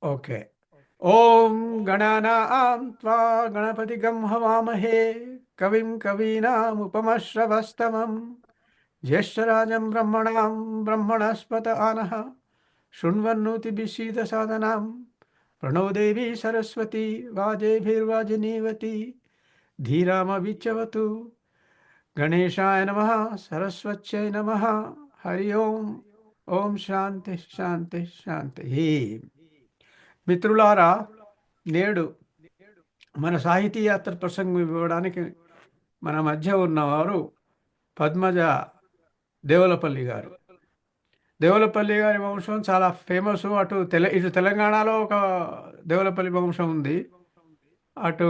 Okay. ఓం గణానాం త్వా గణపతిగం హవామహే కవిం కవీనాముపమశ్రవస్తమం జ్యేష్ఠరాజం బ్రహ్మణాం బ్రహ్మణస్పత ఆనః శృణ్వన్నోతిభిషీదసాదనాం ప్రణో దేవి సరస్వతి వాజేభిర్వాజినీవతి ధీరామవిచ్చవతు. గణేశాయ నమ, సరస్వత్యై నమ. హరి ఓం. ఓం శాంతి శాంతి శాంతి. మిత్రులారా, నేడు మన సాహితీ యాత్ర ప్రసంగం ఇవ్వడానికి మన మధ్య ఉన్నవారు పద్మజ దేవులపల్లి గారు. దేవులపల్లి గారి వంశం చాలా ఫేమస్. ఇటు తెలంగాణలో ఒక దేవులపల్లి వంశం ఉంది, అటు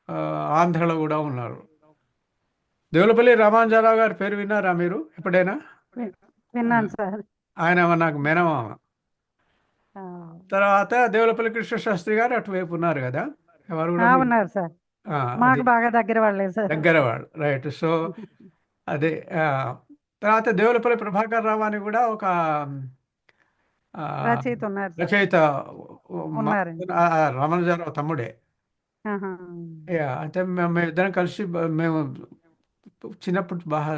ఆ, ఆంధ్రలో కూడా ఉన్నారు. దేవులపల్లి రామాంజరావు గారి పేరు విన్నారా మీరు ఎప్పుడైనా? విన్నాను సార్. ఆయన నాకు మేనమామ. ఆ, తర్వాత దేవులపల్లి కృష్ణశాస్త్రి గారు అటువైపు ఉన్నారు కదా, వారు కూడా ఉన్నారు సార్. అది మాకు బాగా దగ్గర వాళ్ళే సార్. దగ్గర వాళ్ళు, రైట్. సో అదే తర్వాత దేవులపల్లి ప్రభాకర్ రావు అని కూడా ఒక రచయిత ఉన్నారు సార్. రచయిత, ఉన్నారండి. రామానుజరావు తమ్ముడే. ఆహా. అంటే మేము ఇద్దరం కలిసి మేము చిన్నప్పుడు బాగా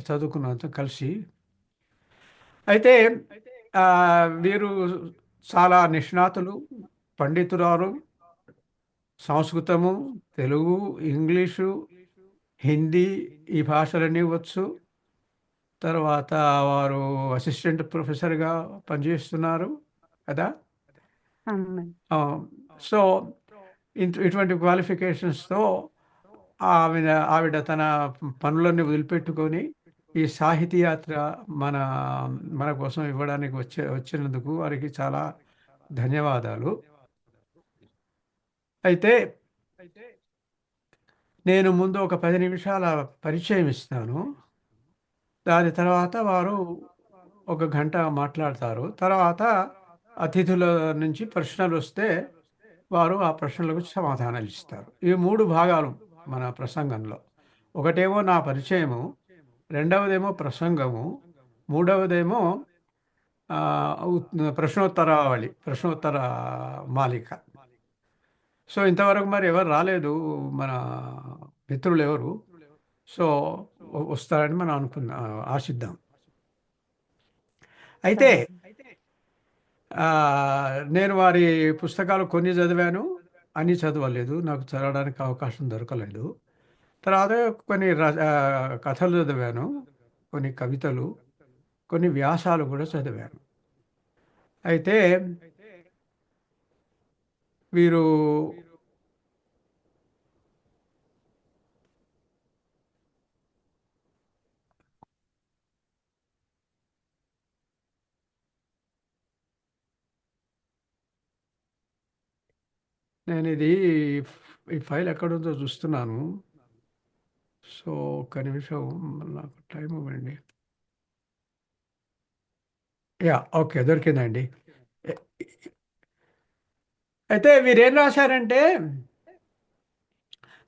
చదువుకున్నాం కలిసి. అయితే ఆ, వీరు చాలా నిష్ణాతులు, పండితురాలు. సంస్కృతము, తెలుగు, ఇంగ్లీషు, హిందీ ఈ భాషలన్నీ వచ్చు. తర్వాత వారు అసిస్టెంట్ ప్రొఫెసర్గా పనిచేస్తున్నారు కదా. అవునండి. సో ఇటువంటి క్వాలిఫికేషన్స్తో ఆవిడ తన పనులన్నీ వదిలిపెట్టుకొని ఈ సాహితీ యాత్ర మన మన కోసం ఇవ్వడానికి వచ్చినందుకు వారికి చాలా ధన్యవాదాలు. అయితే నేను ముందు ఒక 10 నిమిషాల పరిచయం ఇస్తాను. దాని తర్వాత వారు ఒక గంట మాట్లాడతారు. తర్వాత అతిథుల నుంచి ప్రశ్నలు వస్తే వారు ఆ ప్రశ్నలకు సమాధానాలు ఇస్తారు. ఈ 3 భాగాలు మన ప్రసంగంలో. ఒకటేమో నా పరిచయము, రెండవదేమో ప్రసంగము, మూడవదేమో ప్రశ్నోత్తర మాలిక. సో ఇంతవరకు మరి ఎవరు రాలేదు మన మిత్రులు ఎవరు. సో వస్తారని మనం ఆశిద్దాం. అయితే నేను వారి పుస్తకాలు కొన్ని చదివాను, అన్నీ చదవలేదు, నాకు చదవడానికి అవకాశం దొరకలేదు. తర్వాత కొన్ని కథలు చదివాను, కొన్ని కవితలు, కొన్ని వ్యాసాలు కూడా చదివాను. అయితే వీరు నేను ఈ ఫైల్ ఎక్కడుందో చూస్తున్నాను. సో ఒక్క నిమిషం, నాకు టైం ఇవ్వండి. ఓకే, దొరికిందండి. అయితే వీరేం రాశారంటే,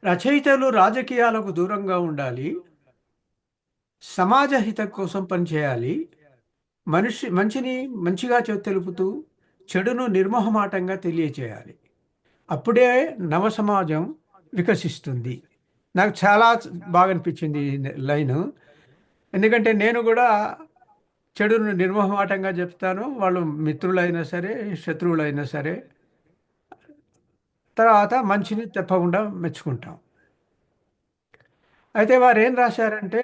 రచయితలు రాజకీయాలకు దూరంగా ఉండాలి, సమాజ హితం కోసం పనిచేయాలి, మంచిని మంచిగా తెలుపుతూ చెడును నిర్మోహమాటంగా తెలియచేయాలి. అప్పుడే నవ సమాజం వికసిస్తుంది. నాకు చాలా బాగా అనిపించింది ఈ లైను. ఎందుకంటే నేను కూడా చెడును నిర్మోహమాటంగా చెప్తాను, వాళ్ళు మిత్రులైనా సరే శత్రువులైనా సరే. తర్వాత మంచిని తప్పకుండా మెచ్చుకుంటాం. అయితే వారు ఏం రాశారంటే,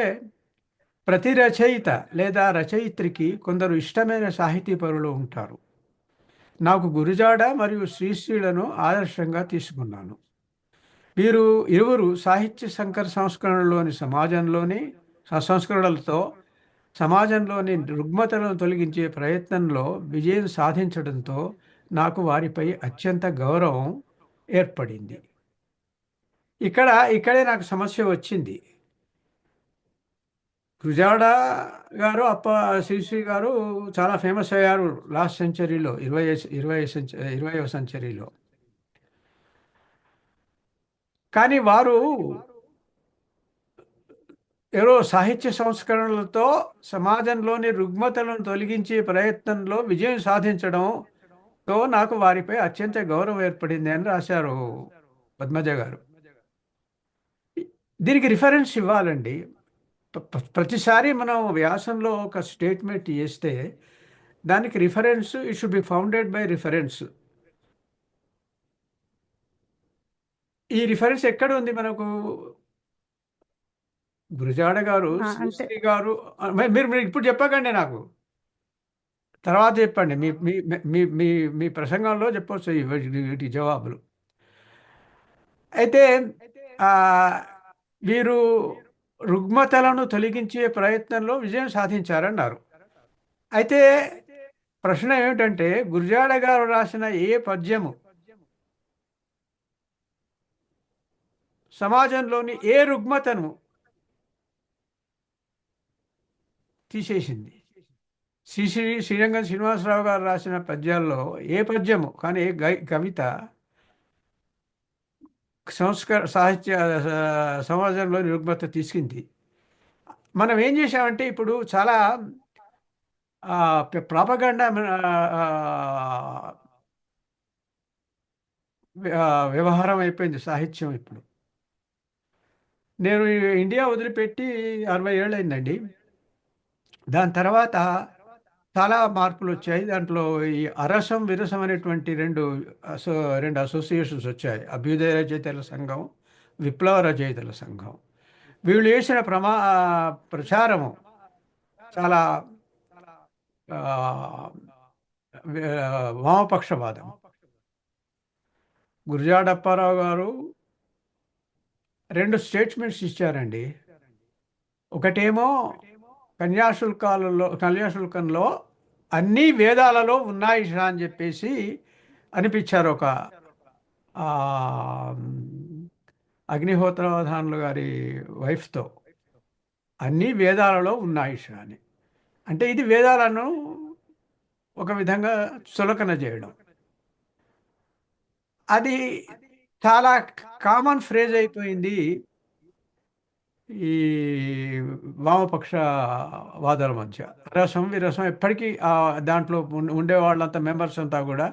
ప్రతి రచయిత లేదా రచయిత్రికి కొందరు ఇష్టమైన సాహితీ పరులు ఉంటారు. నాకు గురుజాడ మరియు శ్రీశ్రీలను ఆదర్శంగా తీసుకున్నాను. వీరు ఇరువురు సాహిత్య సంస్కరణలోని సంస్కరణలతో సమాజంలోని రుగ్మతలను తొలగించే ప్రయత్నంలో విజయం సాధించడంతో నాకు వారిపై అత్యంత గౌరవం ఏర్పడింది. ఇక్కడే నాకు సమస్య వచ్చింది. గురజాడ గారు, శ్రీశ్రీ గారు చాలా ఫేమస్ అయ్యారు లాస్ట్ సెంచరీలో, 20వ సెంచరీలో. కానీ వారు ఎవరో సాహిత్య సంస్కరణలతో సమాజంలోని రుగ్మతలను తొలగించే ప్రయత్నంలో విజయం సాధించడంతో నాకు వారిపై అత్యంత గౌరవం ఏర్పడింది అని రాశారు పద్మజ గారు. దీనికి రిఫరెన్స్ ఇవ్వాలండి. ప్రతిసారి మనం వ్యాసంలో ఒక స్టేట్మెంట్ చేస్తే దానికి reference it should be founded by reference. ఈ రిఫరెన్స్ ఎక్కడ ఉంది మనకు? గురజాడ గారు, అంటే శ్రీశ్రీ గారు, మీరు మీరు ఇప్పుడు చెప్పకండి నాకు, తర్వాత చెప్పండి. మీ మీ మీ మీ మీ ప్రసంగంలో చెప్పొచ్చు వీటి జవాబులు. అయితే ఆ, వీరు రుగ్మతలను తొలగించే ప్రయత్నంలో విజయం సాధించారన్నారు. అయితే ప్రశ్న ఏమిటంటే గురజాడ గారు రాసిన ఏ పద్యము సమాజంలోని ఏ రుగ్మతను తీసేసింది? శ్రీరంగం శ్రీనివాసరావు గారు రాసిన పద్యాల్లో ఏ పద్యము కానీ ఏ కవిత సాహిత్య సమాజంలోని రుగ్మత తీసుకుంది? మనం ఏం చేసామంటే ఇప్పుడు చాలా ప్రాపగండా వ్యవహారం అయిపోయింది సాహిత్యం ఇప్పుడు. నేను ఇండియా వదిలిపెట్టి 60 ఏళ్ళు అయిందండి. దాని తర్వాత చాలా మార్పులు వచ్చాయి. దాంట్లో ఈ అరసం విరసం అనేటువంటి రెండు అసోసియేషన్స్ వచ్చాయి. అభ్యుదయ రచయితల సంఘం, విప్లవ రచయితల సంఘం. వీళ్ళు చేసిన ప్రచారము చాలా ఆ, వామపక్షవాదం. గురజాడ అప్పారావు గారు 2 స్టేట్మెంట్స్ ఇచ్చారండి. ఒకటేమో కన్యాశుల్కంలో అన్ని వేదాలలో ఉన్నాయి అని చెప్పేసి అనిపించారు ఒక ఆ, అగ్నిహోత్రావధానులు గారి వైఫ్తో. అన్ని వేదాలలో ఉన్నాయి అని అంటే ఇది వేదాలను ఒక విధంగా చులకన చేయడం. అది చాలా కామన్ ఫ్రేజ్ అయిపోయింది ఈ వామపక్ష వాదాల మధ్య. రసం విరసం ఎప్పటికీ దాంట్లో ఉండే వాళ్ళంతా మెంబర్స్ అంతా కూడా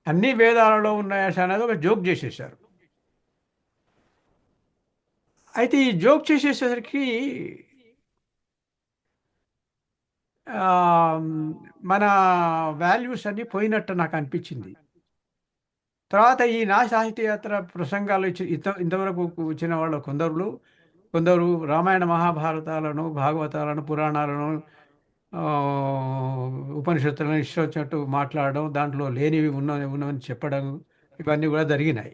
అన్ని వేదాలలో ఉన్నాయా అనేది ఒక జోక్ చేసేసారు. అయితే ఈ జోక్ చేసేసరికి మన వాల్యూస్ అన్నీ పోయినట్టు నాకు అనిపించింది. తర్వాత ఈ నా సాహిత్యయాత్ర ప్రసంగాలు ఇంతవరకు వచ్చిన వాళ్ళు కొందరు రామాయణ మహాభారతాలను, భాగవతాలను, పురాణాలను, ఉపనిషత్తులను ఇష్టం వచ్చినట్టు మాట్లాడడం, దాంట్లో లేనివి ఉన్నవని చెప్పడం, ఇవన్నీ కూడా జరిగినాయి.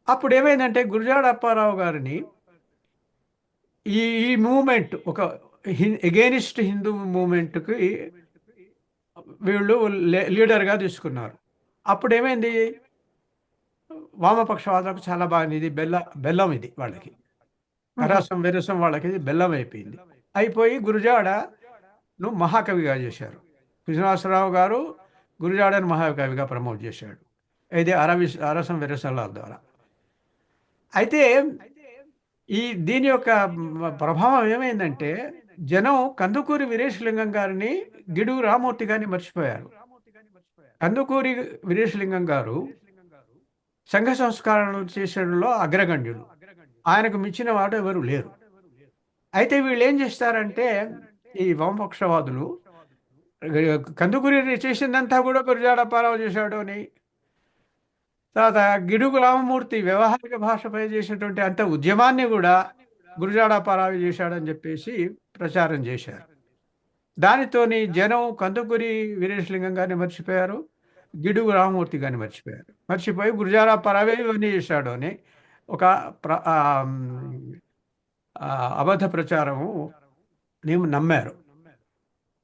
అప్పుడు ఏమైందంటే గురజాడ అప్పారావు గారిని ఈ ఈ మూమెంట్ ఒక ఎగెనిస్ట్ హిందూ మూమెంట్కి వీళ్ళు లీడర్గా తీసుకున్నారు. అప్పుడు ఏమైంది? వామపక్షవాదులకు చాలా బాగా ఇది బెల్లం ఇది వాళ్ళకి. కరాసం విరసం వాళ్ళకి ఇది బెల్లం అయిపోయింది. అయిపోయి గురజాడను మహాకవిగా చేశారు. శ్రీనివాసరావు గారు గురజాడను మహాకవిగా ప్రమోట్ చేశాడు. ఇది అరసం విరసంల ద్వారా. అయితే దీని యొక్క ప్రభావం ఏమైందంటే జనం కందుకూరి వీరేశలింగం గారిని, గిడుగు రామూర్తి గారిని మర్చిపోయారు. కందుకూరి వీరేశలింగం గారు సంఘ సంస్కరణలు చేసేలో అగ్రగణ్యులు. ఆయనకు మించిన వాడు ఎవరు లేరు. అయితే వీళ్ళు ఏం చేస్తారంటే ఈ వామపక్షవాదులు కందుకూరి చేసిందంతా కూడా గురజాడ అప్పారావు చేశాడు అని, తర్వాత గిడుగు రామమూర్తి వ్యవహారిక భాషపై చేసినటువంటి అంత ఉద్యమాన్ని కూడా గురజాడ అప్పారావు చేశాడని చెప్పేసి ప్రచారం చేశారు. దానితోని జనం కందుకూరి వీరేశలింగం గారిని మర్చిపోయారు, గిడుగు రామమూర్తి గారిని మర్చిపోయి గురజాడ అప్పారావే ఇవన్నీ చేశాడు అని ఒక అబద్ధ ప్రచారము నమ్మారు.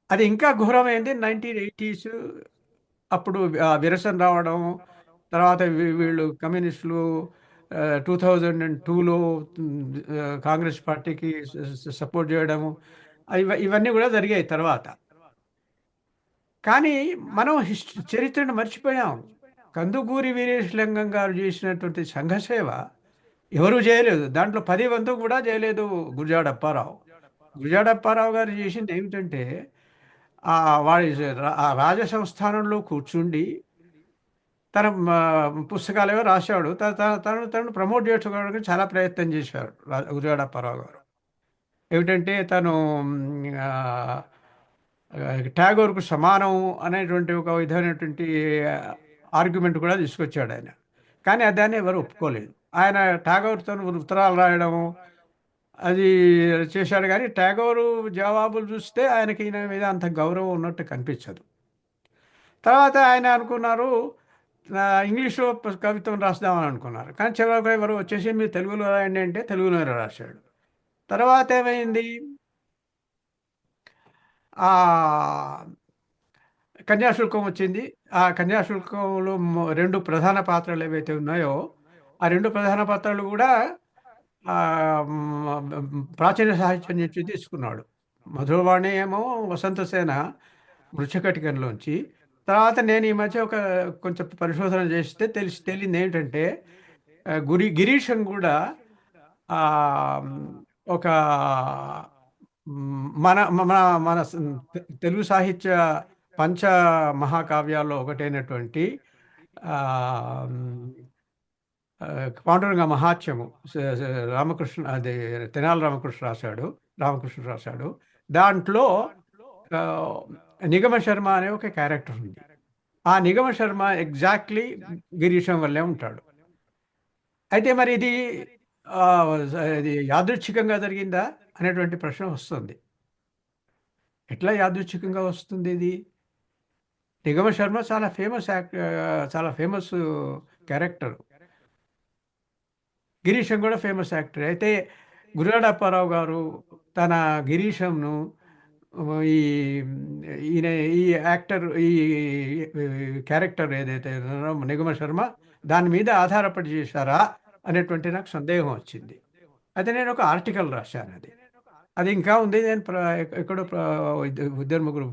అది ఇంకా ఘోరమైంది 1980s. అప్పుడు విరసన రావడం, తర్వాత వీళ్ళు కమ్యూనిస్టులు 2002లో కాంగ్రెస్ పార్టీకి సపోర్ట్ చేయడము, ఇవన్నీ కూడా జరిగాయి తర్వాత. కానీ మనం చరిత్రను మర్చిపోయాం. కందుకూరి వీరేశలింగం గారు చేసినటువంటి సంఘసేవ ఎవరు చేయలేదు. దాంట్లో 10 వంతు కూడా చేయలేదు గురజాడ అప్పారావు. గురజాడ అప్పారావు గారు చేసింది ఏమిటంటే ఆ వాడి ఆ రాజసంస్థానంలో కూర్చుండి తన పుస్తకాలు ఏవో రాశాడు. తను ప్రమోట్ చేసుకోవడానికి చాలా ప్రయత్నం చేశాడు గురజాడ అప్పారావు గారు. ఏమిటంటే తను ఆ, ట్యాగోర్కు సమానం అనేటువంటి ఒక విధమైనటువంటి ఆర్గ్యుమెంట్ కూడా తీసుకొచ్చాడు ఆయన. కానీ దాన్ని ఎవరు ఒప్పుకోలేదు. ఆయన ట్యాగోర్తో ఉత్తరాలు రాయడము అది చేశాడు. కానీ ట్యాగోరు జవాబులు చూస్తే ఆయనకి ఈయన మీద అంత గౌరవం ఉన్నట్టు కనిపించదు. తర్వాత ఆయన అనుకున్నారు ఇంగ్లీష్లో కవిత్వం రాద్దామని అనుకున్నారు. కానీ చివరికి ఎవరు వచ్చేసి మీరు తెలుగులో రాయండి అంటే తెలుగులోనే రాశాడు. తర్వాత ఏమైంది, ఆ కన్యాశుల్కం వచ్చింది. ఆ కన్యాశుల్కంలో రెండు ప్రధాన పాత్రలు ఏవైతే ఉన్నాయో ఆ రెండు ప్రధాన పాత్రలు కూడా ఆ, ప్రాచీన సాహిత్యం నుంచి తీసుకున్నాడు. మధురవాణి ఏమో వసంతసేన మృచ్ఛకటికంలోంచి. తర్వాత నేను ఈ మధ్య కొంచెం పరిశోధన చేస్తే తేలింది ఏంటంటే గిరీశం కూడా ఆ, ఒక మన మన మన తెలుగు సాహిత్య పంచ మహాకావ్యాల్లో ఒకటైనటువంటి ఆ, ఆ, పాండురంగ మహాత్యము రామకృష్ణ అది తెనాలి రామకృష్ణ రాశాడు. దాంట్లో ఆ, నిగమ శర్మ అనే ఒక క్యారెక్టర్ ఉంది. ఆ నిగమ శర్మ ఎగ్జాక్ట్లీ గిరీశం వల్లే ఉంటాడు. అయితే మరి ఆ, ఇది యాదృచ్ఛికంగా జరిగిందా అనేటువంటి ప్రశ్న వస్తుంది. ఎట్లా యాదృచ్ఛికంగా వస్తుంది ఇది? నిగమ శర్మ చాలా ఫేమస్ క్యారెక్టర్. గిరీశం కూడా ఫేమస్ యాక్టర్. అయితే గురజాడ అప్పారావు గారు తన గిరీశంను ఈ ఈయన ఈ యాక్టర్ ఈ క్యారెక్టర్ ఏదైతే ఉన్నారో నిగమ శర్మ దాని మీద ఆధారపడి చేశారా అనేటువంటి నాకు సందేహం వచ్చింది. అయితే నేను ఒక ఆర్టికల్ రాశాను. అది ఇంకా ఉంది. నేను ఎక్కడో ఇద్దరు ముగ్గురు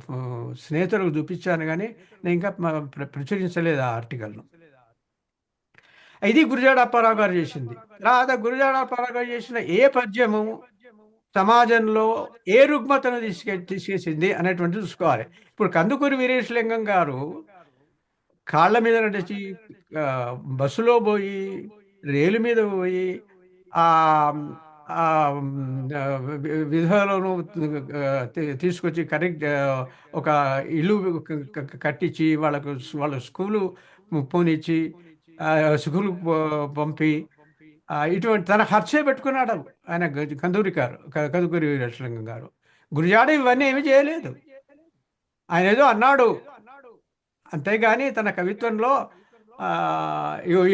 స్నేహితులకు చూపించాను, కానీ నేను ఇంకా ప్రచురించలేదు ఆ ఆర్టికల్ను. ఇది గురజాడ అప్పారావు గారు చేసింది. తర్వాత గురజాడ అప్పారావు గారు చేసిన ఏ పద్యము సమాజంలో ఏ రుగ్మతను తీసుకేసింది అనేటువంటి చూసుకోవాలి. ఇప్పుడు కందుకూరి వీరేశలింగం గారు కాళ్ళ మీద నడిచి బస్సులో పోయి రైలు మీద పోయి ఆ ఆ, విధులను తీసుకొచ్చి కరెక్ట్ ఒక ఇల్లు కట్టించి వాళ్ళ స్కూలు పోనిచ్చి స్కూలు పంపి ఇటువంటి తన ఖర్చే పెట్టుకున్నాడు ఆయన కందుకూరి వీరేశలింగం గారు. గురిజాడ ఇవన్నీ ఏమీ చేయలేదు. ఆయన ఏదో అన్నాడు అంతేగాని తన కవిత్వంలో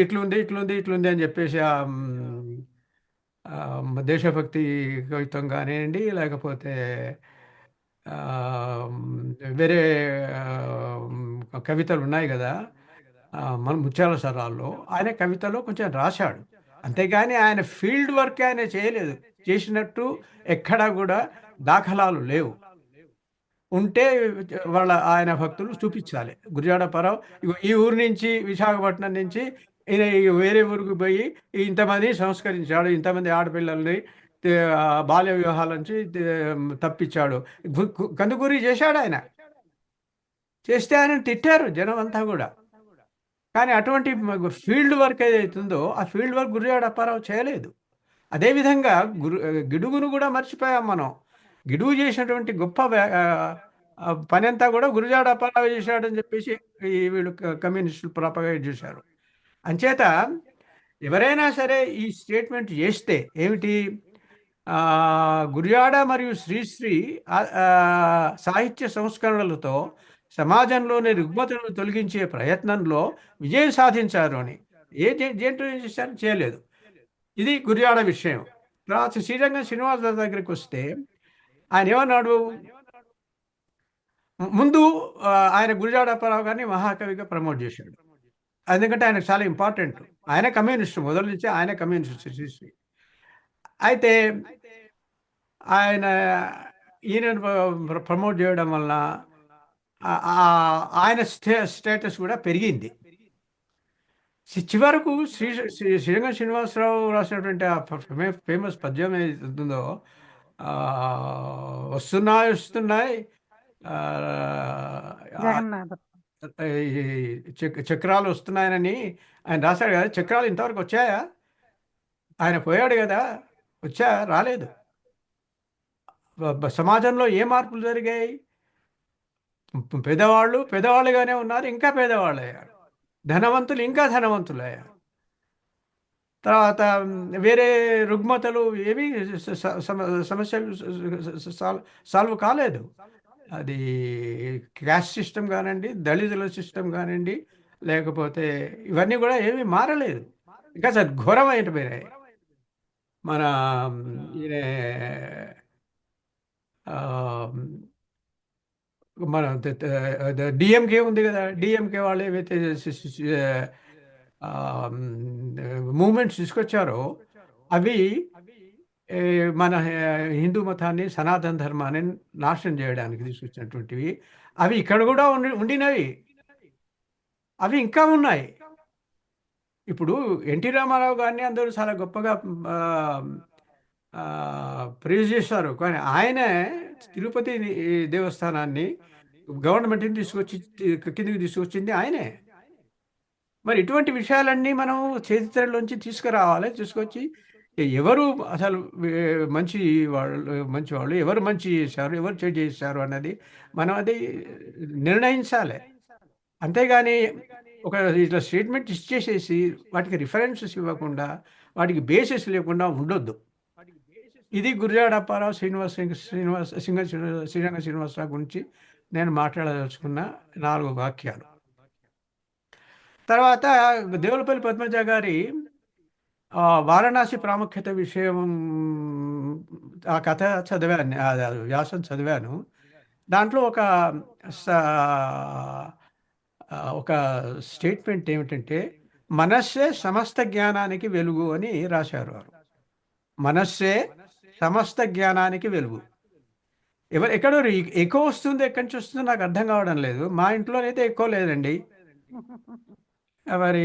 ఇట్లుంది అని చెప్పేసి దేశభక్తి కవిత్వం కానివ్వండి, లేకపోతే వేరే కవితలు ఉన్నాయి కదా మన ముత్యాల సరాల్లో, ఆయన కవితలో కొంచెం రాశాడు. అంతేగాని ఆయన ఫీల్డ్ వర్క్ ఆయన చేయలేదు. చేసినట్టు ఎక్కడా కూడా దాఖలాలు లేవు. ఉంటే ఆయన భక్తులు చూపించాలి. గురజాడ అప్పారావు ఈ ఊరు నుంచి విశాఖపట్నం నుంచి ఈయన వేరే ఊరికి పోయి ఇంతమంది సంస్కరించాడు, ఇంతమంది ఆడపిల్లల్ని బాల్య వివాహాల నుంచి తప్పించాడు. కందుకూరి చేశాడు ఆయన. చేస్తే ఆయన తిట్టారు జనం అంతా కూడా. కానీ అటువంటి ఫీల్డ్ వర్క్ ఏదైతుందో ఆ ఫీల్డ్ వర్క్ గురజాడ అప్పారావు చేయలేదు. అదేవిధంగా గిడుగును కూడా మర్చిపోయాం మనం. గిడుగు చేసినటువంటి గొప్ప పని అంతా కూడా గురజాడ అప్పారావు చేశాడని చెప్పేసి వీళ్ళు కమ్యూనిస్టులు ప్రాపగేట్ చేశారు. అంచేత ఎవరైనా సరే ఈ స్టేట్మెంట్ చేస్తే ఏమిటి, గురజాడ మరియు శ్రీశ్రీ సాహిత్య సంస్కరణలతో సమాజంలోని రుగ్మతలను తొలగించే ప్రయత్నంలో విజయం సాధించారు అని దేంట్లో చేశారు? చేయలేదు. ఇది గురజాడ విషయం. తర్వాత శ్రీరంగం శ్రీనివాస దగ్గరికి వస్తే ఆయన ఏమన్నాడు, ముందు ఆయన గురజాడ అప్పారావు గారిని మహాకవిగా ప్రమోట్ చేశాడు. ఎందుకంటే ఆయనకు చాలా ఇంపార్టెంట్. ఆయన కమ్యూనిస్ట్, మొదటి నుంచి ఆయన కమ్యూనిస్ట్ శ్రీశ్రీ. అయితే ఆయన ఈయనను ప్రమోట్ చేయడం వలన ఆయన స్టేటస్ కూడా పెరిగింది. చివరకు శ్రీరంగ శ్రీనివాసరావు రాసినటువంటి ఆ ఫేమస్ పద్యం ఏది ఉంటుందో, ఆ, వస్తున్నాయి వస్తున్నాయి, ఆ, ఆ, జగన్నాథ. ఈ చక్రాలు వస్తున్నాయని ఆయన రాశాడు కదా. చక్రాలు ఇంతవరకు వచ్చాయా? ఆయన పోయాడు కదా, వచ్చా రాలేదు. సమాజంలో ఏ మార్పులు జరిగాయి? పేదవాళ్ళు పేదవాళ్ళుగానే ఉన్నారు, ఇంకా పేదవాళ్ళు అయ్యారు. ధనవంతులు ఇంకా ధనవంతులు అయ్యారు. తర్వాత వేరే రుగ్మతలు ఏవి సమస్యలు సాల్వ్ కాలేదు. అది క్యాస్ట్ సిస్టమ్ కానివ్వండి, దళితుల సిస్టమ్ కానివ్వండి, లేకపోతే ఇవన్నీ కూడా ఏమీ మారలేదు. ఇంకా సార్ ఘోరమైన పోయినాయి. మన ఈయన ఆ, మన డిఎంకే ఉంది కదా, డిఎంకే వాళ్ళు ఏవైతే మూమెంట్స్ తీసుకొచ్చారో అవి ఏ, మన హిందూ మతాన్ని, సనాతన ధర్మాన్ని నాశనం చేయడానికి తీసుకొచ్చినటువంటివి. అవి ఇక్కడ కూడా ఉండినవి, అవి ఇంకా ఉన్నాయి. ఇప్పుడు ఎన్టీ రామారావు గారిని అందరూ చాలా గొప్పగా ప్రేజ్ చేస్తారు, కానీ ఆయనే తిరుపతి దేవస్థానాన్ని గవర్నమెంట్ని తీసుకొచ్చి కిందికి తీసుకొచ్చింది ఆయనే. మరి ఇటువంటి విషయాలన్నీ మనం చరిత్రలోంచి తీసుకురావాలి, తీసుకొచ్చి ఎవరు అసలు మంచి వాళ్ళు, ఎవరు మంచి చేశారు, ఎవరు చెడు చేశారు అన్నది మనం అది నిర్ణయించాలి. అంతేగాని ఒక ఇట్లా స్టేట్మెంట్ ఇచ్చేసేసి వాటికి రిఫరెన్సెస్ ఇవ్వకుండా, వాటికి బేసిస్ లేకుండా ఉండొద్దు. ఇది గురజాడ అప్పారావు శ్రీరంగ శ్రీనివాసరావు గురించి నేను మాట్లాడదలుచుకున్న 4 వాక్యాలు. తర్వాత దేవులపల్లి పద్మజ గారి వారణాసి ప్రాముఖ్యత విషయం, ఆ కథ చదివాను, ఆ వ్యాసం చదివాను. దాంట్లో స- ఒక స్టేట్మెంట్ ఏమిటంటే, మనస్సే సమస్త జ్ఞానానికి వెలుగు అని రాశారు వారు. మనస్సే సమస్త జ్ఞానానికి వెలుగు. ఎక్కడో ఎక్కువ వస్తుంది, ఎక్కడి నుంచి వస్తుందో నాకు అర్థం కావడం లేదు. మా ఇంట్లోనైతే ఎక్కువ లేదండి. మరి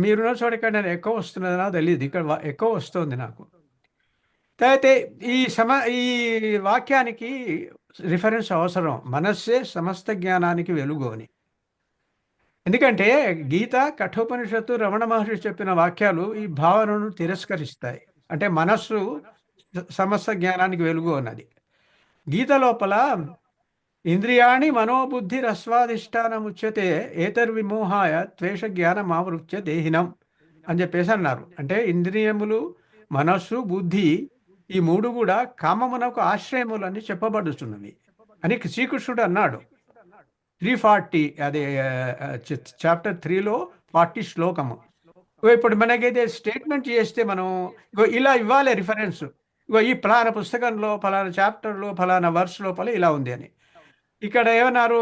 మీరున్న చోట ఇక్కడ నేను ఎక్కువ వస్తున్నదో తెలియదు, ఇక్కడ ఎక్కువ వస్తుంది నాకు. అయితే ఈ వాక్యానికి రిఫరెన్స్ అవసరం, మనస్సే సమస్త జ్ఞానానికి వెలుగు అని. ఎందుకంటే గీత, కఠోపనిషత్తు, రమణ మహర్షి చెప్పిన వాక్యాలు ఈ భావనను తిరస్కరిస్తాయి. అంటే మనస్సు సమస్త జ్ఞానానికి వెలుగు అన్నది. గీత లోపల ఇంద్రియాణి మనోబుద్ధి రస్వాధిష్టానముచ్యతే ఏతర్విమోహాయ త్వేష జ్ఞానమావృత్య దేహినం అని చెప్పేసి అన్నారు. అంటే ఇంద్రియములు, మనస్సు, బుద్ధి ఈ 3 కూడా కామమునకు ఆశ్రయములని చెప్పబడుతున్నవి అని శ్రీకృష్ణుడు అన్నాడు. 340, అది చాప్టర్ 3లో 40 శ్లోకము. ఇప్పుడు మనకైతే స్టేట్మెంట్ చేస్తే మనం ఇలా ఇవ్వాలి రిఫరెన్స్, ఈ ఫలానా పుస్తకంలో, ఫలానా చాప్టర్లో, ఫలానా వర్స్ లోపల ఇలా ఉంది అని. ఇక్కడ ఏమన్నారు,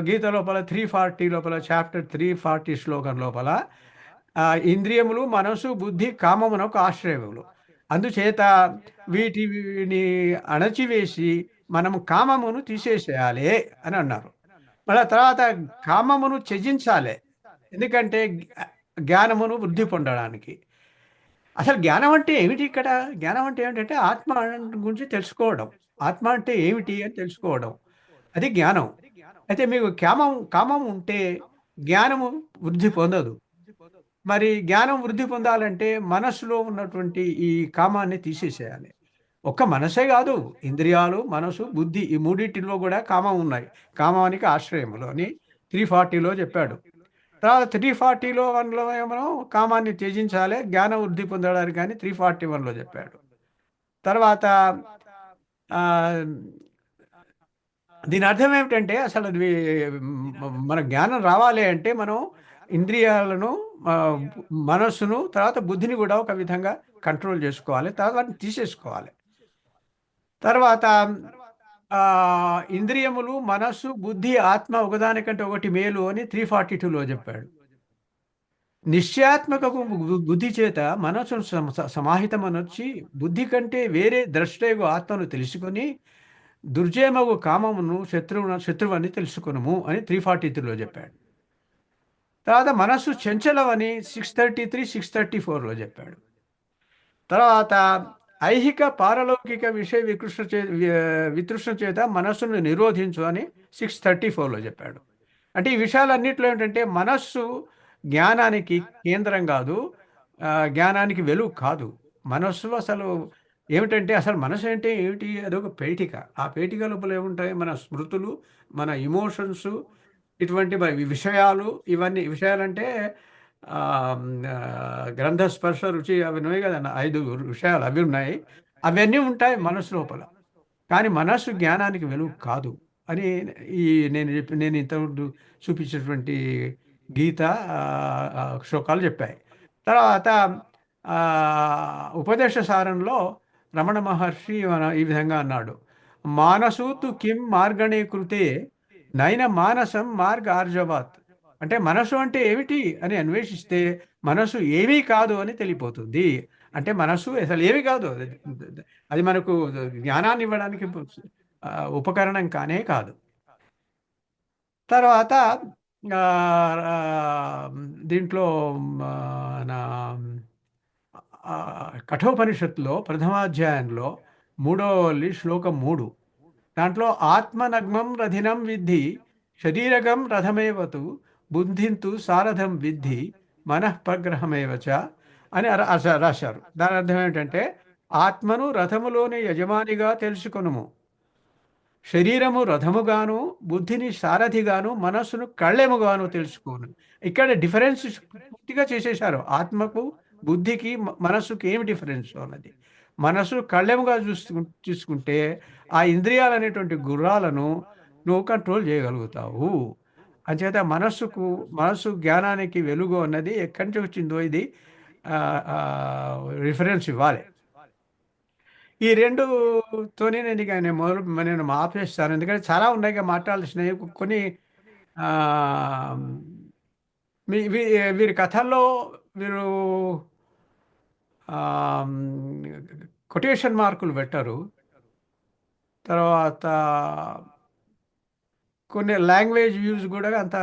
గీత లోపల 340 లోపల, చాప్టర్ 340 శ్లోకం లోపల ఇంద్రియములు, మనసు, బుద్ధి కామమునకు ఆశ్రయములు, అందుచేత వీటిని అణచివేసి మనము కామమును తీసేసేయాలి అని అన్నారు. మళ్ళీ తర్వాత కామమును త్యజించాలి, ఎందుకంటే జ్ఞానమును వృద్ధి పొందడానికి. అసలు జ్ఞానం అంటే ఏమిటి? ఇక్కడ జ్ఞానం అంటే ఏమిటంటే ఆత్మ గురించి తెలుసుకోవడం. ఆత్మ అంటే ఏమిటి అని తెలుసుకోవడం, అది జ్ఞానం. అయితే మీకు కామం ఉంటే జ్ఞానము వృద్ధి పొందదు. మరి జ్ఞానం వృద్ధి పొందాలంటే మనస్సులో ఉన్నటువంటి ఈ కామాన్ని తీసేసేయాలి. ఒక్క మనసే కాదు, ఇంద్రియాలు, మనసు, బుద్ధి ఈ మూడింటిలో కూడా కామం ఉన్నాయి. కామానికి ఆశ్రయములు అని 340లో చెప్పాడు. తర్వాత 341లో ఏమో కామాన్ని త్యజించాలి, జ్ఞానం వృద్ధి పొందడానికి కానీ 341లో చెప్పాడు. తర్వాత దీని అర్థం ఏమిటంటే, అసలు అది మన జ్ఞానం రావాలి అంటే మనం ఇంద్రియాలను, మనస్సును, తర్వాత బుద్ధిని కూడా ఒక విధంగా కంట్రోల్ చేసుకోవాలి, తర్వాత వాటిని తీసేసుకోవాలి. తర్వాత ఇంద్రియములు, మనస్సు, బుద్ధి, ఆత్మ ఒకదానికంటే ఒకటి మేలు అని 342లో చెప్పాడు. నిశ్చయాత్మకకు బుద్ధి చేత మనస్సును సమాహితమనొచ్చి బుద్ధి కంటే వేరే ద్రష్టేగు ఆత్మను తెలుసుకొని దుర్జయమగు కామమును శత్రువని తెలుసుకునము అని 343లో చెప్పాడు. తర్వాత మనస్సు చంచలం అని 6:33, 6:34లో చెప్పాడు. తర్వాత ఐహిక పారలౌకిక విషయ వితృష్ణ చేత మనస్సును నిరోధించు అని 6:34లో చెప్పాడు. అంటే ఈ విషయాలన్నిట్లో ఏంటంటే మనస్సు జ్ఞానానికి కేంద్రం కాదు, జ్ఞానానికి వెలుగు కాదు. మనస్సు అసలు ఏమిటంటే, అసలు మనసు అంటే ఏమిటి? అదొక పేటిక. ఆ పేటిక లోపల ఏముంటాయి? మన స్మృతులు, మన ఇమోషన్స్, ఇటువంటి విషయాలు. ఇవన్నీ విషయాలంటే ఆ, గ్రంథ స్పర్శ రుచి అవి ఉన్నాయి కదా, 5 విషయాలు అవి ఉన్నాయి. అవన్నీ ఉంటాయి మనసు లోపల. కానీ మనస్సు జ్ఞానానికి వెలుగు కాదు అని ఈ నేను ఇంతకుముందు చూపించినటువంటి గీత శ్లోకాలు చెప్పాయి. తర్వాత ఆ, ఉపదేశ సారంలో రమణ మహర్షి ఈ విధంగా అన్నాడు: మానసు తు కిం మార్గణే కృతే నైన మానసం మార్గ ఆర్జవాత్. అంటే మనసు అంటే ఏమిటి అని అన్వేషిస్తే మనసు ఏమీ కాదు అని తెలిపోతుంది. అంటే మనసు అసలు ఏమీ కాదు, అది మనకు జ్ఞానాన్ని ఇవ్వడానికి ఉపకరణం కానే కాదు. తర్వాత ఆ, ఆ, దీంట్లో మన ఆ, కఠోపనిషత్తులో ప్రథమాధ్యాయంలో 3వ శ్లోకం 3, దాంట్లో ఆత్మనగ్మం రథినం విద్ధి శరీరగం రథమేవతు బుద్ధింతు సారథం విద్ధి మనఃప్రగ్రహమేవచ అని రాశారు. దాని అర్థం ఏంటంటే, ఆత్మను రథములోని యజమానిగా తెలుసుకొనుము, శరీరము రథముగాను, బుద్ధిని సారథిగాను, మనస్సును కళ్ళెముగాను తెలుసుకోను. ఇక్కడ డిఫరెన్స్ పూర్తిగా చేసేశారు. ఆత్మకు, బుద్ధికి, మనస్సుకి ఏమి డిఫరెన్స్ అన్నది. మనస్సు కళ్ళెముగా చూసుకుంటే ఆ ఇంద్రియాలు అనేటువంటి గుర్రాలను నువ్వు కంట్రోల్ చేయగలుగుతావు. అంచేత మనస్సు జ్ఞానానికి వెలుగు అన్నది ఎక్కడి నుంచి వచ్చిందో ఇది రిఫరెన్స్ ఇవ్వాలి. ఈ రెండుతోనే నేను ఆపేస్తాను, ఎందుకంటే చాలా ఉన్నాయి మాట్లాడాల్సినవి. కొన్ని ఆ, వీరి కథల్లో వీరు కొటేషన్ మార్కులు పెట్టారు. తర్వాత కొన్ని లాంగ్వేజ్ యూజ్ కూడా అంత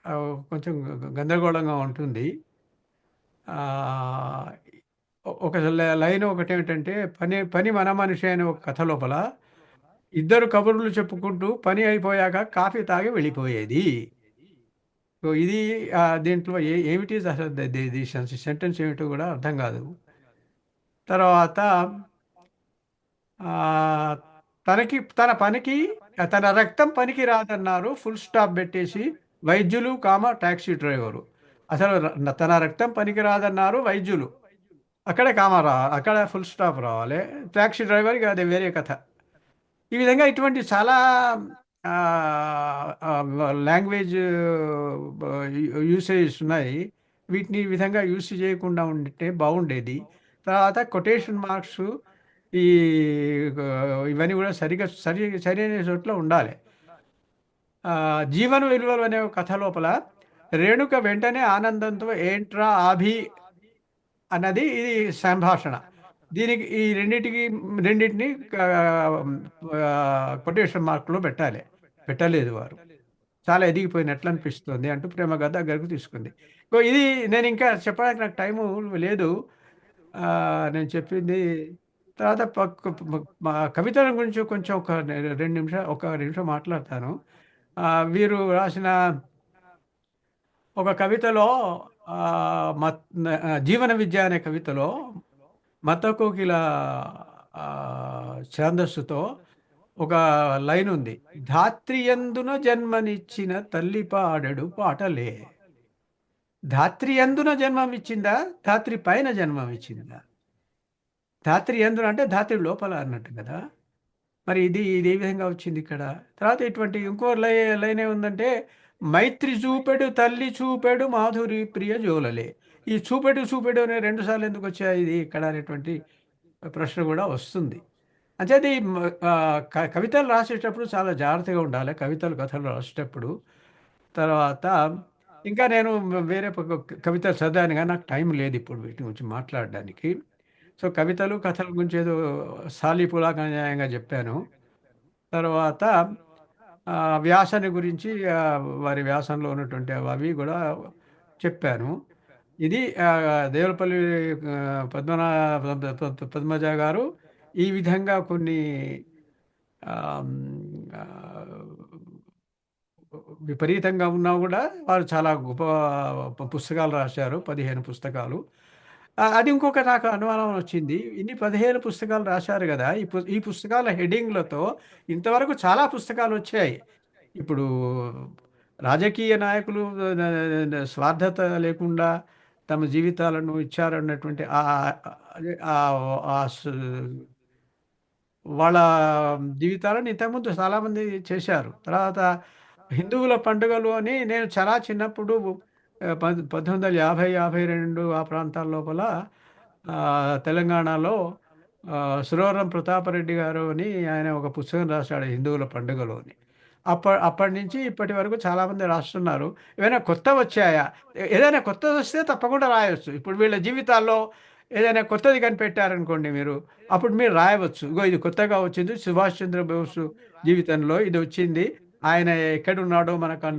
ఆ, కొంచెం గందరగోళంగా ఉంటుంది. ఆ, ఒక లైన్ ఒకటి ఏమిటంటే, పని పని మన మనిషి అనే ఒక కథ లోపల ఇద్దరు కబుర్లు చెప్పుకుంటూ పని అయిపోయాక కాఫీ తాగి వెళ్ళిపోయేది. సో ఇది దీంట్లో ఏమిటి అసలు సెంటెన్స్ ఏమిటో కూడా అర్థం కాదు. తర్వాత ఆ, తన పనికి తన రక్తం పనికి రాదన్నారు, ఫుల్ స్టాప్ పెట్టేసి వైద్యులు టాక్సీ డ్రైవరు. అసలు తన రక్తం పనికి రాదన్నారు వైద్యులు, అక్కడే అక్కడ ఫుల్ స్టాప్ రావాలి. టాక్సీ డ్రైవర్కి అది వేరే కథ. ఈ విధంగా ఇటువంటి చాలా లాంగ్వేజ్ యూసేజెస్ ఉన్నాయి. వీటిని ఈ విధంగా యూస్ చేయకుండా ఉంటే బాగుండేది. తర్వాత కొటేషన్ మార్క్స్, ఈ ఇవన్నీ కూడా సరైన చోట్ల ఉండాలి. జీవన విలువలు అనే ఒక కథ లోపల రేణుక వెంటనే ఆనందంతో ఏంట్రా ఆభి అన్నది ఇది సంభాషణ. దీనికి ఈ రెండింటిని కొటేషన్ మార్కులో పెట్టలేదు వారు. చాలా ఎదిగిపోయినట్లు అనిపిస్తుంది అంటూ ప్రేమ కథ దగ్గరకు తీసుకుంది. ఇది నేను ఇంకా చెప్పడానికి నాకు టైము లేదు. నేను చెప్పింది. తర్వాత కవితల గురించి కొంచెం ఒక నిమిషం మాట్లాడతాను. వీరు రాసిన ఒక కవితలో జీవన విద్య అనే కవితలో మత కోకిల ఛందస్సుతో ఒక లైన్ ఉంది: ధాత్రియందున జన్మనిచ్చిన తల్లి పాడెడు పాటలే. ధాత్రి ఎందున జన్మం ఇచ్చిందా, ధాత్రి పైన జన్మం ఇచ్చిందా? ధాత్రి ఎందున అంటే ధాత్రి లోపల అన్నట్టు కదా. మరి ఇది ఏ విధంగా వచ్చింది ఇక్కడ? తర్వాత ఇటువంటి ఇంకో లైన్ ఏముందంటే, మైత్రి చూపెడు తల్లి చూపెడు మాధురి ప్రియ జోలలే. ఈ చూపెడు అనే 2 సార్లు ఎందుకు వచ్చాయి ఇది ఇక్కడ అనేటువంటి ప్రశ్న కూడా వస్తుంది. అంచేది కవితలు రాసేటప్పుడు చాలా జాగ్రత్తగా ఉండాలి, కథలు రాసేటప్పుడు. తర్వాత ఇంకా నేను వేరే కవితలు చదివాను, కానీ నాకు టైం లేదు ఇప్పుడు వీటి గురించి మాట్లాడడానికి. సో కవితలు కథల గురించి ఏదో సాలిపులాగా న్యాయంగా చెప్పాను. తర్వాత వ్యాసాన్ని గురించి వారి వ్యాసంలో ఉన్నటువంటి అవి కూడా చెప్పాను. ఇది దేవులపల్లి పద్మజ గారు ఈ విధంగా కొన్ని ఆమ్, ఆ, విపరీతంగా ఉన్నా కూడా వారు చాలా గొప్ప పుస్తకాలు రాశారు, 15 పుస్తకాలు. అది ఇంకొక నాకు అనుమానం వచ్చింది. ఇన్ని 15 పుస్తకాలు రాశారు కదా, ఈ పుస్తకాల హెడ్డింగ్లతో ఇంతవరకు చాలా పుస్తకాలు వచ్చాయి. ఇప్పుడు రాజకీయ నాయకులు స్వార్థత లేకుండా తమ జీవితాలను ఇచ్చారన్నటువంటి వాళ్ళ జీవితాలను ఇంతకుముందు చాలామంది చేశారు. తర్వాత హిందువుల పండుగలు అని నేను చాలా చిన్నప్పుడు 1850-52 ఆ ప్రాంతాల లోపల తెలంగాణలో సురవరం ప్రతాపరెడ్డి గారు అని ఆయన ఒక పుస్తకం రాశాడు హిందువుల పండుగలు అని. అప్పటి నుంచి ఇప్పటి వరకు చాలామంది రాస్తున్నారు. ఏమైనా కొత్త వచ్చాయా? ఏదైనా కొత్తది వస్తే తప్పకుండా రాయొచ్చు. ఇప్పుడు వీళ్ళ జీవితాల్లో ఏదైనా కొత్తది కనిపెట్టారనుకోండి మీరు, అప్పుడు మీరు రాయవచ్చు. ఇగో ఇది కొత్తగా వచ్చింది, సుభాష్ చంద్రబోసు జీవితంలో ఇది వచ్చింది, ఆయన ఎక్కడున్నాడో మనకు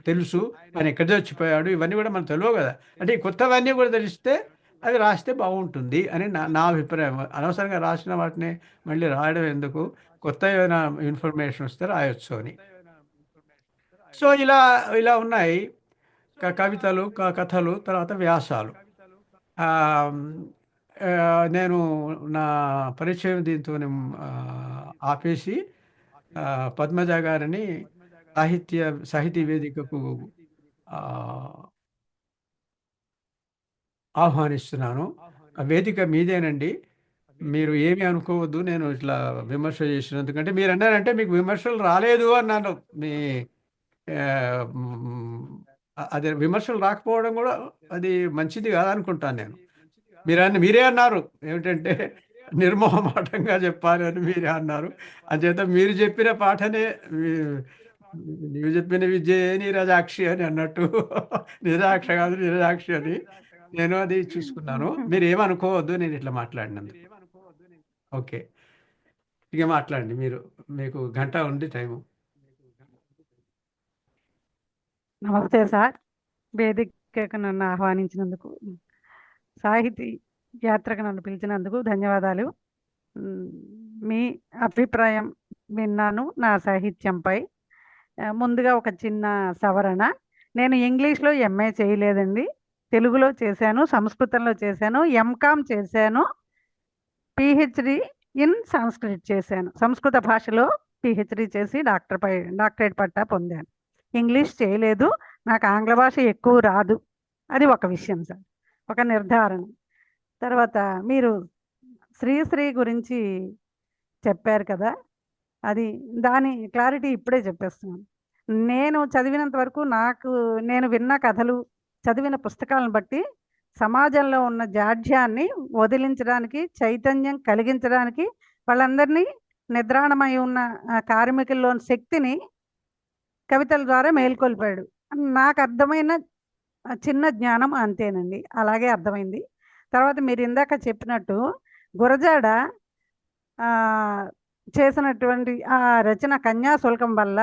తెలుసు, ఆయన ఎక్కడ చచ్చిపోయాడు, ఇవన్నీ కూడా మనకు తెలియవు కదా. అంటే ఈ కొత్తవన్నీ కూడా తెలిస్తే అది రాస్తే బాగుంటుంది అని నా అభిప్రాయం. అనవసరంగా రాసిన వాటిని మళ్ళీ రాయడం ఎందుకు, కొత్త ఏమైనా ఇన్ఫర్మేషన్ వస్తే రాయొచ్చు అని. సో ఇలా ఇలా ఉన్నాయి కవితలు, కథలు, తర్వాత వ్యాసాలు. ఆ, ఆ, నేను నా పరిచయం దీంతో ఆపేసి ఆ, పద్మజ గారిని సాహితీ వేదికకు ఆ, ఆహ్వానిస్తున్నాను. ఆ వేదిక మీదేనండి. మీరు ఏమీ అనుకోవద్దు నేను ఇట్లా విమర్శ చేసినందుకు. అంటే మీరు అన్నారంటే మీకు విమర్శలు రాలేదు అన్నాను. మీ అదే విమర్శలు రాకపోవడం కూడా అది మంచిది కాదనుకుంటాను నేను. మీరే అన్నారు ఏమిటంటే నిర్మోహమాటంగా చెప్పాలి అని మీరే అన్నారు. అంచేత మీరు చెప్పిన పాటనే నీవు చెప్పిన విద్యే నిరజాక్షి అని అన్నట్టు, నిరాక్ష కాదు నిరజాక్షి అని నేను అది చూసుకున్నాను. మీరు ఏమనుకోవద్దు నేను ఇట్లా మాట్లాడినందుకు. ఓకే, ఇక మాట్లాడండి మీరు. మీకు గంట ఉంది టైము. నమస్తే సార్. వేదికకు నన్ను ఆహ్వానించినందుకు, సాహితీ యాత్రకు నన్ను పిలిచినందుకు ధన్యవాదాలు. మీ అభిప్రాయం విన్నాను నా సాహిత్యంపై. ముందుగా ఒక చిన్న సవరణ. నేను ఇంగ్లీష్లో ఎంఏ చేయలేదండి, తెలుగులో చేశాను, సంస్కృతంలో చేశాను, ఎంకామ్ చేశాను, పిహెచ్డి ఇన్ సంస్కృత్ చేశాను. సంస్కృత భాషలో పిహెచ్డి చేసి డాక్టరేట్ పట్టా పొందాను. ఇంగ్లీష్ చేయలేదు, నాకు ఆంగ్ల భాష ఎక్కువ రాదు. అది ఒక విషయం సార్, ఒక నిర్ధారణ. తర్వాత మీరు శ్రీశ్రీ గురించి చెప్పారు కదా, అది దాని క్లారిటీ ఇప్పుడే చెప్పేస్తున్నాను. నేను చదివినంత వరకు నేను విన్న కథలు, చదివిన పుస్తకాలను బట్టి సమాజంలో ఉన్న జాడ్యాన్ని వదిలించడానికి, చైతన్యం కలిగించడానికి, వాళ్ళందరినీ నిద్రాణమై ఉన్న కార్మికుల్లోని శక్తిని కవితల ద్వారా మేల్కొల్పాడు. నాకు అర్థమైన చిన్న జ్ఞానం అంతేనండి, అలాగే అర్థమైంది. తర్వాత మీరు ఇందాక చెప్పినట్టు గురజాడ చేసినటువంటి ఆ రచన కన్యాశుల్కం వల్ల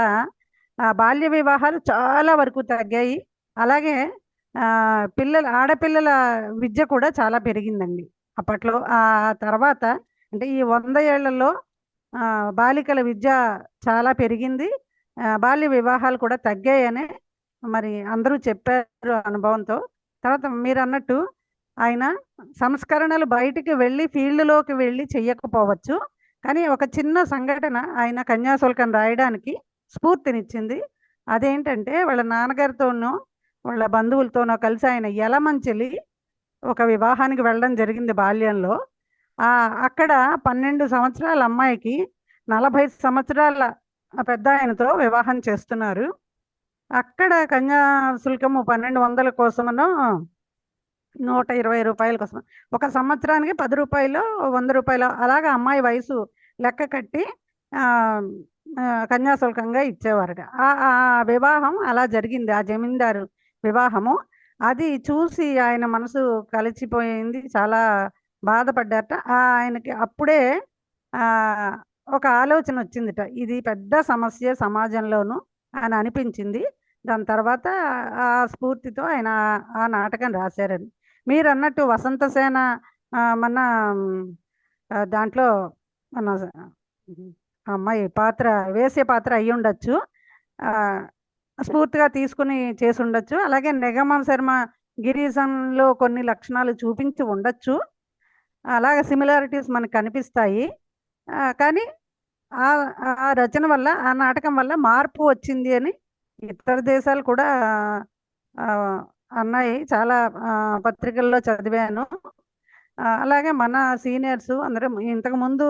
బాల్య వివాహాలు చాలా వరకు తగ్గాయి. అలాగే ఆడపిల్లల విద్య కూడా చాలా పెరిగిందండి అప్పట్లో. ఆ తర్వాత అంటే ఈ 100 ఏళ్లలో బాలికల విద్య చాలా పెరిగింది, బాల్య వివాహాలు కూడా తగ్గాయని మరి అందరూ చెప్పారు అనుభవంతో. తర్వాత మీరు అన్నట్టు ఆయన సంస్కరణలు బయటికి వెళ్ళి ఫీల్డ్లోకి వెళ్ళి చెయ్యకపోవచ్చు, కానీ ఒక చిన్న సంఘటన ఆయన కన్యాశుల్కం రాయడానికి స్ఫూర్తినిచ్చింది. అదేంటంటే వాళ్ళ నాన్నగారితోనో వాళ్ళ బంధువులతోనో కలిసి ఆయన యలమంచిలి ఒక వివాహానికి వెళ్ళడం జరిగింది బాల్యంలో. అక్కడ 12 సంవత్సరాల అమ్మాయికి 40 సంవత్సరాల పెద్ద ఆయనతో వివాహం చేస్తున్నారు. అక్కడ కన్యాశుల్కము 1200 కోసమనో 120 రూపాయల కోసం, ఒక సంవత్సరానికి 10 రూపాయలు 100 రూపాయలు అలాగా అమ్మాయి వయసు లెక్క కట్టి కన్యాశుల్కంగా ఇచ్చేవారట. ఆ వివాహం అలా జరిగింది, ఆ జమీందారు వివాహము. అది చూసి ఆయన మనసు కలిసిపోయింది, చాలా బాధపడ్డారట. ఆయనకి అప్పుడే ఒక ఆలోచన వచ్చిందిట, ఇది పెద్ద సమస్య సమాజంలోను అని అనిపించింది. దాని తర్వాత ఆ స్ఫూర్తితో ఆయన ఆ నాటకం రాశారండి. మీరు అన్నట్టు వసంతసేన మన దాంట్లో మన ఆ అమ్మాయి పాత్ర వేసే పాత్ర అయ్యి ఉండొచ్చు. ఆ, స్ఫూర్తిగా తీసుకుని చేసి ఉండొచ్చు. అలాగే నిగమం శర్మ గిరీశంలో కొన్ని లక్షణాలు చూపించి ఉండొచ్చు. అలాగే సిమిలారిటీస్ మనకు కనిపిస్తాయి. కానీ ఆ ఆ రచన వల్ల, ఆ నాటకం వల్ల మార్పు వచ్చింది అని ఇతర దేశాలు కూడా ఆ, అన్నాయి. చాలా పత్రికల్లో చదివాను. అలాగే మన సీనియర్స్ అందరూ ఇంతకుముందు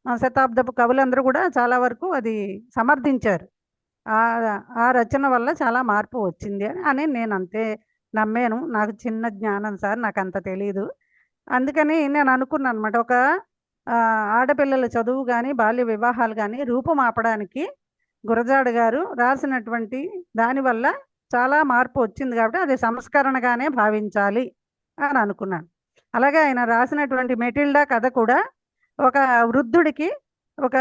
శతాబ్దపు కవులందరూ కూడా చాలా వరకు అది సమర్థించారు. ఆ ఆ రచన వల్ల చాలా మార్పు వచ్చింది అని నేను అంతే నమ్మాను. నాకు చిన్న జ్ఞానం సార్, నాకు అంత తెలీదు. అందుకని నేను అనుకున్నాను అనమాట, ఒక ఆడపిల్లల చదువు కానీ బాల్య వివాహాలు కానీ రూపుమాపడానికి గురజాడ గారు రాసినటువంటి దానివల్ల చాలా మార్పు వచ్చింది కాబట్టి అది సంస్కరణగానే భావించాలి అని అనుకున్నాను. అలాగే ఆయన రాసినటువంటి మెటిల్డా కథ కూడా ఒక వృద్ధుడికి ఒక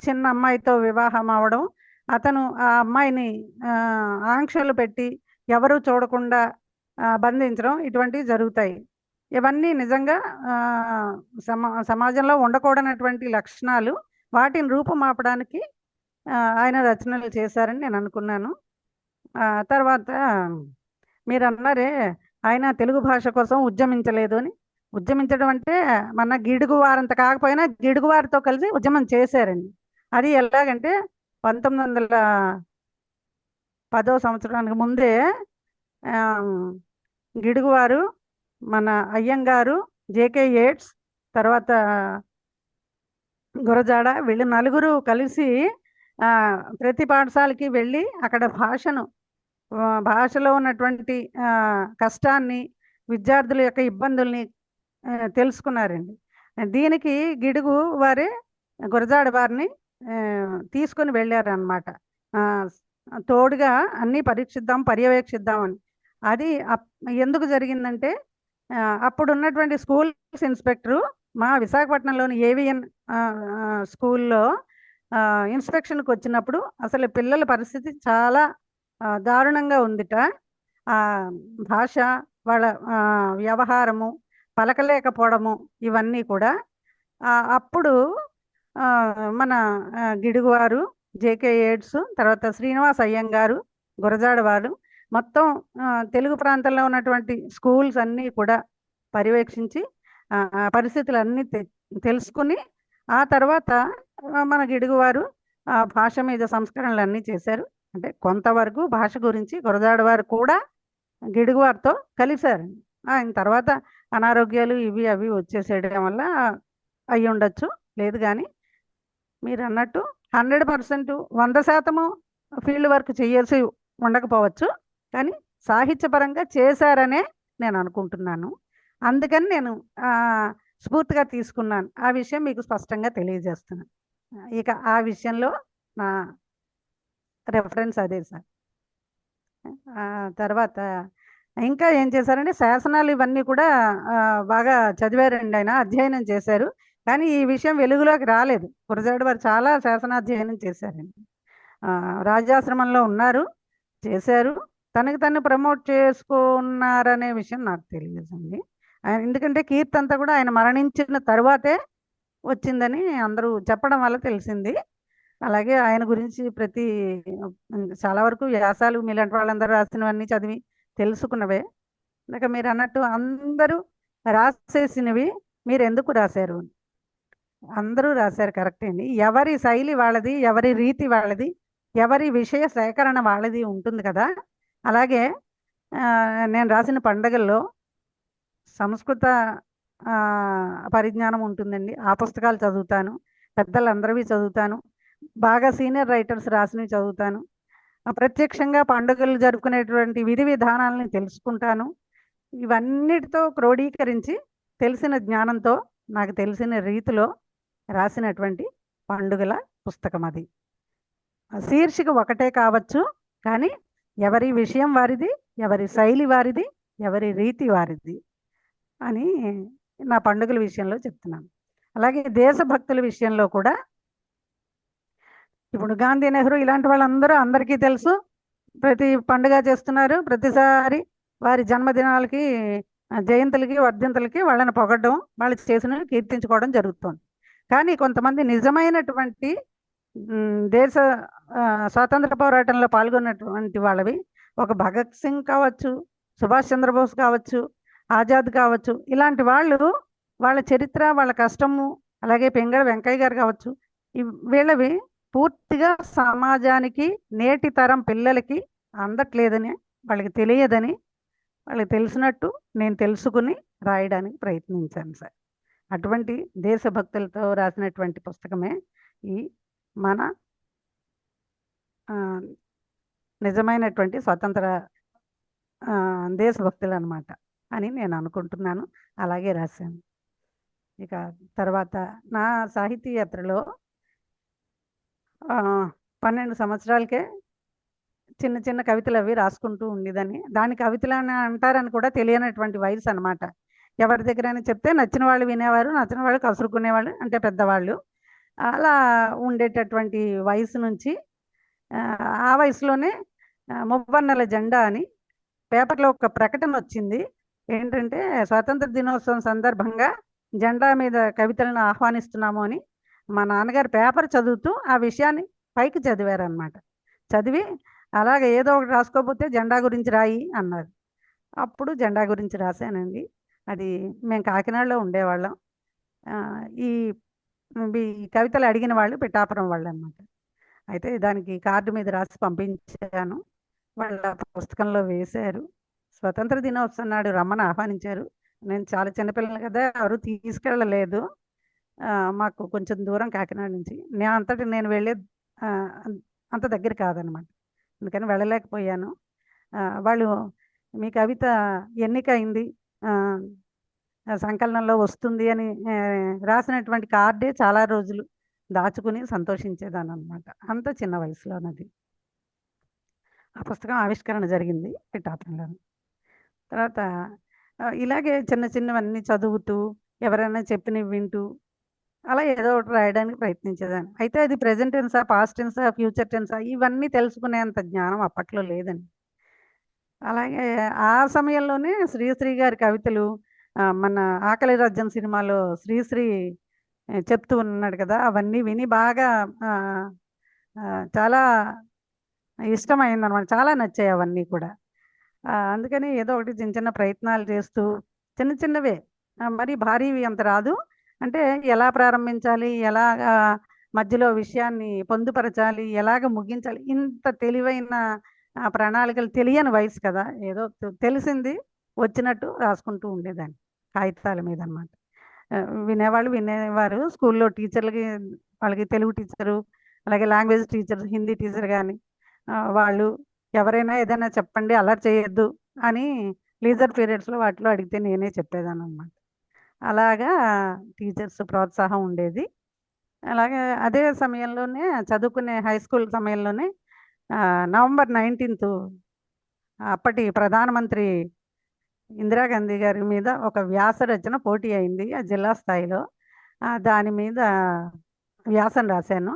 చిన్న అమ్మాయితో వివాహం అవడం, అతను ఆ అమ్మాయిని ఆంక్షలు పెట్టి ఎవరు చూడకుండా బంధించడం, ఇటువంటివి జరుగుతాయి. ఇవన్నీ నిజంగా సమాజంలో ఉండకూడనటువంటి లక్షణాలు. వాటిని రూపుమాపడానికి ఆయన రచనలు చేశారని నేను అనుకున్నాను. తర్వాత మీరు అన్నారే ఆయన తెలుగు భాష కోసం ఉద్యమించలేదు అని. ఉద్యమించడం అంటే మన గిడుగువారంత కాకపోయినా గిడుగువారితో కలిసి ఉద్యమం చేశారండి. అది ఎలాగంటే 1910వ సంవత్సరానికి ముందే గిడుగువారు, మన అయ్యంగారు, జేకే ఏట్స్, తర్వాత గురజాడ, వీళ్ళు నలుగురు కలిసి ప్రతి పాఠశాలకి వెళ్ళి అక్కడ భాషలో ఉన్నటువంటి కష్టాన్ని, విద్యార్థుల యొక్క ఇబ్బందుల్ని తెలుసుకున్నారండి. దీనికి గిడుగు వారే గురజాడ వారిని తీసుకొని వెళ్ళారనమాట. తోడుగా అన్నీ పరీక్షిద్దాం, పర్యవేక్షిద్దామని. అది ఎందుకు జరిగిందంటే అప్పుడు ఉన్నటువంటి స్కూల్స్ ఇన్స్పెక్టరు మా విశాఖపట్నంలోని ఏవిఎన్ స్కూల్లో ఇన్స్పెక్షన్కి వచ్చినప్పుడు అసలు పిల్లల పరిస్థితి చాలా దారుణంగా ఉందిట. భాష, వాళ్ళ వ్యవహారము, పలకలేకపోవడము, ఇవన్నీ కూడా అప్పుడు మన గిడుగువారు, జేకే ఏడ్స్, తర్వాత శ్రీనివాస్ అయ్యంగారు, గురజాడ వారు మొత్తం తెలుగు ప్రాంతంలో ఉన్నటువంటి స్కూల్స్ అన్నీ కూడా పర్యవేక్షించి పరిస్థితులన్నీ తెలుసుకుని ఆ తర్వాత మన గిడుగువారు భాష మీద సంస్కరణలు అన్నీ చేశారు. అంటే కొంతవరకు భాష గురించి గురజాడ వారు కూడా గిడుగువారితో కలిశారు. ఆయన తర్వాత అనారోగ్యాలు ఇవి అవి వచ్చేసేయడం వల్ల అయ్యి ఉండొచ్చు, లేదు కానీ మీరు అన్నట్టు 100%, 100% ఫీల్డ్ వర్క్ చేయాల్సి ఉండకపోవచ్చు, కానీ సాహిత్యపరంగా చేశారనే నేను అనుకుంటున్నాను. అందుకని నేను స్ఫూర్తిగా తీసుకున్నాను. ఆ విషయం మీకు స్పష్టంగా తెలియజేస్తున్నాను. ఇక ఆ విషయంలో నా రెఫరెన్స్ అదే సార్. తర్వాత ఇంకా ఏం చేశారంటే శాసనాలు ఇవన్నీ కూడా బాగా చదివారండి, ఆయన అధ్యయనం చేశారు. కానీ ఈ విషయం వెలుగులోకి రాలేదు. గురజాడ వారు చాలా శాసనాధ్యయనం చేశారండి. రాజాశ్రమంలో ఉన్నారు, చేశారు. తనకి తను ప్రమోట్ చేసుకున్నారనే విషయం నాకు తెలియదండి. ఆయన ఎందుకంటే కీర్తి అంతా కూడా ఆయన మరణించిన తరువాతే వచ్చిందని అందరూ చెప్పడం వల్ల తెలిసింది. అలాగే ఆయన గురించి చాలా వరకు వ్యాసాలు మీలాంటి వాళ్ళందరూ రాసినవన్నీ చదివి తెలుసుకున్నవే. ఇందాక మీరు అన్నట్టు అందరూ రాసేసినవి మీరు ఎందుకు రాశారు? అందరూ రాశారు, కరెక్టే అండి. ఎవరి శైలి వాళ్ళది, ఎవరి రీతి వాళ్ళది, ఎవరి విషయ సేకరణ వాళ్ళది ఉంటుంది కదా. అలాగే నేను రాసిన పండగల్లో సంస్కృత పరిజ్ఞానం ఉంటుందండి. ఆ పుస్తకాలు చదువుతాను, పెద్దలందరివి చదువుతాను, బాగా సీనియర్ రైటర్స్ రాసినవి చదువుతాను. ప్రత్యక్షంగా పండుగలు జరుపుకునేటువంటి విధి విధానాలని తెలుసుకుంటాను. ఇవన్నిటితో క్రోడీకరించి తెలిసిన జ్ఞానంతో నాకు తెలిసిన రీతిలో రాసినటువంటి పండుగల పుస్తకం అది. శీర్షిక ఒకటే కావచ్చు, కానీ ఎవరి విషయం వారిది, ఎవరి శైలి వారిది, ఎవరి రీతి వారిది అని నా పండుగల విషయంలో చెప్తున్నాను. అలాగే దేశభక్తుల విషయంలో కూడా ఇప్పుడు గాంధీ, నెహ్రూ ఇలాంటి వాళ్ళందరూ అందరికీ తెలుసు. ప్రతి పండుగ చేస్తున్నారు. ప్రతిసారి వారి జన్మదినాలకి, జయంతులకి, వర్ధంతులకి వాళ్ళని పొగడ్డం, వాళ్ళు చేసినవి కీర్తించుకోవడం జరుగుతుంది. కానీ కొంతమంది నిజమైనటువంటి దేశ స్వాతంత్ర పోరాటంలో పాల్గొన్నటువంటి వాళ్ళవి, ఒక భగత్ సింగ్ కావచ్చు, సుభాష్ చంద్రబోస్ కావచ్చు, ఆజాద్ కావచ్చు, ఇలాంటి వాళ్ళు వాళ్ళ చరిత్ర, వాళ్ళ కష్టము, అలాగే పెంగళ వెంకయ్య గారు కావచ్చు, వీళ్ళవి పూర్తిగా సమాజానికి, నేటి తరం పిల్లలకి అందట్లేదని, వాళ్ళకి తెలియదని, వాళ్ళకి తెలిసినట్టు నేను తెలుసుకుని రాయడానికి ప్రయత్నించాను సార్. అటువంటి దేశభక్తులతో రాసినటువంటి పుస్తకమే ఈ మన నిజమైనటువంటి స్వతంత్ర దేశభక్తులు అన్నమాట అని నేను అనుకుంటున్నాను. అలాగే రాశాను. ఇక తర్వాత నా సాహితీ యాత్రలో 12 సంవత్సరాలకే చిన్న చిన్న కవితలు అవి రాసుకుంటూ ఉండేదని, దాని కవితలు అని అంటారని కూడా తెలియనటువంటి వయసు అనమాట. ఎవరి దగ్గరైనా చెప్తే నచ్చిన వాళ్ళు వినేవారు, నచ్చిన వాళ్ళు కసురుకునేవాళ్ళు, అంటే పెద్దవాళ్ళు. అలా ఉండేటటువంటి వయసు నుంచి ఆ వయసులోనే మువ్వన్నెల జెండా అని పేపర్లో ఒక ప్రకటన వచ్చింది. ఏంటంటే స్వాతంత్ర దినోత్సవం సందర్భంగా జెండా మీద కవితలను ఆహ్వానిస్తున్నాము అని. మా నాన్నగారు పేపర్ చదువుతూ ఆ విషయాన్ని పైకి చదివారనమాట. చదివి అలాగే ఏదో ఒకటి రాసుకోకపోతే జెండా గురించి రాయి అన్నారు. అప్పుడు జెండా గురించి రాశానండి. అది మేము కాకినాడలో ఉండేవాళ్ళం. ఈ కవితలు అడిగిన వాళ్ళు పిఠాపురం వాళ్ళు అనమాట. అయితే దానికి కార్డు మీద రాసి పంపించాను. వాళ్ళ పుస్తకంలో వేశారు. స్వతంత్ర దినోత్సవం నాడు రమ్మని ఆహ్వానించారు. నేను చాలా చిన్నపిల్లలు కదా, ఎవరు తీసుకెళ్ళలేదు. మాకు కొంచెం దూరం కాకినాడ నుంచి. నేను అంతటి నేను వెళ్ళే అంత దగ్గర కాదనమాట. అందుకని వెళ్ళలేకపోయాను. వాళ్ళు మీ కవిత ఎన్నికైంది, సంకలనంలో వస్తుంది అని రాసినటువంటి కార్డే చాలా రోజులు దాచుకుని సంతోషించేదాన్ని అనమాట. అంత చిన్న వయసులోనది. ఆ పుస్తకం ఆవిష్కరణ జరిగింది పిఠాపురంలో. తర్వాత ఇలాగే చిన్న చిన్నవన్నీ చదువుతూ, ఎవరైనా చెప్పినవి వింటూ, అలా ఏదో ఒకటి రాయడానికి ప్రయత్నించేదాన్ని. అయితే అది ప్రెజెంట్ టెన్సా, పాస్ట్ టెన్సా, ఫ్యూచర్ టెన్సా ఇవన్నీ తెలుసుకునేంత జ్ఞానం అప్పట్లో లేదండి. అలాగే ఆ సమయంలోనే శ్రీశ్రీ గారి కవితలు, మన ఆకలి రాజ్యం సినిమాలో శ్రీశ్రీ చెప్తూ ఉన్నాడు కదా, అవన్నీ విని బాగా చాలా ఇష్టమైందనమాట. చాలా నచ్చాయి అవన్నీ కూడా. అందుకని ఏదో ఒకటి చిన్న చిన్న ప్రయత్నాలు చేస్తూ, చిన్న చిన్నవే, మరి భారీవి అంత రాదు. అంటే ఎలా ప్రారంభించాలి, ఎలాగా మధ్యలో విషయాన్ని పొందుపరచాలి, ఎలాగ ముగించాలి, ఇంత తెలివైన ప్రణాళికలు తెలియని వయసు కదా, ఏదో తెలిసింది వచ్చినట్టు రాసుకుంటూ ఉండేదాన్ని కాగితాల మీద అనమాట. వినేవాళ్ళు వినేవారు. స్కూల్లో టీచర్లకి, వాళ్ళకి తెలుగు టీచరు, అలాగే లాంగ్వేజ్ టీచర్, హిందీ టీచర్ కానీ వాళ్ళు ఎవరైనా ఏదైనా చెప్పండి, అలర్ట్ చేయొద్దు అని లీజర్ పీరియడ్స్లో వాటిలో అడిగితే నేనే చెప్పేదాన్ని అనమాట. అలాగా టీచర్స్ ప్రోత్సాహం ఉండేది. అలాగే అదే సమయంలోనే చదువుకునే హై స్కూల్ సమయంలోనే నవంబర్ 19 అప్పటి ప్రధానమంత్రి ఇందిరాగాంధీ గారి మీద ఒక వ్యాస రచన పోటీ అయింది ఆ జిల్లా స్థాయిలో. దాని మీద వ్యాసం రాశాను.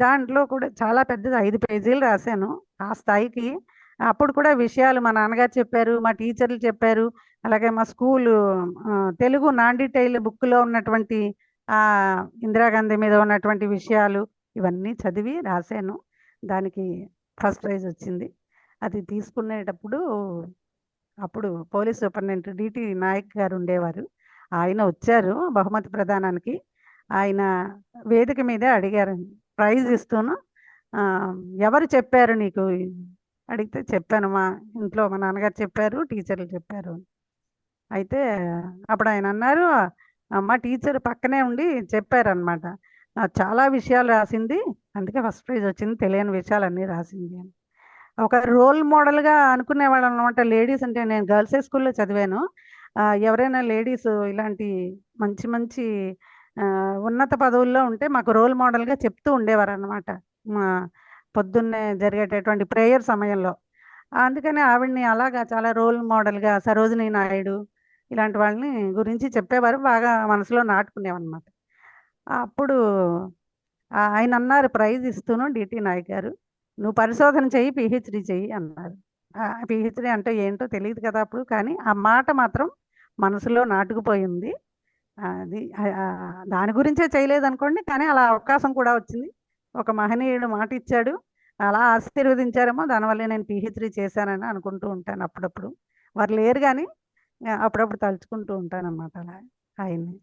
దాంట్లో కూడా చాలా పెద్దది, 5 పేజీలు రాశాను ఆ స్థాయికి. అప్పుడు కూడా విషయాలు మా నాన్నగారు చెప్పారు, మా టీచర్లు చెప్పారు, అలాగే మా స్కూలు తెలుగు నాన్ డీటెయిల్ బుక్లో ఉన్నటువంటి ఇందిరాగాంధీ మీద ఉన్నటువంటి విషయాలు ఇవన్నీ చదివి రాశాను. దానికి ఫస్ట్ ప్రైజ్ వచ్చింది. అది తీసుకునేటప్పుడు అప్పుడు పోలీస్ సూపరింటెండెంట్ డిటి నాయక్ గారు ఉండేవారు. ఆయన వచ్చారు బహుమతి ప్రదానానికి. ఆయన వేదిక మీదే అడిగారండి, ప్రైజ్ ఇస్తూను, ఎవరు చెప్పారు నీకు అడిగితే చెప్పాను, మా ఇంట్లో మా నాన్నగారు చెప్పారు, టీచర్లు చెప్పారు. అయితే అప్పుడు ఆయన అన్నారు, మా టీచర్ పక్కనే ఉండి చెప్పారనమాట, చాలా విషయాలు రాసింది, అందుకే ఫస్ట్ ప్రైజ్ వచ్చింది, తెలియని విషయాలన్నీ రాసింది అని. ఒక రోల్ మోడల్గా అనుకునేవాళ్ళం అనమాట. లేడీస్ అంటే, నేను గర్ల్స్ హై స్కూల్లో చదివాను. ఎవరైనా లేడీస్ ఇలాంటి మంచి మంచి ఉన్నత పదవుల్లో ఉంటే మాకు రోల్ మోడల్గా చెప్తూ ఉండేవారు అనమాట, మా పొద్దున్నే జరిగేటటువంటి ప్రేయర్ సమయంలో. అందుకని ఆవిడ్ని అలాగా చాలా రోల్ మోడల్గా, సరోజినీ నాయుడు, ఇలాంటి వాళ్ళని గురించి చెప్పేవారు, బాగా మనసులో నాటుకునేవన్నమాట. అప్పుడు ఆయన అన్నారు ప్రైజ్ ఇస్తూను డిటి నాయక్ గారు, నువ్వు పరిశోధన చెయ్యి, పిహెచ్డి చెయ్యి అన్నారు. పిహెచ్డి అంటే ఏంటో తెలియదు కదా అప్పుడు, కానీ ఆ మాట మాత్రం మనసులో నాటుకుపోయింది. అది దాని గురించే చేయలేదనుకోండి, కానీ అలా అవకాశం కూడా వచ్చింది. ఒక మహనీయుడు మాట ఇచ్చాడు, అలా ఆశీర్వదించారేమో, దానివల్ల నేను పిహెచ్డి చేశానని అనుకుంటూ ఉంటాను అప్పుడప్పుడు. వారు లేరు కానీ అప్పుడప్పుడు తలుచుకుంటూ ఉంటాను అనమాట అలా ఆయన్ని.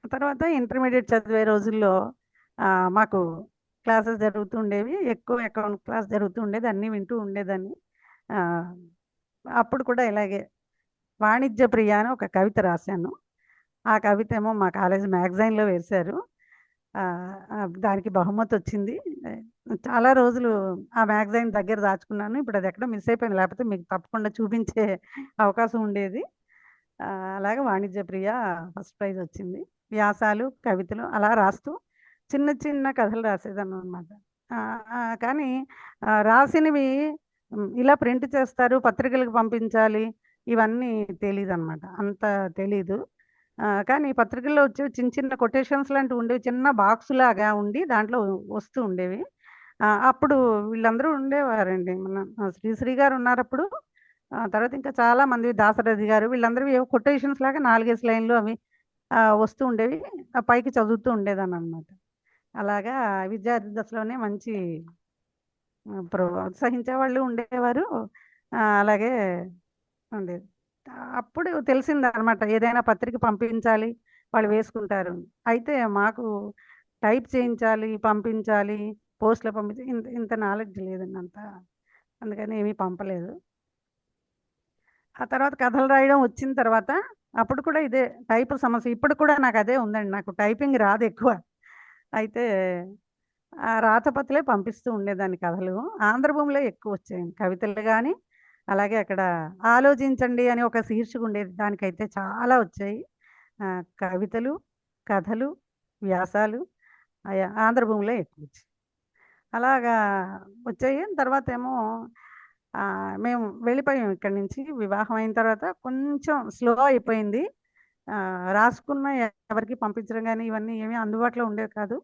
తర్వాత ఇంటర్మీడియట్ చదివే రోజుల్లో మాకు క్లాసెస్ జరుగుతూ ఉండేవి, ఎక్కువ అకౌంట్ క్లాస్ జరుగుతూ ఉండేది, అన్నీ వింటూ ఉండేదాన్ని. ఆ, అప్పుడు కూడా ఇలాగే వాణిజ్య ప్రియ అని ఒక కవిత రాశాను. ఆ కవిత ఏమో మా కాలేజ్ మ్యాగజైన్లో వేశారు. ఆ, దానికి బహుమతి వచ్చింది. చాలా రోజులు ఆ మ్యాగజైన్ దగ్గర దాచుకున్నాను. ఇప్పుడు అది ఎక్కడో మిస్ అయిపోయింది, లేకపోతే మీకు తప్పకుండా చూపించే అవకాశం ఉండేది. ఆ, అలాగే వాణిజ్య ప్రియ ఫస్ట్ ప్రైజ్ వచ్చింది. వ్యాసాలు, కవితలు అలా రాస్తూ చిన్న చిన్న కథలు రాసేదాన్ని అనమాట. కానీ రాసినవి ఇలా ప్రింట్ చేస్తారు, పత్రికలకు పంపించాలి, ఇవన్నీ తెలీదు అనమాట, అంత తెలీదు. కానీ పత్రికల్లో వచ్చేవి చిన్న చిన్న కొటేషన్స్ లాంటివి ఉండేవి, చిన్న బాక్స్ లాగా ఉండి దాంట్లో వస్తూ ఉండేవి. అప్పుడు వీళ్ళందరూ ఉండేవారండి, మన శ్రీశ్రీ గారు ఉన్నప్పుడు. తర్వాత ఇంకా చాలా మంది, దాశరథి గారు, వీళ్ళందరూ ఏవో కొటేషన్స్ లాగా 4 లైన్లు అవి వస్తూ ఉండేవి. పైకి చదువుతూ ఉండేదాన్ని అనమాట. అలాగా విద్యార్థి దశలోనే మంచి ప్రోత్సహించే వాళ్ళు ఉండేవారు. అలాగే ఉండేది. అప్పుడు తెలిసిందనమాట, ఏదైనా పత్రిక పంపించాలి, వాళ్ళు వేసుకుంటారు. అయితే మాకు టైప్ చేయించాలి, పంపించాలి, పోస్ట్‌లో పంపించి ఇంత ఇంత నాలెడ్జ్ లేదండి అంత. అందుకని ఏమీ పంపలేదు. ఆ తర్వాత కథలు రాయడం వచ్చిన తర్వాత అప్పుడు కూడా ఇదే టైప్ సమస్య. ఇప్పుడు కూడా నాకు అదే ఉందండి. నాకు టైపింగ్ రాదు ఎక్కువ. అయితే ఆ రాతపత్రులే పంపిస్తూ ఉండేదాన్ని కథలు. ఆంధ్రభూమిలో ఎక్కువ వచ్చాయండి కవితలు గాని, అలాగే అక్కడ ఆలోచించండి అని ఒక శీర్షిక ఉండేది. దానికైతే చాలా వచ్చాయి. కవితలు, కథలు, వ్యాసాలు ఆంధ్రభూమిలో ఎక్కువ వచ్చాయి. అలాగా వచ్చాయి. తర్వాతేమో మేము వెళ్ళిపోయాం ఇక్కడి నుంచి. వివాహం అయిన తర్వాత కొంచెం స్లో అయిపోయింది. రాసుకున్న ఎవరికీ పంపించడం గానీ, ఇవన్నీ ఏమీ అందుబాటులో ఉండేవి కాదు.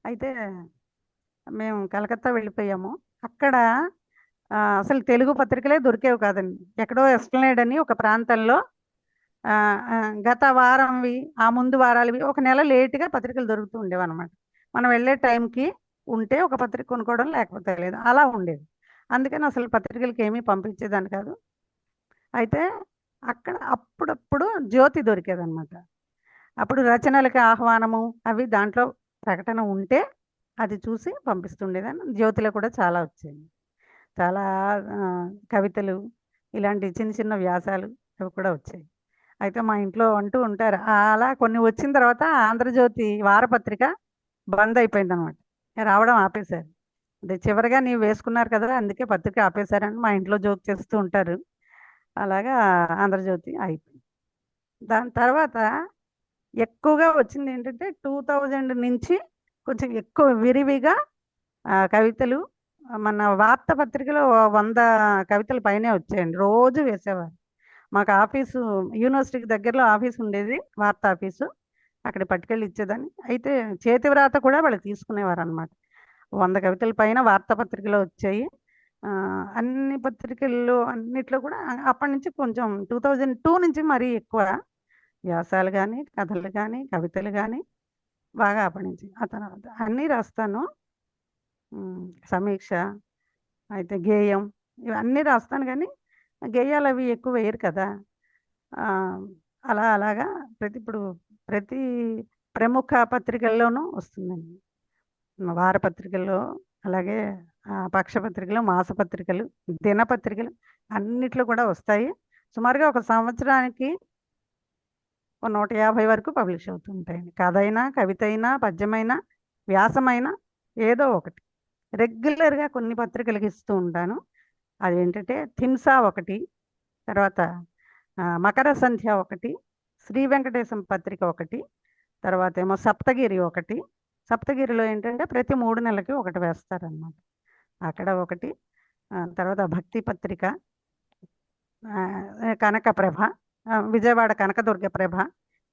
అయితే మేము కలకత్తా వెళ్ళిపోయాము. అక్కడ అసలు తెలుగు పత్రికలే దొరికేవి కాదండి. ఎక్కడో ఎస్ప్లనేడ్ అని ఒక ప్రాంతంలో గత వారంవి, ఆ ముందు వారాలవి ఒక నెల లేట్‌గా పత్రికలు దొరుకుతూ ఉండేవన్నమాట. మనం వెళ్ళే టైంకి ఉంటే ఒక పత్రిక కొనుక్కోవడం, లేకపోతే లేదు. అలా ఉండేది. అందుకని అసలు పత్రికలకేమీ పంపించేదాన్ని కాదు. అయితే అక్కడ అప్పుడప్పుడు జ్యోతి దొరికేదనమాట. అప్పుడు రచనలకి ఆహ్వానము అవి దాంట్లో ప్రకటన ఉంటే అది చూసి పంపిస్తుండేదాన్ని. జ్యోతిలో కూడా చాలా వచ్చాయి. చాలా కవితలు, ఇలాంటి చిన్న చిన్న వ్యాసాలు అవి కూడా వచ్చాయి. అయితే మా ఇంట్లో అంటూ ఉంటారు, అలా కొన్ని వచ్చిన తర్వాత ఆంధ్రజ్యోతి వారపత్రిక బంద్ అయిపోయిందనమాట. రావడం ఆపేశారు. అదే చివరిగా నీవు వేసుకున్నారు కదా, అందుకే పత్రిక ఆపేశారని మా ఇంట్లో జోక్ చేస్తూ ఉంటారు. అలాగా ఆంధ్రజ్యోతి అయిపోయింది. దాని తర్వాత ఎక్కువగా వచ్చింది ఏంటంటే 2000 నుంచి కొంచెం ఎక్కువ విరివిగా కవితలు, మన వార్తాపత్రికలో 100 కవితల పైనే వచ్చాయండి. రోజు వేసేవారు. మాకు ఆఫీసు, యూనివర్సిటీకి దగ్గరలో ఆఫీస్ ఉండేది, వార్తా ఆఫీసు. అక్కడ పట్టుకెళ్ళి ఇచ్చేదాన్ని. అయితే చేతి వ్రాత కూడా వాళ్ళు తీసుకునేవారనమాట. 100 కవితల పైన వార్తాపత్రికలో వచ్చాయి. అన్ని పత్రికల్లో అన్నిట్లో కూడా అప్పటి నుంచి కొంచెం 2002 నుంచి మరీ ఎక్కువ వ్యాసాలు కానీ, కథలు కానీ, కవితలు కానీ బాగా అప్పటి నుంచి. ఆ తర్వాత అన్నీ రాస్తాను. సమీక్ష, అయితే గేయం, ఇవన్నీ రాస్తాను కానీ గేయాలు అవి ఎక్కువ వేయరు కదా. అలాగా ఇప్పుడు ప్రతి ప్రముఖ పత్రికల్లోనూ వస్తుందండి. వారపత్రికల్లో, అలాగే పక్షపత్రికలు, మాసపత్రికలు, దినపత్రికలు అన్నిట్లో కూడా వస్తాయి. సుమారుగా ఒక సంవత్సరానికి 150 వరకు పబ్లిష్ అవుతూ ఉంటాయండి. కథ అయినా, కవిత అయినా, పద్యమైనా, వ్యాసమైనా ఏదో ఒకటి. రెగ్యులర్గా కొన్ని పత్రికలకు ఇస్తూ ఉంటాను. అదేంటంటే థింసా ఒకటి, తర్వాత మకర సంధ్య ఒకటి, శ్రీ వెంకటేశం పత్రిక ఒకటి, తర్వాత ఏమో సప్తగిరి ఒకటి. సప్తగిరిలో ఏంటంటే ప్రతి 3 నెలలకి ఒకటి వేస్తారనమాట. అక్కడ ఒకటి. తర్వాత భక్తి పత్రిక, కనకప్రభ, విజయవాడ కనకదుర్గ ప్రభ,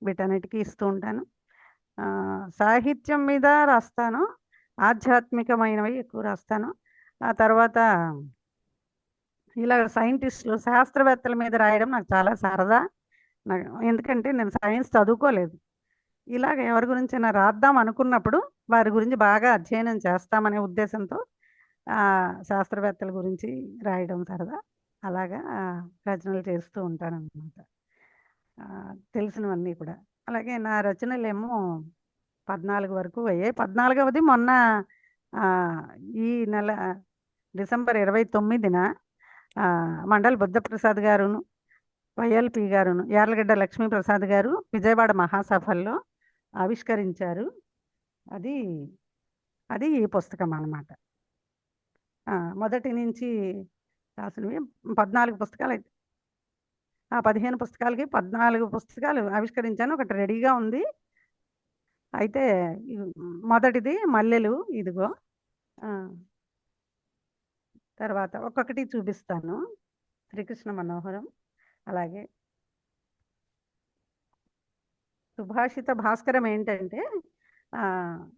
వీటన్నిటికీ ఇస్తూ ఉంటాను. సాహిత్యం మీద రాస్తాను, ఆధ్యాత్మికమైనవి ఎక్కువ రాస్తాను. ఆ తర్వాత ఇలా సైంటిస్టులు, శాస్త్రవేత్తల మీద రాయడం నాకు చాలా సరదా. ఎందుకంటే నేను సైన్స్ చదువుకోలేదు. ఇలాగ ఎవరి గురించైనా రాద్దాం అనుకున్నప్పుడు వారి గురించి బాగా అధ్యయనం చేస్తామనే ఉద్దేశంతో శాస్త్రవేత్తల గురించి రాయడం సరదా. అలాగా రచనలు చేస్తూ ఉంటానన్నమాట, తెలిసినవన్నీ కూడా. అలాగే నా రచనలేమో 14 వరకు అయ్యాయి. 14వది మొన్న ఈ నెల డిసెంబర్ 29న మండల్ బుద్ధప్రసాద్ గారును, వైఎల్పి గారును, యార్లగడ్డ లక్ష్మీప్రసాద్ గారు విజయవాడ మహాసభల్లో ఆవిష్కరించారు. అది అది ఈ పుస్తకం అన్నమాట. మొదటి నుంచి రాసినవి 14 పుస్తకాలు అయితే 15 పుస్తకాలకి 14 పుస్తకాలు ఆవిష్కరించాను. ఒకటి రెడీగా ఉంది. అయితే మొదటిది మల్లెలు, ఇదిగో. తర్వాత ఒక్కొక్కటి చూపిస్తాను. శ్రీకృష్ణ మనోహరం, అలాగే సుభాషిత భాస్కరం ఏంటంటే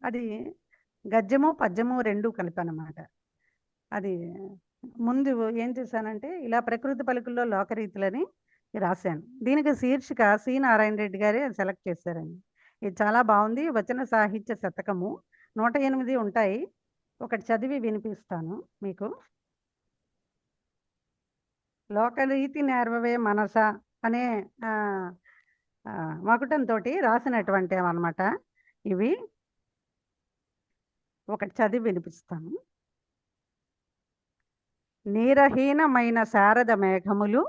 అది గద్యము పద్యము రెండు కలిపనమాట. అది ముందు ఏం చేశానంటే ఇలా ప్రకృతి పలుకుల్లో లోకరీతులని రాశాను. దీనికి శీర్షిక సి నారాయణ రెడ్డి గారే సెలెక్ట్ చేశారండి. ఇది చాలా బాగుంది. వచన సాహిత్య శతకము, 108 ఉంటాయి. ఒకటి చదివి వినిపిస్తాను మీకు. లోకరీతి నేర్వవే మనస అనే మకుటంతో రాసినటువంటి అన్నమాట ఇవి. ఒకటి చదివి వినిపిస్తాను. నీరహీనమైన శారద మేఘములు,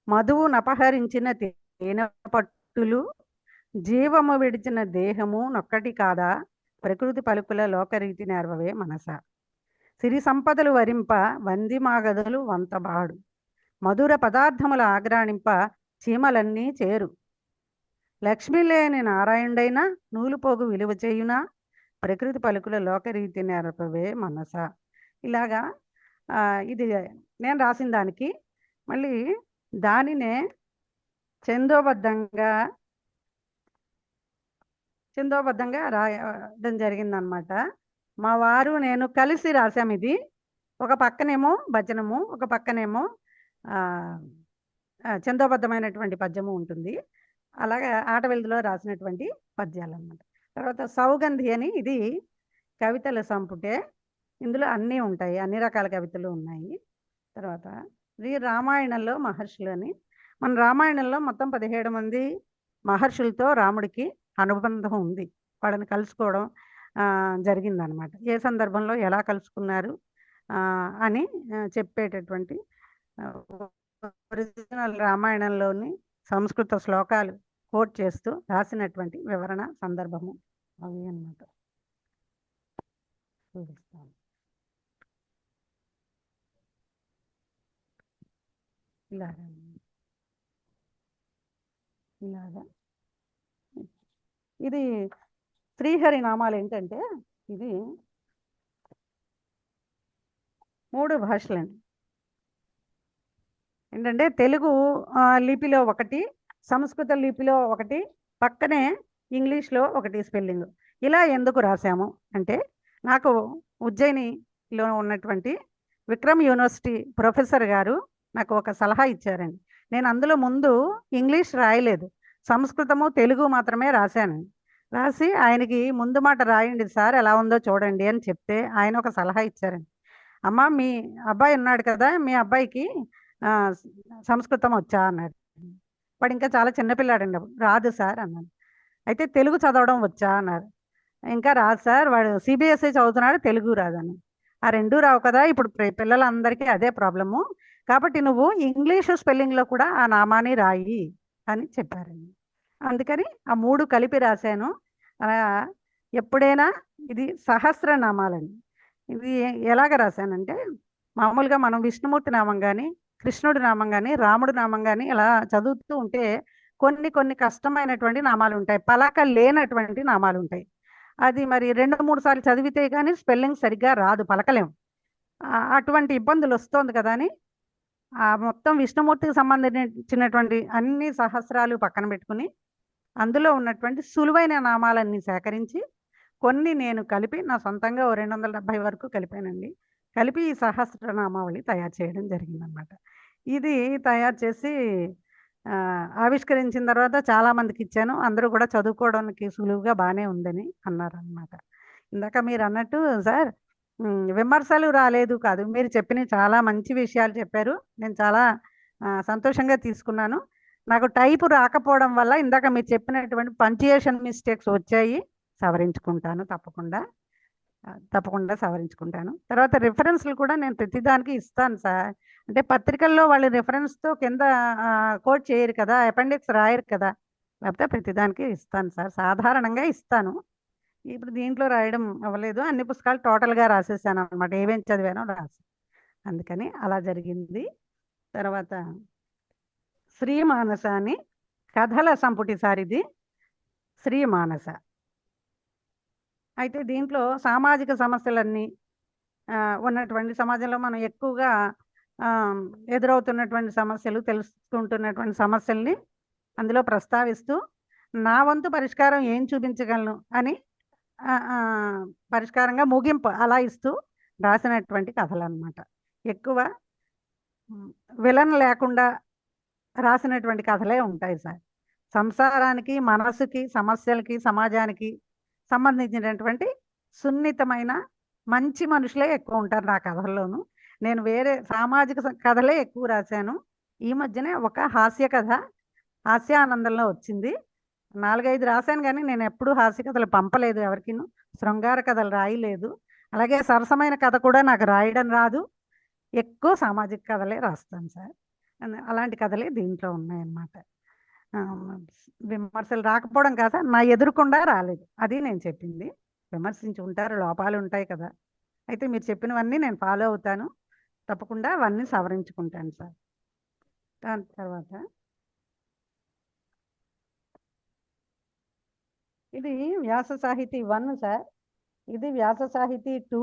మధువు నపహరించిన తేనె పట్టులు, జీవము విడిచిన దేహము నొక్కటి కాదా, ప్రకృతి పలుకుల లోకరీతి నేర్వవే మనస. సిరి సంపదలు వరింప వందిమాగదులు వంతబాడు, మధుర పదార్థముల ఆగ్రాణింప చీమలన్నీ చేరు. లక్ష్మి లేని నారాయణుడైన నూలుపోగు విలువ చేయునా, ప్రకృతి పలుకుల లోకరీతి నేర్పవే మనస. ఇలాగా ఇది నేను రాసిన దానికి మళ్ళీ దానినే చందోబద్ధంగా రాయడం జరిగిందనమాట. మా వారు నేను కలిసి రాసాం. ఇది ఒక పక్కనేమో భజనము, ఒక పక్కనేమో చందోబద్ధమైనటువంటి పద్యము ఉంటుంది. అలాగే ఆటవెల్దిలో రాసినటువంటి పద్యాలు అన్నమాట. తర్వాత సౌగంధి అని, ఇది కవితల సంపుటే. ఇందులో అన్నీ ఉంటాయి, అన్ని రకాల కవితలు ఉన్నాయి. తర్వాత రామాయణంలో మహర్షులు అని, మన రామాయణంలో మొత్తం 17 మంది మహర్షులతో రాముడికి అనుబంధం ఉంది. వాళ్ళని కలుసుకోవడం జరిగిందనమాట. ఏ సందర్భంలో ఎలా కలుసుకున్నారు అని చెప్పేటటువంటి ఒరిజినల్ రామాయణంలోని సంస్కృత శ్లోకాలు కోట్ చేస్తూ రాసినటువంటి వివరణ సందర్భము అవి అన్నమాట. చూపిస్తాను. ఇలాగా ఇది శ్రీహరి నామాలు ఏంటంటే ఇది 3 భాషలండి. ఏంటంటే తెలుగు లిపిలో ఒకటి, సంస్కృత లిపిలో ఒకటి, పక్కనే ఇంగ్లీష్లో ఒకటి స్పెల్లింగ్. ఇలా ఎందుకు రాశాము అంటే, నాకు ఉజ్జయినిలో ఉన్నటువంటి విక్రమ్ యూనివర్సిటీ ప్రొఫెసర్ గారు నాకు ఒక సలహా ఇచ్చారండి. నేను అందులో ముందు ఇంగ్లీష్ రాయలేదు, సంస్కృతము తెలుగు మాత్రమే రాశాను. రాసి ఆయనకి ముందు మాట రాయండి సార్, ఎలా ఉందో చూడండి అని చెప్తే ఆయన ఒక సలహా ఇచ్చారండి. అమ్మ, మీ అబ్బాయి ఉన్నాడు కదా, మీ అబ్బాయికి సంస్కృతం వచ్చా అన్నాడు. వాడు ఇంకా చాలా చిన్నపిల్లాడండి. రాదు సార్ అన్నాను. అయితే తెలుగు చదవడం వచ్చా అన్నారు. ఇంకా రాదు సార్, వాడు సిబిఎస్ఈ చదువుతున్నాడు, తెలుగు రాదని. ఆ రెండు రావు కదా, ఇప్పుడు పిల్లలందరికీ అదే ప్రాబ్లము, కాబట్టి నువ్వు ఇంగ్లీషు స్పెల్లింగ్లో కూడా ఆ నామాన్ని రాయి అని చెప్పారండి. అందుకని ఆ 3 కలిపి రాశాను. అలా ఎప్పుడైనా ఇది సహస్రనామాలండి. ఇది ఎలాగ రాశానంటే, మామూలుగా మనం విష్ణుమూర్తి నామం కానీ, కృష్ణుడి నామం కానీ, రాముడి నామం కానీ ఇలా చదువుతూ ఉంటే కొన్ని కష్టమైనటువంటి నామాలు ఉంటాయి, పలక లేనటువంటి నామాలు ఉంటాయి. అది మరి 2-3 సార్లు చదివితే కానీ స్పెల్లింగ్ సరిగ్గా రాదు, పలకలేం. అటువంటి ఇబ్బందులు వస్తుంది కదా అని ఆ మొత్తం విష్ణుమూర్తికి సంబంధించినటువంటి అన్ని సహస్రాలు పక్కన పెట్టుకుని అందులో ఉన్నటువంటి సులువైన నామాలన్నీ సేకరించి కొన్ని నేను కలిపి నా సొంతంగా ఓ 270 వరకు కలిపానండి. కలిపి ఈ సహస్రనామావళి తయారు చేయడం జరిగిందనమాట. ఇది తయారు చేసి ఆవిష్కరించిన తర్వాత చాలామందికిచ్చాను. అందరూ కూడా చదువుకోవడానికి సులువుగా బానే ఉందని అన్నారనమాట. ఇందాక మీరన్నట్టు సార్ విమర్శలు రాలేదు కాదు. మీరు చెప్పినవి చాలా మంచి విషయాలు చెప్పారు. నేను చాలా సంతోషంగా తీసుకున్నాను. నాకు టైపు రాకపోవడం వల్ల ఇందాక మీరు చెప్పినటువంటి పంక్చుయేషన్ మిస్టేక్స్ వచ్చాయి. సవరించుకుంటాను తప్పకుండా. తప్పకుండా సవరించుకుంటాను. తర్వాత రిఫరెన్స్‌లు కూడా నేను ప్రతిదానికి ఇస్తాను సార్. అంటే పత్రికల్లో వాళ్ళు రిఫరెన్స్‌తో కింద కోట్ చేయరు కదా! అపెండిక్స్ రాయరు కదా! లేకపోతే ప్రతిదానికి ఇస్తాను సార్. సాధారణంగా ఇస్తాను. ఇప్పుడు దీంట్లో రాయడం అవ్వలేదు. అన్ని పుస్తకాలు టోటల్‌గా రాసేసాననమాట. ఏమేం చదివానో రాసాను. అందుకని అలా జరిగింది. తర్వాత శ్రీమానస అని కథల సంపుటి సార్ ఇది. శ్రీమానస. అయితే దీంట్లో సామాజిక సమస్యలన్నీ ఉన్నటువంటి సమాజంలో మనం ఎక్కువగా ఎదురవుతున్నటువంటి సమస్యలు, తెలుసుకుంటున్నటువంటి సమస్యల్ని అందులో ప్రస్తావిస్తూ నా వంతు పరిష్కారం ఏం చూపించగలను అని పరిష్కారంగా ముగింపు అలా ఇస్తూ రాసినటువంటి కథలన్నమాట. ఎక్కువ విలన్ లేకుండా రాసినటువంటి కథలే ఉంటాయి సార్. సంసారానికి, మనసుకి, సమస్యలకి, సమాజానికి సంబంధించినటువంటి సున్నితమైన మంచి మనుషులే ఎక్కువ ఉంటారు నా కథల్లోనూ. నేను వేరే సామాజిక కథలే ఎక్కువ రాశాను. ఈ మధ్యనే ఒక హాస్య కథ హాస్యానందంలో వచ్చింది. 4, 5 రాశాను గానీ నేను ఎప్పుడూ హాస్య కథలు పంపలేదు ఎవరికీను. శృంగార కథలు రాయలేదు. అలాగే సరసమైన కథ కూడా నాకు రాయడం రాదు. ఎక్కువ సామాజిక కథలే రాస్తాను సార్. అలాంటి కథలే దీంట్లో ఉన్నాయన్నమాట. విమర్శలు రాకపోవడం కాదా, నా ఎదురుకుండా రాలేదు. అది నేను చెప్పింది. విమర్శించి ఉంటారు, లోపాలు ఉంటాయి కదా! అయితే మీరు చెప్పినవన్నీ నేను ఫాలో అవుతాను. తప్పకుండా అవన్నీ సవరించుకుంటాను సార్. దాని తర్వాత ఇది వ్యాస సాహితీ 1 సార్. ఇది వ్యాస సాహితీ 2.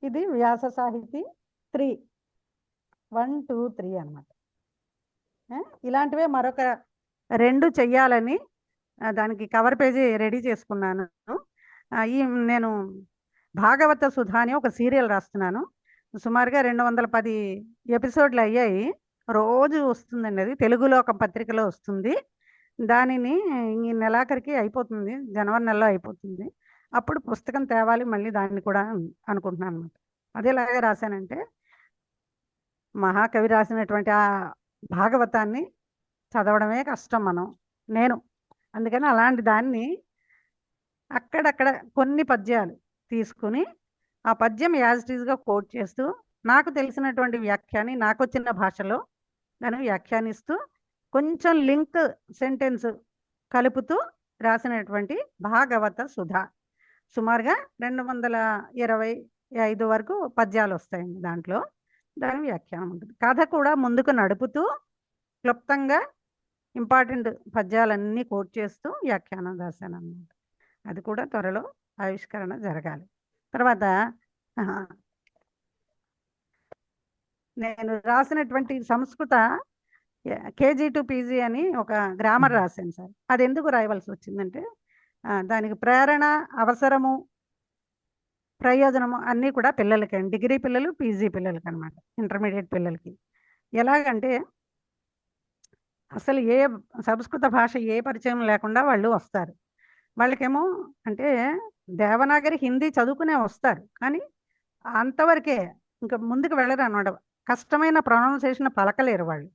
ఇది వ్యాస సాహితీ 3. 1, 2, 3 అన్నమాట. ఇలాంటివే మరొక 2 చెయ్యాలని దానికి కవర్ పేజీ రెడీ చేసుకున్నాను. నేను భాగవత సుధ అని ఒక సీరియల్ రాస్తున్నాను. సుమారుగా 210 ఎపిసోడ్లు అయ్యాయి. రోజు వస్తుందండి అది. తెలుగులో ఒక పత్రికలో వస్తుంది. దానిని ఈ నెలాఖరికి అయిపోతుంది. జనవరి నెలలో అయిపోతుంది. అప్పుడు పుస్తకం తేవాలి మళ్ళీ దాన్ని కూడా అనుకుంటున్నాను అనమాట. అదేలాగా రాశానంటే మహాకవి రాసినటువంటి ఆ భాగవతాన్ని చదవడమే కష్టం నేను. అందుకని అలాంటి దాన్ని అక్కడక్కడ కొన్ని పద్యాలు తీసుకుని ఆ పద్యం యాజ్ ఇట్ ఈజ్‌గా కోట్ చేస్తూ నాకు తెలిసినటువంటి వ్యాఖ్యాని నాకొచ్చిన భాషలో దాన్ని వ్యాఖ్యానిస్తూ కొంచెం లింక్ సెంటెన్స్ కలుపుతూ రాసినటువంటి భాగవత సుధ. సుమారుగా 225 వరకు పద్యాలు వస్తాయండి దాంట్లో. దాని వ్యాఖ్యానం ఉంటుంది. కథ కూడా ముందుకు నడుపుతూ క్లుప్తంగా ఇంపార్టెంట్ పద్యాలన్నీ కోట్ చేస్తూ వ్యాఖ్యానం రాశానన్నమాట. అది కూడా త్వరలో ఆవిష్కరణ జరగాలి. తర్వాత నేను రాసినటువంటి సంస్కృత కేజీ టు పీజీ అని ఒక గ్రామర్ రాశాను సార్. అది ఎందుకు రాయవలసి వచ్చిందంటే దానికి ప్రేరణ, అవసరము, ప్రయోజనము అన్నీ కూడా పిల్లలకి, డిగ్రీ పిల్లలు, పీజీ పిల్లలకి అనమాట, ఇంటర్మీడియట్ పిల్లలకి. ఎలాగంటే అసలు సంస్కృత భాష ఏ పరిచయం లేకుండా వాళ్ళు వస్తారు. వాళ్ళకేమో అంటే దేవనాగరి, హిందీ చదువుకునే వస్తారు. కానీ అంతవరకే, ఇంకా ముందుకు వెళ్ళరు అనమాట. కష్టమైన ప్రొనౌన్సియేషన్ పలకలేరు వాళ్ళు.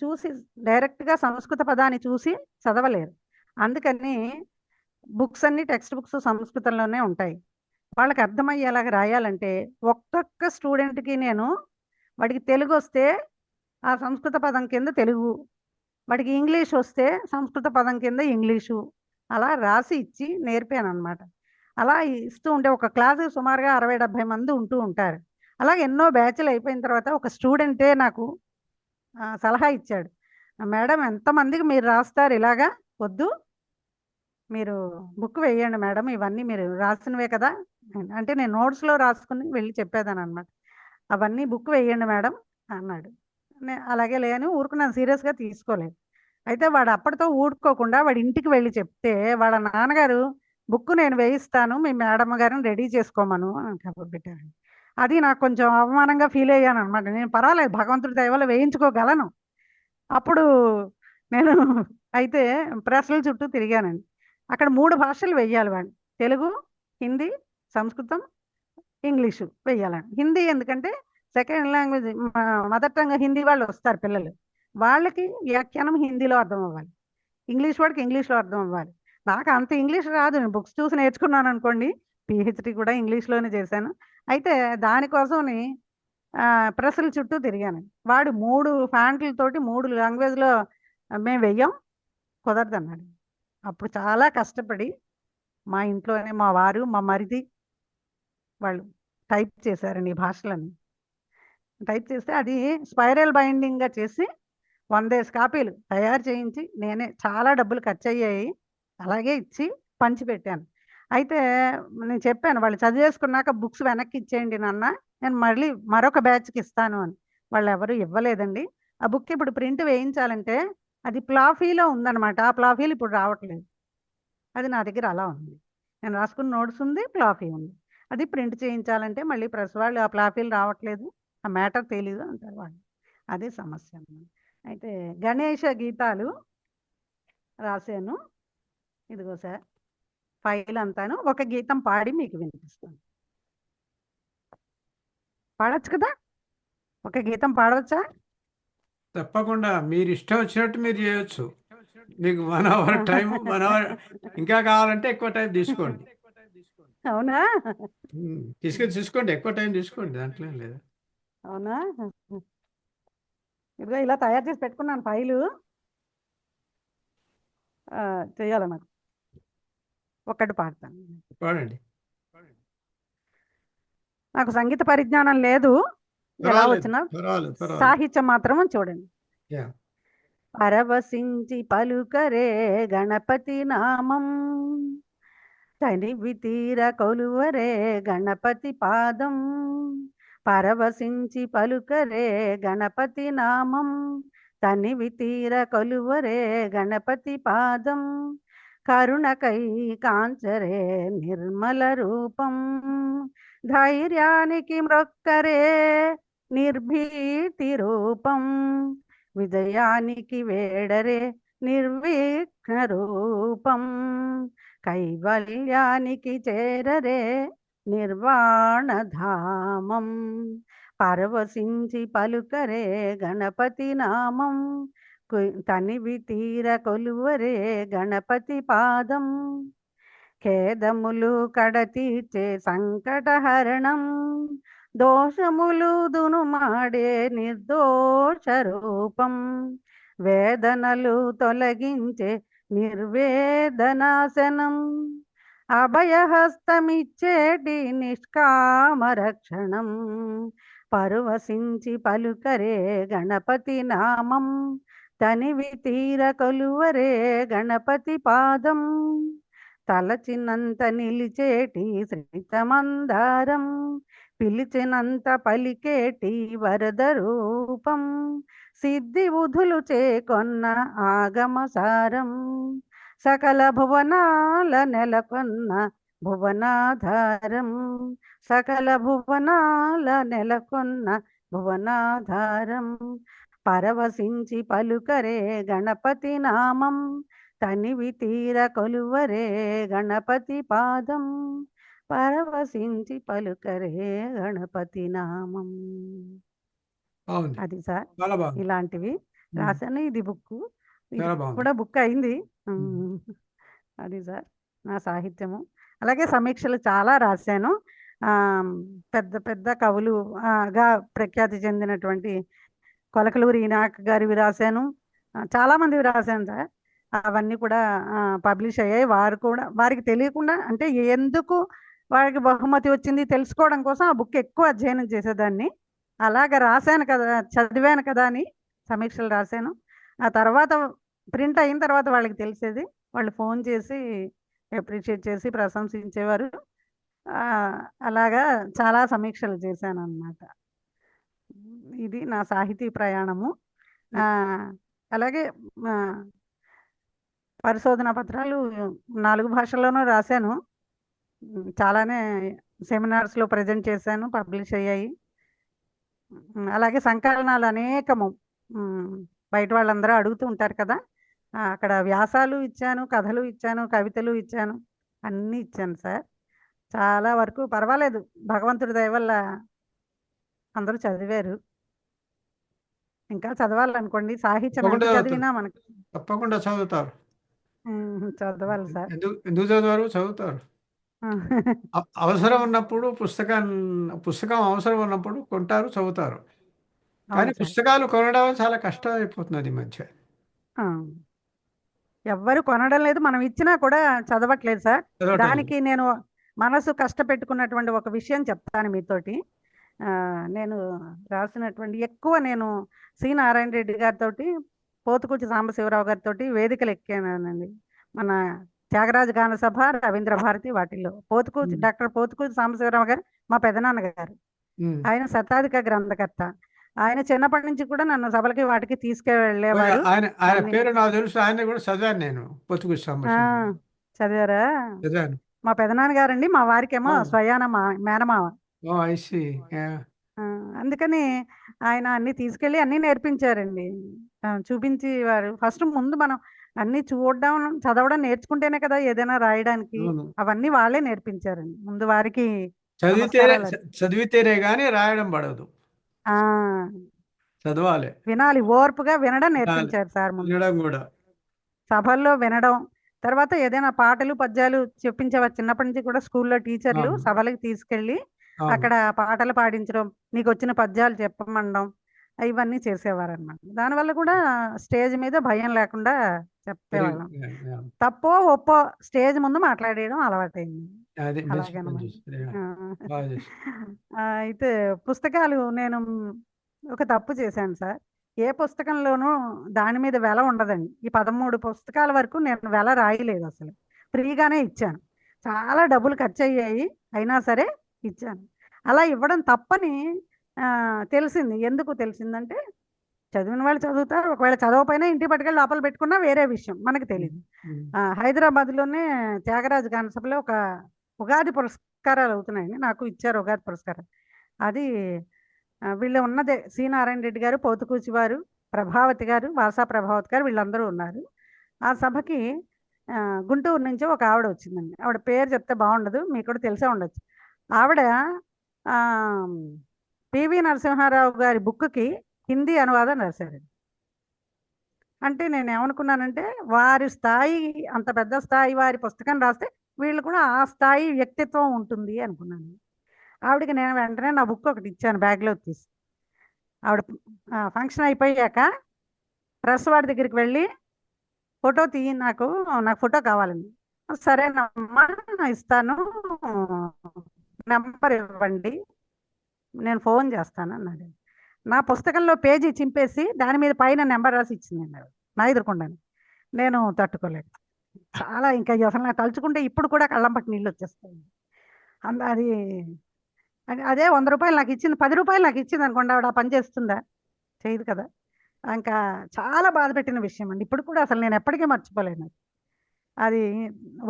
చూసి డైరెక్ట్‌గా సంస్కృత పదాన్ని చూసి చదవలేరు. అందుకని బుక్స్ అన్నీ, టెక్స్ట్ బుక్స్ సంస్కృతంలోనే ఉంటాయి. వాళ్ళకి అర్థమయ్యేలాగా రాయాలంటే ఒక్కొక్క స్టూడెంట్‌కి నేను వాడికి తెలుగు వస్తే ఆ సంస్కృత పదం కింద తెలుగు, వాడికి ఇంగ్లీష్ వస్తే సంస్కృత పదం కింద ఇంగ్లీషు అలా రాసి ఇచ్చి నేర్పాననమాట. అలా ఇస్తూ ఉంటే ఒక క్లాస్‌కి సుమారుగా 60, 70 మంది ఉంటూ ఉంటారు. అలాగే ఎన్నో బ్యాచ్‌లు అయిపోయిన తర్వాత ఒక స్టూడెంటే నాకు సలహా ఇచ్చాడు. మేడం ఎంతమందికి మీరు రాస్తారు ఇలాగా? వద్దు, మీరు బుక్ వేయండి మేడం, ఇవన్నీ మీరు రాసినవే కదా. అంటే నేను నోట్స్‌లో రాసుకుని వెళ్ళి చెప్పేదాననమాట. అవన్నీ బుక్ వేయండి మేడం, అన్నాడు. అలాగే లే అని ఊరుకున్నాను, సీరియస్గా తీసుకోలేదు. అయితే వాడు అప్పటితో ఊరుకోకుండా వాడి ఇంటికి వెళ్ళి చెప్తే వాళ్ళ నాన్నగారు బుక్ నేను వేయిస్తాను, మీ మేడమ్ గారిని రెడీ చేసుకోమను అని కబురు పెట్టారు. అది నాకు కొంచెం అవమానంగా ఫీల్ అయ్యాను అనమాట. నేను పర్వాలేదు, భగవంతుడి దయ వల్ల వేయించుకోగలను. అప్పుడు నేను అయితే ప్రెస్ల చుట్టూ తిరిగానండి. అక్కడ 3 భాషలు వెయ్యాలి వాడిని. తెలుగు, హిందీ, సంస్కృతం, ఇంగ్లీషు వెయ్యాలండి. హిందీ ఎందుకంటే second language, mother tongue Hindi వాళ్ళు వస్తారు పిల్లలు. వాళ్ళకి వ్యాఖ్యానం హిందీలో అర్థం అవ్వాలి, ఇంగ్లీష్ వాడికి ఇంగ్లీష్లో అర్థం అవ్వాలి. నాకు అంత ఇంగ్లీష్ రాదు, నేను బుక్స్ చూసి నేర్చుకున్నాను అనుకోండి. పిహెచ్డి కూడా ఇంగ్లీష్లోనే చేశాను. అయితే దానికోసమని ప్రెస్ల చుట్టూ తిరిగాను. వాడు 3 ఫ్యాంట్లతోటి 3 లాంగ్వేజ్లో మేము వెయ్యం, కుదరదన్నాడు. అప్పుడు చాలా కష్టపడి మా ఇంట్లోనే మా వారు, మా మరిది వాళ్ళు టైప్ చేశారండి ఈ భాషలని. టైప్ చేస్తే అది స్పైరల్ బైండింగ్గా చేసి 100 కాపీలు తయారు చేయించి నేనే, చాలా డబ్బులు ఖర్చు అయ్యాయి, అలాగే ఇచ్చి పంచిపెట్టాను. అయితే నేను చెప్పాను, వాళ్ళు చదివేసుకున్నాక బుక్స్ వెనక్కి ఇచ్చేయండి నాన్న, నేను మళ్ళీ మరొక బ్యాచ్కి ఇస్తాను అని. వాళ్ళు ఎవరు ఇవ్వలేదండి. ఆ బుక్ ఇప్పుడు ప్రింట్ వేయించాలంటే అది ప్లాఫీలో ఉందన్నమాట. ఆ ప్లాఫీలు ఇప్పుడు రావట్లేదు. అది నా దగ్గర అలా ఉంది. నేను రాసుకున్న నోట్స్ ఉంది, ప్లాఫీ ఉంది. అది ప్రింట్ చేయించాలంటే మళ్ళీ ప్రెస్ వాళ్ళు ఆ ప్లాఫీలు రావట్లేదు, ఆ మ్యాటర్ తెలీదు అంటారు వాళ్ళు. అదే సమస్య అన్నమాట. అయితే గణేష గీతాలు రాశాను. ఇదిగో సార్ ఫైల్ అంతాను. ఒక గీతం పాడి మీకు వినిపిస్తాను. పాడొచ్చు కదా? ఒక గీతం పాడవచ్చా? తప్పకుండా మీరు ఇష్టం వచ్చినట్టు మీరు చేయొచ్చు. మీకు 1 అవర్ టైం, 1 అవర్, ఇంకా కావాలంటే ఎక్కువ టైం తీసుకోండి. అవునా? తీసుకోండి, ఎక్కువ టైం తీసుకోండి, దాంట్లో ఏం లేదు. అవునా? ఇదిగో ఇలా తయారు చేసి పెట్టుకున్నాను ఫైలు. చెయ్యాలి నాకు. ఒక్కటి పాడతాను. పాడండి. నాకు సంగీత పరిజ్ఞానం లేదు, ఎలా పర్వాలేదు, వచ్చినా పర్వాలేదు, పర్వాలేదు. సాహిత్యం మాత్రం చూడండి. యా. పరవశించి పలుకరే గణపతి నామం, తనివి తీర కొలువరే గణపతి పాదం. పరవశించి పలుకరే గణపతి నామం, తనివి తీర కొలువరే గణపతి పాదం. కరుణకై కాంచరే నిర్మల రూపం, ధైర్యానికి మ్రొక్కరే నిర్భీతి రూపం. విజయానికి వేడరే నిర్విఘ్న రూపం, కైవల్యానికి చేరరే నిర్వాణధామం. పరవశించి పలుకరే గణపతి నామం, తనివి తీర కొలువరే గణపతి పాదం. ఖేదములు కడతీర్చే సంకటహరణం, దోషములు దునుమాడే నిర్దోష రూపం. వేదనలు తొలగించే నిర్వేదనాశనం, అభయహస్తమిచ్చేటి నిష్కామరక్షణం. పరవశించి పలుకరే గణపతి నామం, తనివి తీర కొలువరే గణపతి పాదం. తలచినంత నిలిచేటి శ్రీతమందారం, పిలిచినంత పలికేటి వరద రూపం. సిద్ధి బుధులు చేకొన్న ఆగమసారం, సకల భువనాల నెలకొన్న భువనాధారం. సకల భువనాల నెలకొన్న భువనాధారం. పరవశించి పలుకరే గణపతి నామం, తనివి తీర కొలువరే గణపతి పాదం. పరవశించి పలుకరే గణపతి నామం. బాగుంది, అది సార్, చాలా బాగుంది. ఇలాంటివి రాశాను. ఇది బుక్, ఇది చాలా బాగుంది. కూడా బుక్ అయింది. అది సార్ నా సాహిత్యము. అలాగే సమీక్షలు చాలా రాశాను. పెద్ద పెద్ద కవులు గా ప్రఖ్యాతి చెందినటువంటి కొలకలూరి ఈనాక్ గారివి రాశాను, చాలామందివి రాశాను సార్. అవన్నీ కూడా పబ్లిష్ అయ్యాయి. వారికి తెలియకుండా, అంటే ఎందుకు వారికి బహుమతి వచ్చింది తెలుసుకోవడం కోసం ఆ బుక్ ఎక్కువ అధ్యయనం చేసేదాన్ని. అలాగ రాశాను కదా, చదివాను కదా అని సమీక్షలు రాశాను. ఆ తర్వాత ప్రింట్ అయిన తర్వాత వాళ్ళకి తెలిసేది, వాళ్ళు ఫోన్ చేసి అప్రిషియేట్ చేసి ప్రశంసించేవారు. అలాగా చాలా సమీక్షలు చేశాను అన్నమాట. ఇది నా సాహితీ ప్రయాణము. ఆ, అలాగే ఆ, పరిశోధన పత్రాలు 4 భాషల్లోనూ రాశాను. చాలానే సెమినార్స్లో ప్రజెంట్ చేశాను, పబ్లిష్ అయ్యాయి. అలాగే సంకలనాలు అనేకము. ఉమ్, బయట వాళ్ళందరూ అడుగుతూ ఉంటారు కదా, అక్కడ వ్యాసాలు ఇచ్చాను, కథలు ఇచ్చాను, కవితలు ఇచ్చాను, అన్నీ ఇచ్చాను సార్. చాలా వరకు పర్వాలేదు, భగవంతుడి దయ వల్ల అందరూ చదివారు. ఇంకా చదవాలనుకోండి, సాహిత్యం ఎంత తప్పకుండా చదువుతారు, చదివినా మనకి తప్పకుండా చదువుతారు. చదవాలి సార్. ఎందుకు ఎందుకు చదవరు? చదువుతారు. అవసరం ఉన్నప్పుడు పుస్తకం అవసరం ఉన్నప్పుడు కొంటారు, చదువుతారు. కానీ అవును సార్. పుస్తకాలు కొనడం చాలా కష్టం అయిపోతున్నది ఈ మధ్య. ఆ, ఎవ్వరు కొనడం లేదు, మనం ఇచ్చినా కూడా చదవట్లేదు సార్. చదవటం లేదు. దానికి నేను మనసు కష్టపెట్టుకున్నటువంటి ఒక విషయం చెప్తాను మీతోటి. నేను రాసినటువంటి ఎక్కువ నేను సి నారాయణ రెడ్డి గారితో, పోతుకూచి సాంబశివరావు గారితో వేదికలు ఎక్కానండి. మన త్యాగరాజ గాన సభ, రవీంద్ర భారతి, వాటిల్లో ఉమ్, డాక్టర్ పోతుకూచి సాంబశివరావు గారు మా పెదనాన్నగారు. ఉమ్. ఆయన శతాధిక గ్రంథకర్త. ఆయన చిన్నప్పటి నుంచి కూడా నన్ను సభలకి వాటికి తీసుకెళ్ళేవారు. ఆయన ఆయన అన్ని పేరు నాకు తెలుసు, ఆయన కూడా చదివాను నేను, పొత్తుకూరి ఆ, సాంబశివరావు. చదివారా? చదివాను. మా పెదనాన్నగారండి, మా వారికేమో స్వయాన మేనమావ. ఐసి. ఆ, అందుకని ఆయన అన్ని తీసుకెళ్ళి అన్ని నేర్పించారండి. చూపించి వారు ఫస్ట్ ముందు మనం అన్ని చూడడం, చదవడం నేర్చుకుంటేనే కదా ఏదైనా రాయడానికి. అవును. అవన్నీ వాళ్ళే నేర్పించారండి. ముందు వారికి చదివితేనే నమస్కారాలు. చదివితేనే కానీ రాయడం పడదు. ఆ, చదవాలి. వినాలి, ఓర్పుగా వినడం వినాలి. నేర్పించారు సార్ ముందు. వినడం కూడా. సభల్లో వినడం, తర్వాత ఏదైనా పాటలు పద్యాలు చెప్పించేవారు చిన్నప్పటి నుంచి కూడా. స్కూల్లో టీచర్లు అవును. సభలకు తీసుకెళ్ళి అవును. అక్కడ పాటలు పాడించడం, నీకు వచ్చిన పద్యాలు చెప్పమనడం, ఇవన్నీ చేసేవారు అనమాట. దానివల్ల కూడా స్టేజ్ మీద భయం లేకుండా వెరీ చెప్పేవాళ్ళం. తప్పో ఒప్పో స్టేజ్ ముందు మాట్లాడేయడం అలవాటైంది. అది మంచి పని అలాగనమాట. చేశారు. ఆ. బాగా చేశారు. అయితే పుస్తకాలు నేను ఒక తప్పు చేశాను సార్. ఏ పుస్తకంలోనూ దాని మీద వెల ఉండదండి. ఈ 13 పుస్తకాల వరకు నేను వెల రాయలేదు అసలు. ఫ్రీగానే ఇచ్చాను. చాలా డబ్బులు ఖర్చు అయ్యాయి, అయినా సరే ఇచ్చాను. అలా ఇవ్వడం తప్పని తెలిసింది. ఎందుకు తెలిసిందంటే, చదివిన వాళ్ళు చదువుతారు, ఒకవేళ చదవకపోయినా ఇంటికి పట్టుకెళ్ళి లోపల పెట్టుకున్నా వేరే విషయం, మనకు తెలియదు. హైదరాబాద్లోనే త్యాగరాజ గాన సభలో ఒక ఉగాది పురస్కారాలు అవుతున్నాయండి, నాకు ఇచ్చారు ఉగాది పురస్కారం. అది వీళ్ళు ఉన్నదే సి నారాయణ రెడ్డి గారు, పోతుకూచి వారు, ప్రభావతి గారు, వాసా ప్రభావతి గారు, వీళ్ళందరూ ఉన్నారు. ఆ సభకి గుంటూరు నుంచి ఒక ఆవిడ వచ్చిందండి. ఆవిడ పేరు చెప్తే బాగుండదు, మీకు కూడా తెలిసే ఉండొచ్చు. ఆవిడ పివి నరసింహారావు గారి బుక్కి హిందీ అనువాదం రాశారు. అంటే నేను ఏమనుకున్నానంటే, వారి స్థాయి, అంత పెద్ద స్థాయి వారి పుస్తకం రాస్తే వీళ్ళు కూడా ఆ స్థాయి వ్యక్తిత్వం ఉంటుంది అనుకున్నాను. ఆవిడకి నేను వెంటనే నా బుక్ ఒకటి ఇచ్చాను బ్యాగ్లో తీసి. ఆవిడ ఫంక్షన్ అయిపోయాక ప్రెస్ వాడి దగ్గరికి వెళ్ళి, ఫోటో తీయి, నాకు ఫోటో కావాలండి. సరేనమ్మా ఇస్తాను, నెంబర్ ఇవ్వండి, నేను ఫోన్ చేస్తాను అన్నాడు. నా పుస్తకంలో పేజీ చింపేసి దాని మీద పైన నెంబర్ రాసి ఇచ్చిందండి ఆవిడ, నా ఎదురుకుండాను. నేను తట్టుకోలేదు. చాలా ఇంకా అసలు నాకు తలుచుకుంటే ఇప్పుడు కూడా కళ్ళంపట్టి నీళ్ళు వచ్చేస్తాయి. అది అదే 100 రూపాయలు నాకు ఇచ్చింది, 10 రూపాయలు నాకు ఇచ్చింది అనుకోండి, ఆవిడ ఆ పని చేస్తుందా? చేయదు కదా. ఇంకా చాలా బాధ పెట్టిన విషయం అండి, ఇప్పుడు కూడా అసలు నేను ఎప్పటికీ మర్చిపోలేను. అది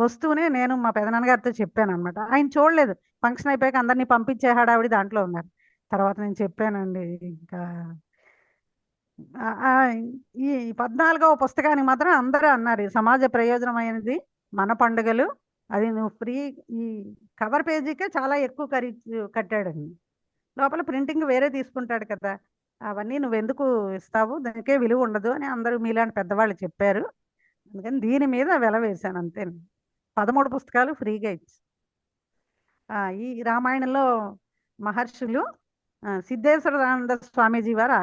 వస్తూనే నేను మా పెదనాన్నగారితో చెప్పాను అనమాట. ఆయన చూడలేదు, ఫంక్షన్ అయిపోయాక అందరినీ పంపించే హడావిడి దాంట్లో ఉన్నారు. తర్వాత నేను చెప్పానండి. ఇంకా ఈ 14వ పుస్తకానికి మాత్రం అందరూ అన్నారు, సమాజ ప్రయోజనమైనది, మన పండుగలు, అది నువ్వు ఫ్రీ, ఈ కవర్ పేజీకే చాలా ఎక్కువ ఖరీదు కట్టాడండి. లోపల ప్రింటింగ్ వేరే తీసుకుంటాడు కదా, అవన్నీ నువ్వెందుకు ఇస్తావు, దానికే విలువ ఉండదు అని అందరూ మీలాంటి పెద్దవాళ్ళు చెప్పారు. అందుకని దీని మీద వెల వేశాను అంతే. 13 పుస్తకాలు ఫ్రీగా ఇచ్చి. ఈ రామాయణంలో మహర్షులు సిద్ధేశ్వరానంద స్వామీజీ వారు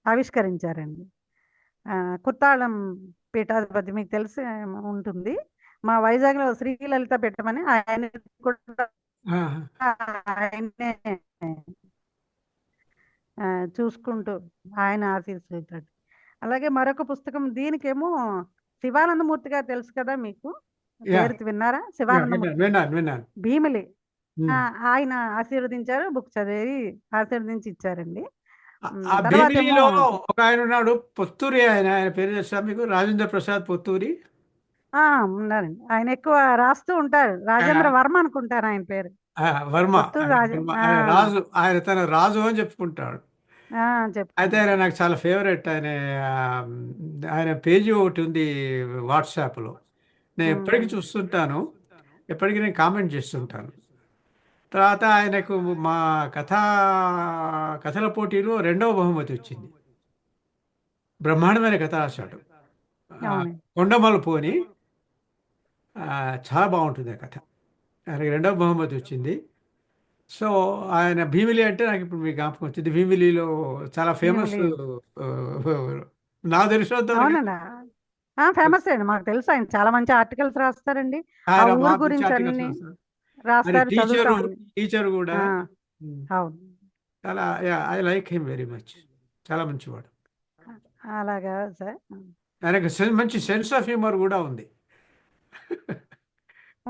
ఆవిష్కరించారండి. కుత్తాళం పీఠాధిపతి మీకు తెలిసి ఉంటుంది. మా వైజాగ్లో శ్రీలలిత పెట్టమని ఆయన కూడా ఆయనే చూసుకుంటూ ఆయన ఆశీర్వదించాడు. అలాగే మరొక పుస్తకం, దీనికేమో శివానందమూర్తి గారు తెలుసు కదా మీకు, పేరు విన్నారా? శివానందమూర్తి విన్నాను. భీమిలి. ఆయన ఆశీర్వదించారు, బుక్ చదివి ఆశీర్వదించి ఇచ్చారండి. ఆ తర్వాత ఏమో భీమిలిలో ఒక ఆయన ఉన్నాడు, పొత్తూరి ఆయన. ఆయన పేరు తెలుసా మీకు? రాజేంద్ర ప్రసాద్ పొత్తూరి. ఆ, ఉన్నారండి. ఆయన ఎక్కువ రాస్తూ ఉంటారు. రాజేంద్ర ఆ, వర్మ అనుకుంటారు ఆయన పేరు. వర్మ. పుత్తూరు ఆయన రాజ వర్మ. ఆ, ఆయన రాజు, ఆయన తన రాజు అని చెప్పుకుంటాడు. ఆ, అయితే ఆయన చెప్పుకుంటారు. నాకు చాలా ఫేవరెట్. ఆ, ఆయన పేజీ ఒకటి ఉంది వాట్సాప్లో. నేను ఎప్పటికీ ఉమ్, చూస్తుంటాను, ఎప్పటికీ నేను కామెంట్ చేస్తుంటాను. తర్వాత ఆయనకు మా కథా కథల పోటీలో రెండవ బహుమతి వచ్చింది. బ్రహ్మాండమైన కథ రాశాడు. అవునండి. కొండమలుపు అని. ఆ, చాలా బాగుంటుంది ఆ కథ. ఆయనకి రెండవ బహుమతి వచ్చింది. సో ఆయన భీమిలి అంటే నాకు ఇప్పుడు మీకు జ్ఞాపకం వచ్చింది. భీమిలిలో చాలా ఫేమస్. భీమిలి. నాకు తెలిసినంత వరకు అవునండి. ఫేమస్ అండి, మాకు తెలుసు. ఆయన చాలా మంచి ఆర్టికల్స్ రాస్తారండి. ఆ ఆయన ఊరు మంచి గురించి ఆర్టికల్స్ అన్ని రాస్తారు. మరి రాస్తారు, టీచరు చదువుతాం అన్ని. టీచర్ కూడా. ఆ, ఉమ్, అవును. చాలా I like him very much. చాలా మంచివాడు. అలాగా సార్. ఆయనకు మంచి సెన్స్ ఆఫ్ హ్యూమర్ కూడా ఉంది.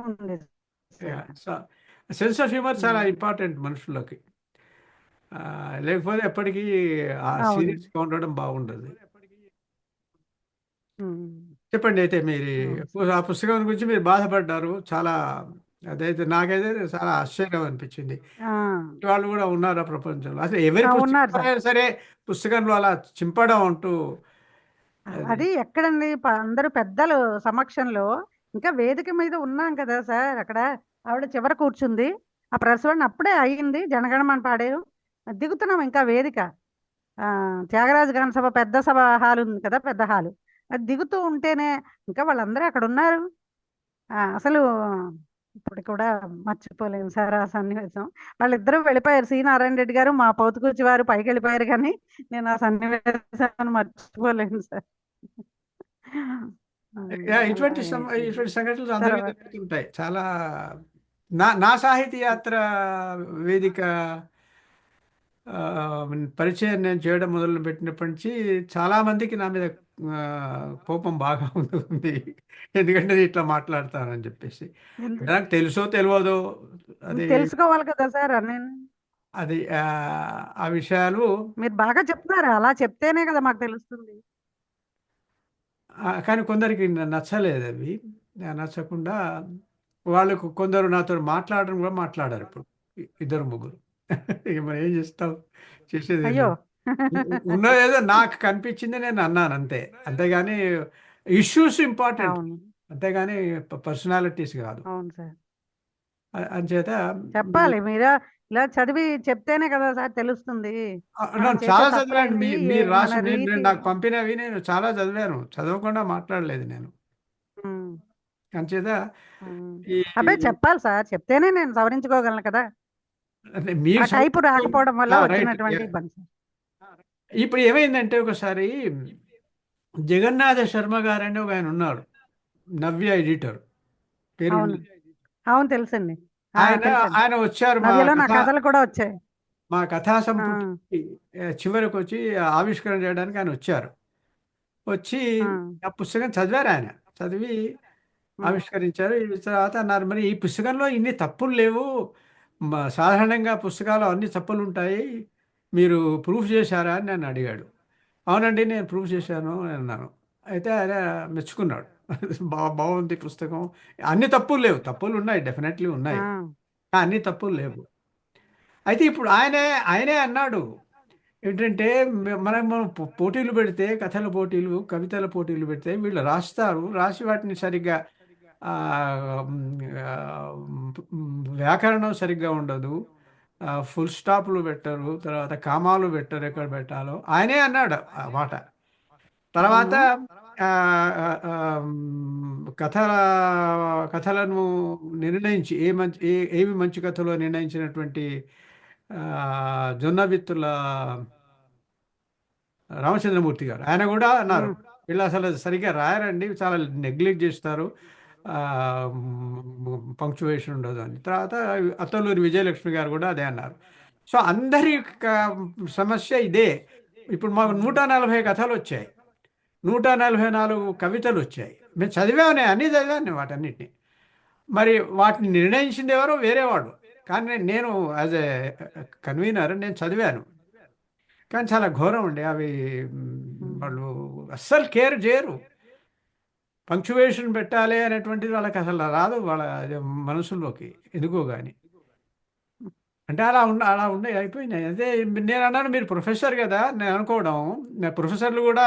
ఉంది సార్. సెన్స్ ఆఫ్ హ్యూమర్ చాలా ఉమ్, ఇంపార్టెంట్ మనుషులకి. ఆ, లేకపోతే ఎప్పటికీ ఆ అవును. సీరియస్గా ఉండడం బాగుండదు. ఉమ్, చెప్పండి. అయితే మీరు అవును సార్. ఆ పుస్తకం గురించి మీరు బాధపడ్డారు చాలా. అదైతే నాకైతే చాలా ఆశ్చర్యం అనిపించింది. ఆ, వాళ్ళు కూడా ఉన్నారా ప్రపంచంలో? అసలు ఎవరి ఉన్నారు సార్. పుస్తకం సరే పుస్తకంలో అలా చింపడం అంటూ అది. అది ఎక్కడండి, అందరూ పెద్దలు సమక్షంలో, ఇంకా వేదిక మీద ఉన్నాం కదా సార్ అక్కడ. ఆవిడ చివర కూర్చుంది. ఆ ప్రసవన అప్పుడే అయ్యింది, జనగణమన పాడారు. దిగుతున్నాం ఇంకా వేదిక. ఆ, త్యాగరాజ గాన సభ పెద్ద సభ హాల్ ఉంది కదా, పెద్ద హాలు. అది దిగుతూ ఉంటేనే ఇంకా వాళ్ళందరూ అక్కడ ఉన్నారు. అసలు ఇప్పుడు కూడా మర్చిపోలేము సార్ ఆ సన్నివేశం. వాళ్ళిద్దరూ వెళ్ళిపోయారు, సి నారాయణ రెడ్డి గారు, మా పోతుకూర్చి వారు పైకి వెళ్ళిపోయారు. కానీ నేను ఆ సన్నివేశాన్ని మర్చిపోలేను సార్. అలా అయిపోయింది. ఇటువంటి సంఘటనలు అందరికీ తర్వాత జరుగుతుంటాయి చాలా. నా సాహితీ యాత్ర వేదిక ఆ, పరిచయం నేను చేయడం మొదలు పెట్టినప్పటి నుంచి చాలా మందికి నా మీద ఆ, కోపం బాగా ఉంది. ఎందుకంటే నేను ఇట్లా మాట్లాడతానని చెప్పేసి. ఎందు- నాకు తెలుసో తెలియదో అది. తెలుసుకోవాలి కదా సార్ నేను. అది ఆ విషయాలు. మీరు బాగా చెప్తున్నారు, అలా చెప్తేనే కదా మాకు తెలుస్తుంది. కానీ కొందరికి నచ్చలేదు అవి. నచ్చకుండా వాళ్ళకు కొందరు నాతో మాట్లాడడం కూడా మాట్లాడారు ఇప్పుడు. ఇద్దరు ముగ్గురు. ఇక మనం ఏం చేస్తాం? చేసేది ఏం అయ్యో. లేదు. ఉన్నదేదో నాకు కనిపించింది నేను అన్నాను అంతే. అంతేగాని ఇష్యూస్ ఇంపార్టెంట్, అవును. అంతేగాని పర్సనాలిటీస్ కాదు. అవును సార్. అంచేత చెప్పాలి మీరు, ఇలా చదివి చెప్తేనే కదా సార్ తెలుస్తుంది మనం నేను చేసే చాలా చదివాను. తప్పులేంది, మీరు మన రాసి నేను రీతి. నాకు పంపినవి నేను చాలా చదివాను. చదవకుండా మాట్లాడలేదు నేను. ఉమ్, అంచేత ఉమ్. ఈ అబ్బాయి చెప్పాలి సార్, చెప్తేనే నేను సవరించుకోగలను కదా. అంటే ఆ మీరు టైపు రాకపోవడం వల్ల రైట్. వచ్చినటువంటి ఇబ్బంది సార్. ఇప్పుడు ఏమైందంటే ఒకసారి జగన్నాథ శర్మ గారని ఒక ఆయన ఉన్నారు, నవ్య ఎడిటర్. పేరు అవును. అవును, తెలుసండి. ఆయన తెలుసండి. ఆయన వచ్చారు నవ్యలో నా కథలు కూడా వచ్చాయి. మా కథా ఆ, సంపుటి చివరికి వచ్చి ఆవిష్కరణ చేయడానికి ఆయన వచ్చారు. వచ్చి ఆ, ఆ పుస్తకం చదివారు ఆయన. చదివి ఉమ్, ఆవిష్కరించారు. ఈ తర్వాత అన్నారు, మరి ఈ పుస్తకంలో ఇన్ని తప్పులు లేవు. సాధారణంగా పుస్తకాలు అన్ని తప్పులు ఉంటాయి, మీరు ప్రూఫ్ చేశారా అని నన్ను అడిగాడు. అవునండి, నేను ప్రూఫ్ చేశాను అని అన్నాను. అయితే ఆయన మెచ్చుకున్నాడు. బాగుంది పుస్తకం, అన్ని తప్పులు లేవు. తప్పులు ఉన్నాయి, డెఫినెట్లీ ఆ, ఉన్నాయి, కానీ అన్ని తప్పులు లేవు. అయితే ఇప్పుడు ఆయనే అన్నాడు ఏంటంటే, మనం పోటీలు పెడితే, కథల పోటీలు, కవితల పోటీలు పెడితే వీళ్ళు రాస్తారు, రాసి వాటిని సరిగ్గా ఆ, మ్, ఆ, వ్యాకరణం సరిగ్గా ఉండదు, ఫుల్ స్టాప్లు పెట్టరు, తర్వాత కామాలు పెట్టరు ఎక్కడ పెట్టాలో. ఆయనే అన్నాడు ఆ మాట. తర్వాత అవును. ఆ, ఆ, ఆ, కథల కథలను నిర్ణయించి ఏవి మంచి కథలో నిర్ణయించినటువంటి ఆ, జొన్నవిత్తుల రామచంద్రమూర్తి గారు, ఆయన కూడా అన్నారు, ఉమ్, వీళ్ళు అసలు సరిగ్గా రాయరండి, చాలా నెగ్లెక్ట్ చేస్తారు, పంక్చువేషన్ ఉండదు అని. తర్వాత అత్తలూరి విజయలక్ష్మి గారు కూడా అదే అన్నారు. సో అందరి సమస్య ఇదే. ఇప్పుడు మాకు 140 కథలు వచ్చాయి, 144 కవితలు వచ్చాయి. మేము చదివానే, అన్నీ చదివాను వాటన్నిటిని. మరి వాటిని నిర్ణయించింది ఎవరో వేరేవాడు, కానీ నేను యాజ్ ఏ కన్వీనర్ నేను చదివాను. కానీ చాలా ఘోరం అండి అవి. ఉమ్. వాళ్ళు అస్సలు కేర్ చేయరు. పంక్చువేషన్ పెట్టాలి అనేటువంటిది వాళ్ళకి అసలు రాదు వాళ్ళ మనసుల్లోకి, ఎందుకో కానీ. అంటే అలా ఉండే అయిపోయినాయి. అదే నేను అన్నాను, మీరు ప్రొఫెసర్ కదా నేను అనుకోవడం, ప్రొఫెసర్లు కూడా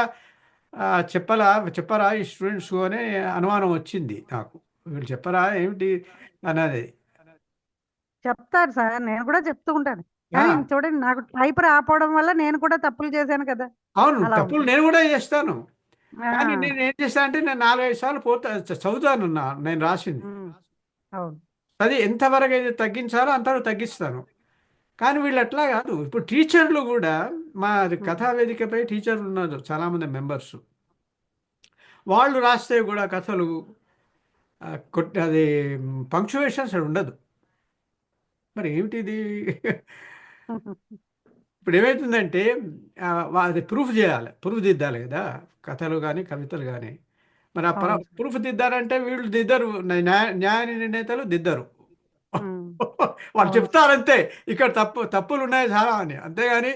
ఆ, చెప్పలా చెప్పరా ఈ స్టూడెంట్స్ అని అనుమానం వచ్చింది నాకు. వీళ్ళు చెప్పరా ఏమిటి అన్నది. చెప్తారు సార్, నేను కూడా చెప్తూ ఉంటాను. ఆ, కానీ చూడండి, నాకు టైప్ రాకపోవడం వల్ల నేను కూడా తప్పులు చేశాను కదా. అవును, అలా తప్పులు ఉంటుంది. నేను కూడా చేస్తాను. ఆ, కానీ నేను ఏం చేస్తాను అంటే నేను 4-5 సార్లు చదువుతాను నేను రాసింది. ఉమ్, అవును. అది ఎంతవరకు అయితే తగ్గించాలో అంతవరకు తగ్గిస్తాను. కానీ వీళ్ళు అట్లా కాదు. ఇప్పుడు టీచర్లు కూడా, మా ఉమ్, కథా వేదికపై టీచర్లు ఉన్నారు చాలామంది మెంబర్స్. వాళ్ళు రాస్తే కూడా కథలు అది పంక్చువేషన్స్ ఉండదు. మరి ఏమిటిది? ఇప్పుడు ఏమవుతుందంటే అది ప్రూఫ్ చేయాలి, ప్రూఫ్ దిద్దాలి కదా, కథలు కానీ కవితలు కానీ. మరి ఆ అవును సార్. ప్రూఫ్ దిద్దారంటే వీళ్ళు దిద్దరు, న్యాయ నిర్ణేతలు దిద్దరు. ఉమ్, వాళ్ళు అవును సార్. చెప్తారంతే, ఇక్కడ తప్పులు ఉన్నాయి చాలా అని, అంతేగాని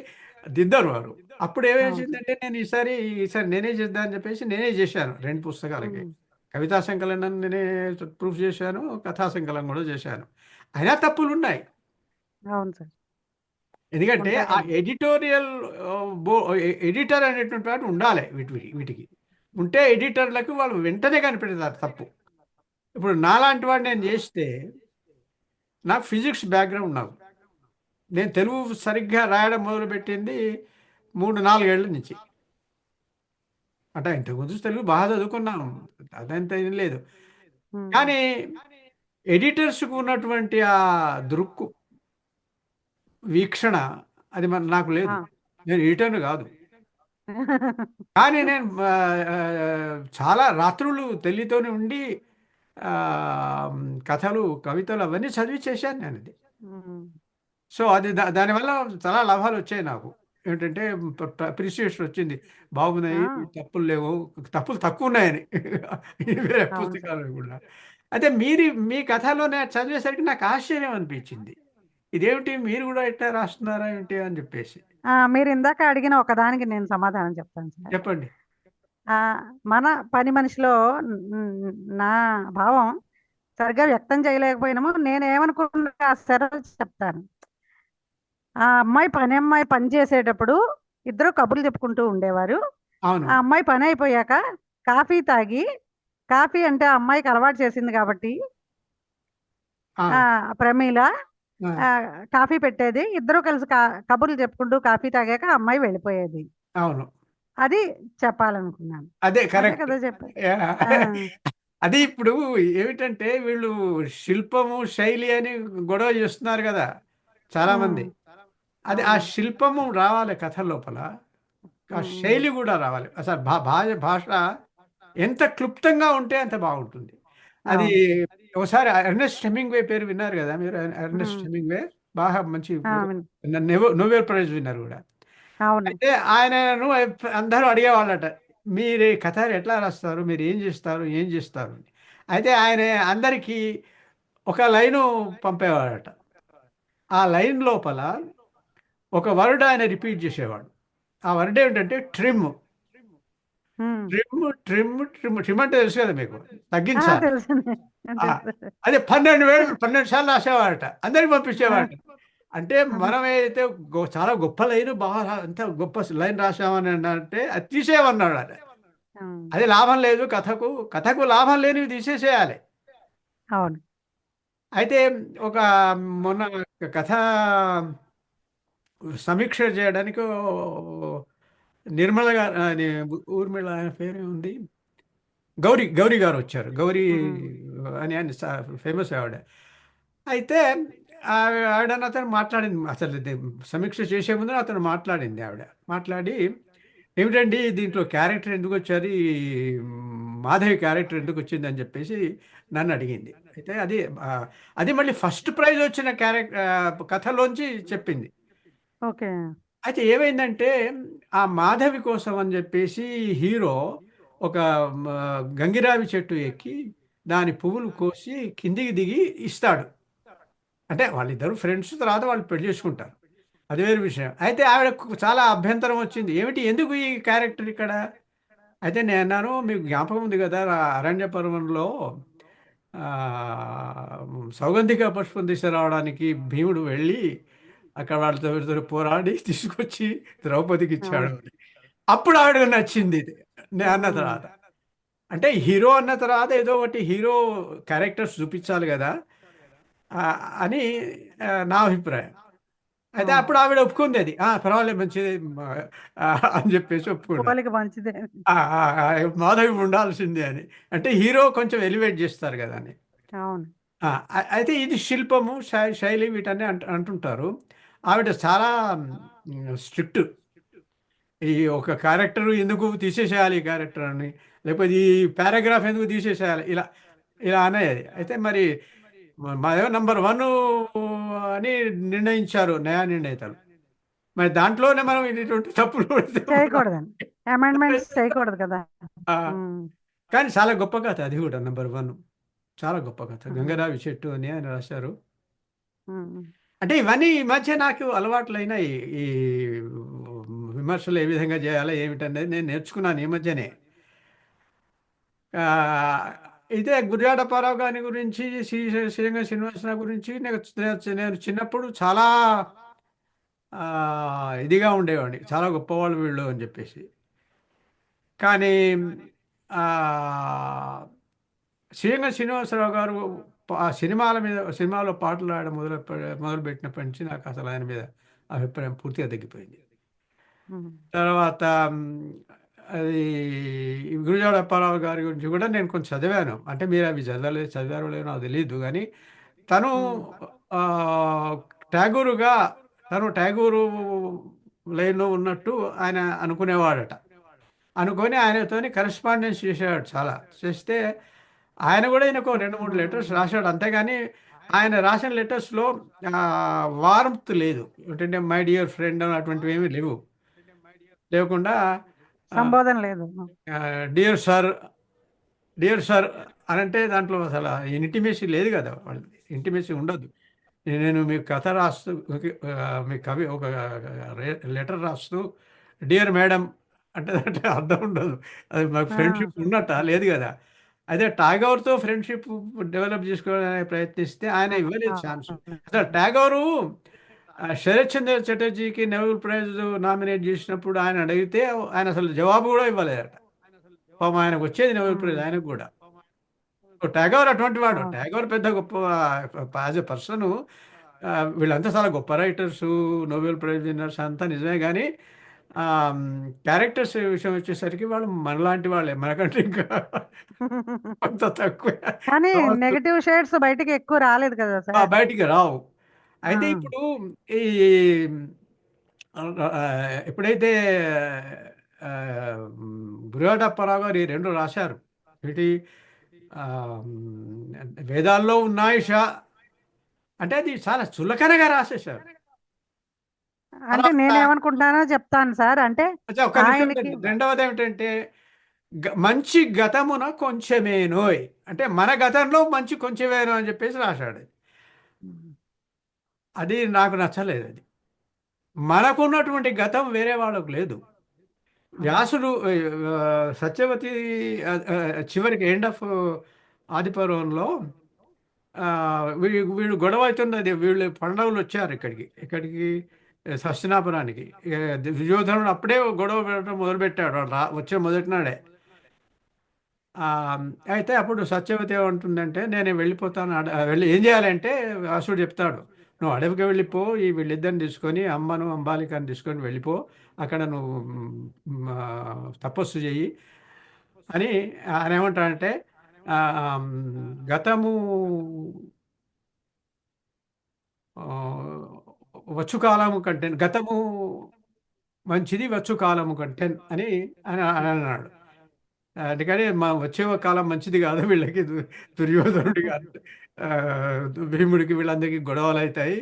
దిద్దరు వారు. అప్పుడు అవును సార్. ఏమేసిందంటే నేను ఈసారి ఈసారి నేనే చేద్దాం అని చెప్పేసి నేనే చేశాను 2 పుస్తకాలకి. ఉమ్, కవితా సంకలనం నేనే ప్రూఫ్ చేశాను, కథా సంకలనం కూడా చేశాను. అయినా తప్పులు ఉన్నాయి. అవును సార్. ఎందుకంటే ఆ ఉంటాయండి. ఎడిటోరియల్ ఎడిటర్ అనేటువంటి వాడు ఉండాలి వీటికి. ఉంటే ఎడిటర్లకు వాళ్ళు వెంటనే కనిపెడతారు తప్పు. ఇప్పుడు నాలాంటి వాడు నేను చేస్తే, నాకు ఫిజిక్స్ బ్యాక్గ్రౌండ్, నేను తెలుగు సరిగ్గా రాయడం మొదలుపెట్టింది 3-4 ఏళ్ల నుంచి. అంటే ఇంతకుముందు తెలుగు బాగా చదువుకున్నాను, అదంతా ఏం లేదు. ఉమ్, కానీ ఎడిటర్స్కు ఉన్నటువంటి ఆ దృక్కు, వీక్షణ, అది నాకు ఆ. లేదు. నేను ఎడిటర్ను కాదు. కానీ నేను చాలా రాత్రులు తెలివితోనే ఉండి ఆ, కథలు కవితలు అవన్నీ చదివి చేశాను నేను అది. ఉమ్, సో అది దానివల్ల చాలా లాభాలు వచ్చాయి నాకు. ఏంటంటే అప్రిసియేషన్ వచ్చింది, బాగున్నాయి, ఆ, తప్పులు లేవు, తప్పులు తక్కువ ఉన్నాయని. వేరే అవును సార్. పుస్తకాలు కూడా. అయితే మీ కథలో నేను చదివేసరికి నాకు ఆశ్చర్యం అనిపించింది. ఇదేమిటి మీరు కూడా ఇట్లా రాస్తున్నారా ఏంటి అని చెప్పేసి. మీరు ఇందాక అడిగిన ఒకదానికి నేను సమాధానం చెప్తాను సార్. చెప్పండి. ఆ, మన పని మనిషిలో నా భావం సరిగ్గా వ్యక్తం చేయలేకపోయినాము. నేను ఏమనుకున్నా ఆ సరళ చెప్తాను. ఆ అమ్మాయి పని చేసేటప్పుడు ఇద్దరు కబుర్లు చెప్పుకుంటూ ఉండేవారు. అవును. ఆ అమ్మాయి పని అయిపోయాక కాఫీ తాగి, కాఫీ అంటే ఆ అమ్మాయికి అలవాటు చేసింది కాబట్టి ఆ, ఆ ప్రమీల ఆ, ఆ, కాఫీ పెట్టేది. ఇద్దరు కలిసి కబుర్లు చెప్పుకుంటూ కాఫీ తాగాక ఆ అమ్మాయి వెళ్ళిపోయేది. అవును. అది చెప్పాలనుకున్నాను. అదే అదే కరెక్ట్. కదా చెప్పారు. ఆ, అది ఇప్పుడు ఏమిటంటే వీళ్ళు శిల్పము శైలి అని గొడవ చేస్తున్నారు కదా చాలామంది. ఉమ్, అది ఆ అవును. శిల్పము రావాలి కథ లోపల, ఆ ఉమ్, శైలి కూడా రావాలి. అసలు భాష ఎంత క్లుప్తంగా ఉంటే అంత బాగుంటుంది. అది అవును. ఒకసారి ఎర్నెస్ట్ హెమింగ్వే పేరు విన్నారు కదా మీరు? ఎర్నెస్ట్ ఉమ్, హెమింగ్వే బాగా మంచి అవును. నోబెల్ ప్రైజ్ విన్నర్ కూడా. అవును. అయితే ఆయనను అందరూ అడిగేవాళ్ళట, మీరు ఈ కథలు ఎట్లా రాస్తారు, మీరు ఏం చేస్తారు ఏం చేస్తారు అని. అయితే ఆయన అందరికీ ఒక లైను పంపేవాడట. ఆ లైన్ లోపల ఒక వర్డ్ ఆయన రిపీట్ చేసేవాడు. ఆ వర్డ్ ఏమిటంటే ట్రిమ్. ఉమ్. ట్రిమ్ ట్రిమ్ ట్రిమ్ ట్రిమ్ అంటే తెలుసు కదా మీకు, తగ్గించాలి. తెలిసింది. ఆ, తెలుసు. అదే 12 సార్లు రాసేవాడట, అందరికి ఆ, పంపించేవాడట. అంటే మనం ఏదైతే చాలా గొప్ప లైన్ బాగా అంత గొప్ప లైన్ రాసామని అంటే అది తీసేయమన్నాడు ఆయన. ఉమ్, అది లాభం లేదు, కథకు కథకు లాభం లేనివి తీసేసేయాలి. అవును. అయితే ఒక మొన్న కథ సమీక్ష చేయడానికి నిర్మల గారు ఊర్మిళ, ఆయన పేరు ఉంది, గౌరీ గౌరీ గారు వచ్చారు. గౌరీ ఉమ్, అని ఆయన ఫేమస్ ఆవిడ. అయితే ఆవిడ అతను మాట్లాడింది, అసలు ఇది సమీక్ష చేసే ముందు అతను మాట్లాడింది ఆవిడ. మాట్లాడి ఏమిటండి దీంట్లో క్యారెక్టర్ ఎందుకు వచ్చారు, ఈ మాధవి క్యారెక్టర్ ఎందుకు వచ్చింది అని చెప్పేసి నన్ను అడిగింది. అయితే ఆ, అది మళ్ళీ ఫస్ట్ ప్రైజ్ వచ్చిన కథలోంచి చెప్పింది. ఓకే. అయితే ఏమైందంటే ఆ మాధవి కోసం అని చెప్పేసి హీరో ఒక మ, గంగిరావి చెట్టు ఎక్కి దాని పువ్వులు కోసి కిందికి దిగి ఇస్తాడు. అంటే వాళ్ళిద్దరు ఫ్రెండ్స్, తర్వాత వాళ్ళు పెళ్లి చేసుకుంటారు. అది వేరే విషయం. అయితే ఆవిడకు చాలా అభ్యంతరం వచ్చింది. ఏమిటి ఎందుకు ఈ క్యారెక్టర్ ఇక్కడ? అయితే నేను అన్నాను, మీకు జ్ఞాపకం ఉంది కదా అరణ్య పర్వంలో సౌగంధిక పుష్పం తీసుకురావడానికి భీముడు వెళ్ళి అక్కడ వాళ్ళతో వీళ్ళతో పోరాడి తీసుకొచ్చి ద్రౌపదికి ఇచ్చాడు అవును. అని. అప్పుడు ఆవిడకు నచ్చింది ఇది నేను అన్న ఉమ్. తర్వాత. అంటే హీరో అన్న తర్వాత ఏదో ఒకటి హీరో క్యారెక్టర్స్ చూపించాలి కదా ఆ, అని నా అభిప్రాయం. అయితే అవును. అప్పుడు ఆవిడ ఒప్పుకుంది అది. పర్వాలేదు మంచిది ఆ, అని చెప్పేసి ఒప్పుకున్నారు. పోలిక మంచిదే. ఆ! ఆ! ఆ! మాధవి ఉండాల్సిందే అని. అంటే హీరో కొంచెం ఎలివేట్ చేస్తారు గదా! అని. అవును. ఆ! అయితే ఇది శిల్పము, శైలి వీటన్ని అంటుంటారు. ఆవిడ చాలా స్ట్రిక్ట్. ఈ ఒక క్యారెక్టర్ ఎందుకు తీసేసేయాలి ఈ క్యారెక్టర్ అని. లేకపోతే ఈ పారాగ్రాఫ్ ఎందుకు తీసేసేయాలి ఇలా, ఇలా అనేది. అయితే మరి మాదేమో నంబర్ 1 అని నిర్ణయించారు న్యాయ నిర్ణేతలు. మరి దాంట్లోనే మనం ఇటువంటి తప్పులు పడితే చేయకూడదండి. అమెండ్మెంట్స్ చేయకూడదు కదా. ఆ! ఉమ్. కానీ చాలా గొప్ప కథ అది కూడా నంబర్ 1. చాలా గొప్ప కథ. ఉమ్. 'గంగరావి చెట్టు' అని ఆయన రాశారు. ఉమ్. అంటే ఇవన్నీ ఈ మధ్య నాకు అలవాట్లయినాయి. ఈ విమర్శలు ఏ విధంగా చేయాలో ఏమిటనేది నేను నేర్చుకున్నాను ఈ మధ్యనే. ఆహ్, ఇదే గురజాడ అప్పారావు గారి గురించి, శ్రీరంగ శ్రీనివాసరావు గురించి నేను చిన్నప్పుడు చాలా ఇదిగా ఉండేవాడిని. చాలా గొప్పవాళ్ళు వీళ్ళు అని చెప్పేసి. కానీ ఆహ్, శ్రీరంగ శ్రీనివాసరావు గారు సినిమాలో పాటలు రాయడం మొదలుపెట్టినప్పటి నుంచి నాకు అసలు ఆయన మీద అభిప్రాయం పూర్తిగా తగ్గిపోయింది. ఉమ్. తర్వాత అది గురజాడ అప్పారావు గారి గురించి కూడా నేను కొంచెం చదివాను. అంటే మీరు అవి చదివారో లేదో నాకు తెలీదు గానీ, తను ఉమ్. ఆహ్, ఠాగూరుగా తను ఠాగూరు లైన్‌లో ఉన్నట్టు ఆయన అనుకునేవాడట. అనుకోని ఆయనతోని కరెస్పాండెన్స్ చేసేవాడు చాలా. చేస్తే ఆయన గూడా ఈయనకు 2, 3 లెటర్స్ ఉమ్. రాశాడు. అంతేగాని ఆయన రాసిన లెటర్స్‌లో వార్మ్త్ లేదు. ఏంటంటే మై డియర్ ఫ్రెండ్ అటువంటివేమీ లేవు. లేకుండా ఆహ్, సంబోధన లేదు. డియర్ సార్, డియర్ సార్ అనంటే దాంట్లో అసల ఇంటిమేసీ లేదు గదా! వాళ్ళది. ఇంటిమేసీ ఉండదు. నేను మీకు కథ రాస్తూ మీ కవి ఒక లెటర్ రాస్తూ డియర్ మేడం అంటే దాంట్లో అర్థం ఉండదు. అది మాకు ఆ. ఫ్రెండ్‌షిప్ ఉన్నట్టా? లేదు గదా! అదే 'టాగోర్‌తో' ఫ్రెండ్‌షిప్ డెవలప్ చేసుకోవడానికి ప్రయత్నిస్తే ఆయన ఇవ్వలేదు ఛాన్స్. అసలు 'టాగోరు' 'శరత్ చంద్ర చటర్జీకి' నోబెల్ ప్రైజ్ నామినేట్ జేసినప్పుడు ఆయన అడిగితే ఆయన అసలు జవాబు గూడా ఇవ్వలేదట. పాపం ఆయనకొచ్చేది నోబెల్ ప్రైజ్ ఉమ్. ఆయనకు గూడా. టాగోర్ అటువంటి వాడు. అవును. టాగోర్ పెద్ద గొప్ప యాజ్ ఎ పర్సను వీళ్ళంతా చాలా గొప్ప రైటర్సు, నోబెల్ ప్రైజ్ విన్నర్స్ అంతా నిజమే గానీ, క్యారెక్టర్స్ విషయం వచ్చేసరికి వాళ్ళు మనలాంటి వాళ్ళే. మనకంటే ఇంకా కొంత తక్కువే. కానీ కావచ్చు. నెగటివ్ షేడ్స్ బయటికి ఎక్కువ రాలేదు కదా సార్. బయటికి రావు. ఆ. అయితే ఇప్పుడు ఈ ఎప్పుడైతే బుర్యాడ అప్పారావు గారు ఈ 2 రాశారు. ఏటి వేదాల్లో ఉన్నాయిష అంటే అది చాలా చులకనగా రాసేశారు. అంటే తర్వాత నేనేమనుకుంటున్నానో చెప్తాను సార్. అంటే అచ్చా ఒక్క నిమిషం ఆయనకి ఉండండి. రెండవదేమిటంటే మంచి గతమున కొంచెమేనోయ్. అంటే మన గతంలో మంచి కొంచెమేను అని చెప్పేసి రాశాడు. అది నాకు నచ్చలేదది. మనకున్నటువంటి గతం వేరే వాళ్ళకు లేదు. వ్యాసుడు సత్యవతి చివరికి ఎండ్ ఆఫ్ ఆదిపర్వంలో వీళ్ళు గొడవ అవుతున్నది. వీళ్ళు పాండవులొచ్చారు ఇక్కడికి. ఇక్కడికి హస్తినాపురానికి. దుర్యోధనుడు అప్పుడే గొడవ పెట్టడం మొదలుపెట్టాడు. వాడు వచ్చే మొదటి నాడే. అయితే అప్పుడు సత్యవతి ఏమంటుందంటే, నేను వెళ్ళిపోతాను వెళ్ళి ఏం చేయాలంటే వ్యాసుడు చెప్తాడు. "నువ్వు అడవికి వెళ్ళిపో. వీళ్ళిద్దరిని తీసుకొని అమ్మను, అంబాలికని తీసుకొని వెళ్ళిపో. అక్కడ నువ్వు తపస్సు చెయ్యి" అని ఆయన ఏమంటాడంటే గతము వచ్చు కాలము కంటెన్ గతము మంచిది వచ్చు కాలము కంటెన్ అని అని అన్నాడు. అందుకని వచ్చే కాలం మంచిది కాదు వీళ్ళకి దుర్యోధనుడికి భీముడికి వీళ్ళందరికీ గొడవలవుతాయి.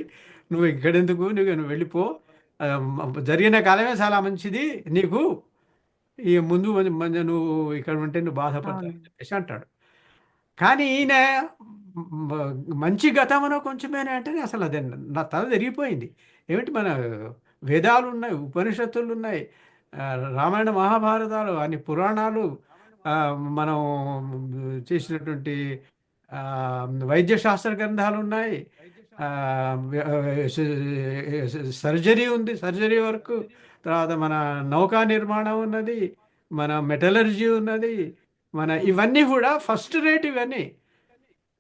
నువ్వు ఇక్కడెందుకు నువ్వు వెళ్ళిపో. జరిగిన కాలమే చాలా మంచిది నీకు. ఈ ముందు నువ్వు ఇక్కడ ఉంటే నువ్వు అవును. బాధపడతావని చెప్పేసి అంటాడు. కానీ ఈయన మ మంచి గతమున కొంచెమేనా అంటే అసలు అదే నా తల తిరిగిపోయింది. ఏమిటి మన వేదాలు ఉన్నాయి, ఉపనిషత్తులు ఉన్నాయి, ఆ, రామాయణ మహాభారతాలు అన్ని పురాణాలు, ఆ, మనం చేసినటువంటి ఆ, వైద్య శాస్త్ర గ్రంథాలు ఉన్నాయి, ఆ, సర్జరీ ఉంది, సర్జరీ వరకు. తర్వాత మన నౌకా నిర్మాణం ఉన్నది, మన మెటలర్జీ ఉన్నది, మన ఉమ్. ఇవన్నీ కూడా ఫస్ట్ రేట్ ఇవన్నీ.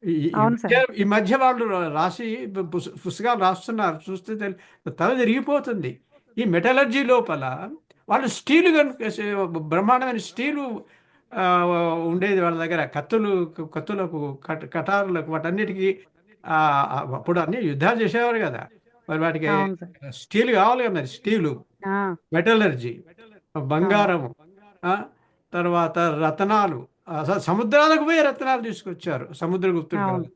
ఈ ఈ అవును మధ్య సార్. ఈ మధ్య వాళ్ళు రాసి పుస్తకాలు రాస్తున్నారు, చూస్తే తల తిరిగిపోతుంది. ఈ మెటలర్జీ లోపల వాళ్ళు స్టీలు కనుక బ్రహ్మాండమైన స్టీలు ఆ, ఉండేది వాళ్ళ దగ్గర. కత్తులకు కటారులకు వాటన్నిటికీ ఆ, అప్పుడు అన్ని యుద్ధాలు చేసేవారు కదా, మరి వాటికి అవును సార్. స్టీల్ కావాలి కదా, మరి స్టీలు, ఆ, మెటలర్జీ, అవును. బంగారము, ఆ, తర్వాత రత్నాలు, అసలు సముద్రాలకు పోయి రత్నాలు తీసుకొచ్చారు సముద్రగుప్తుడు అవును. కాదు.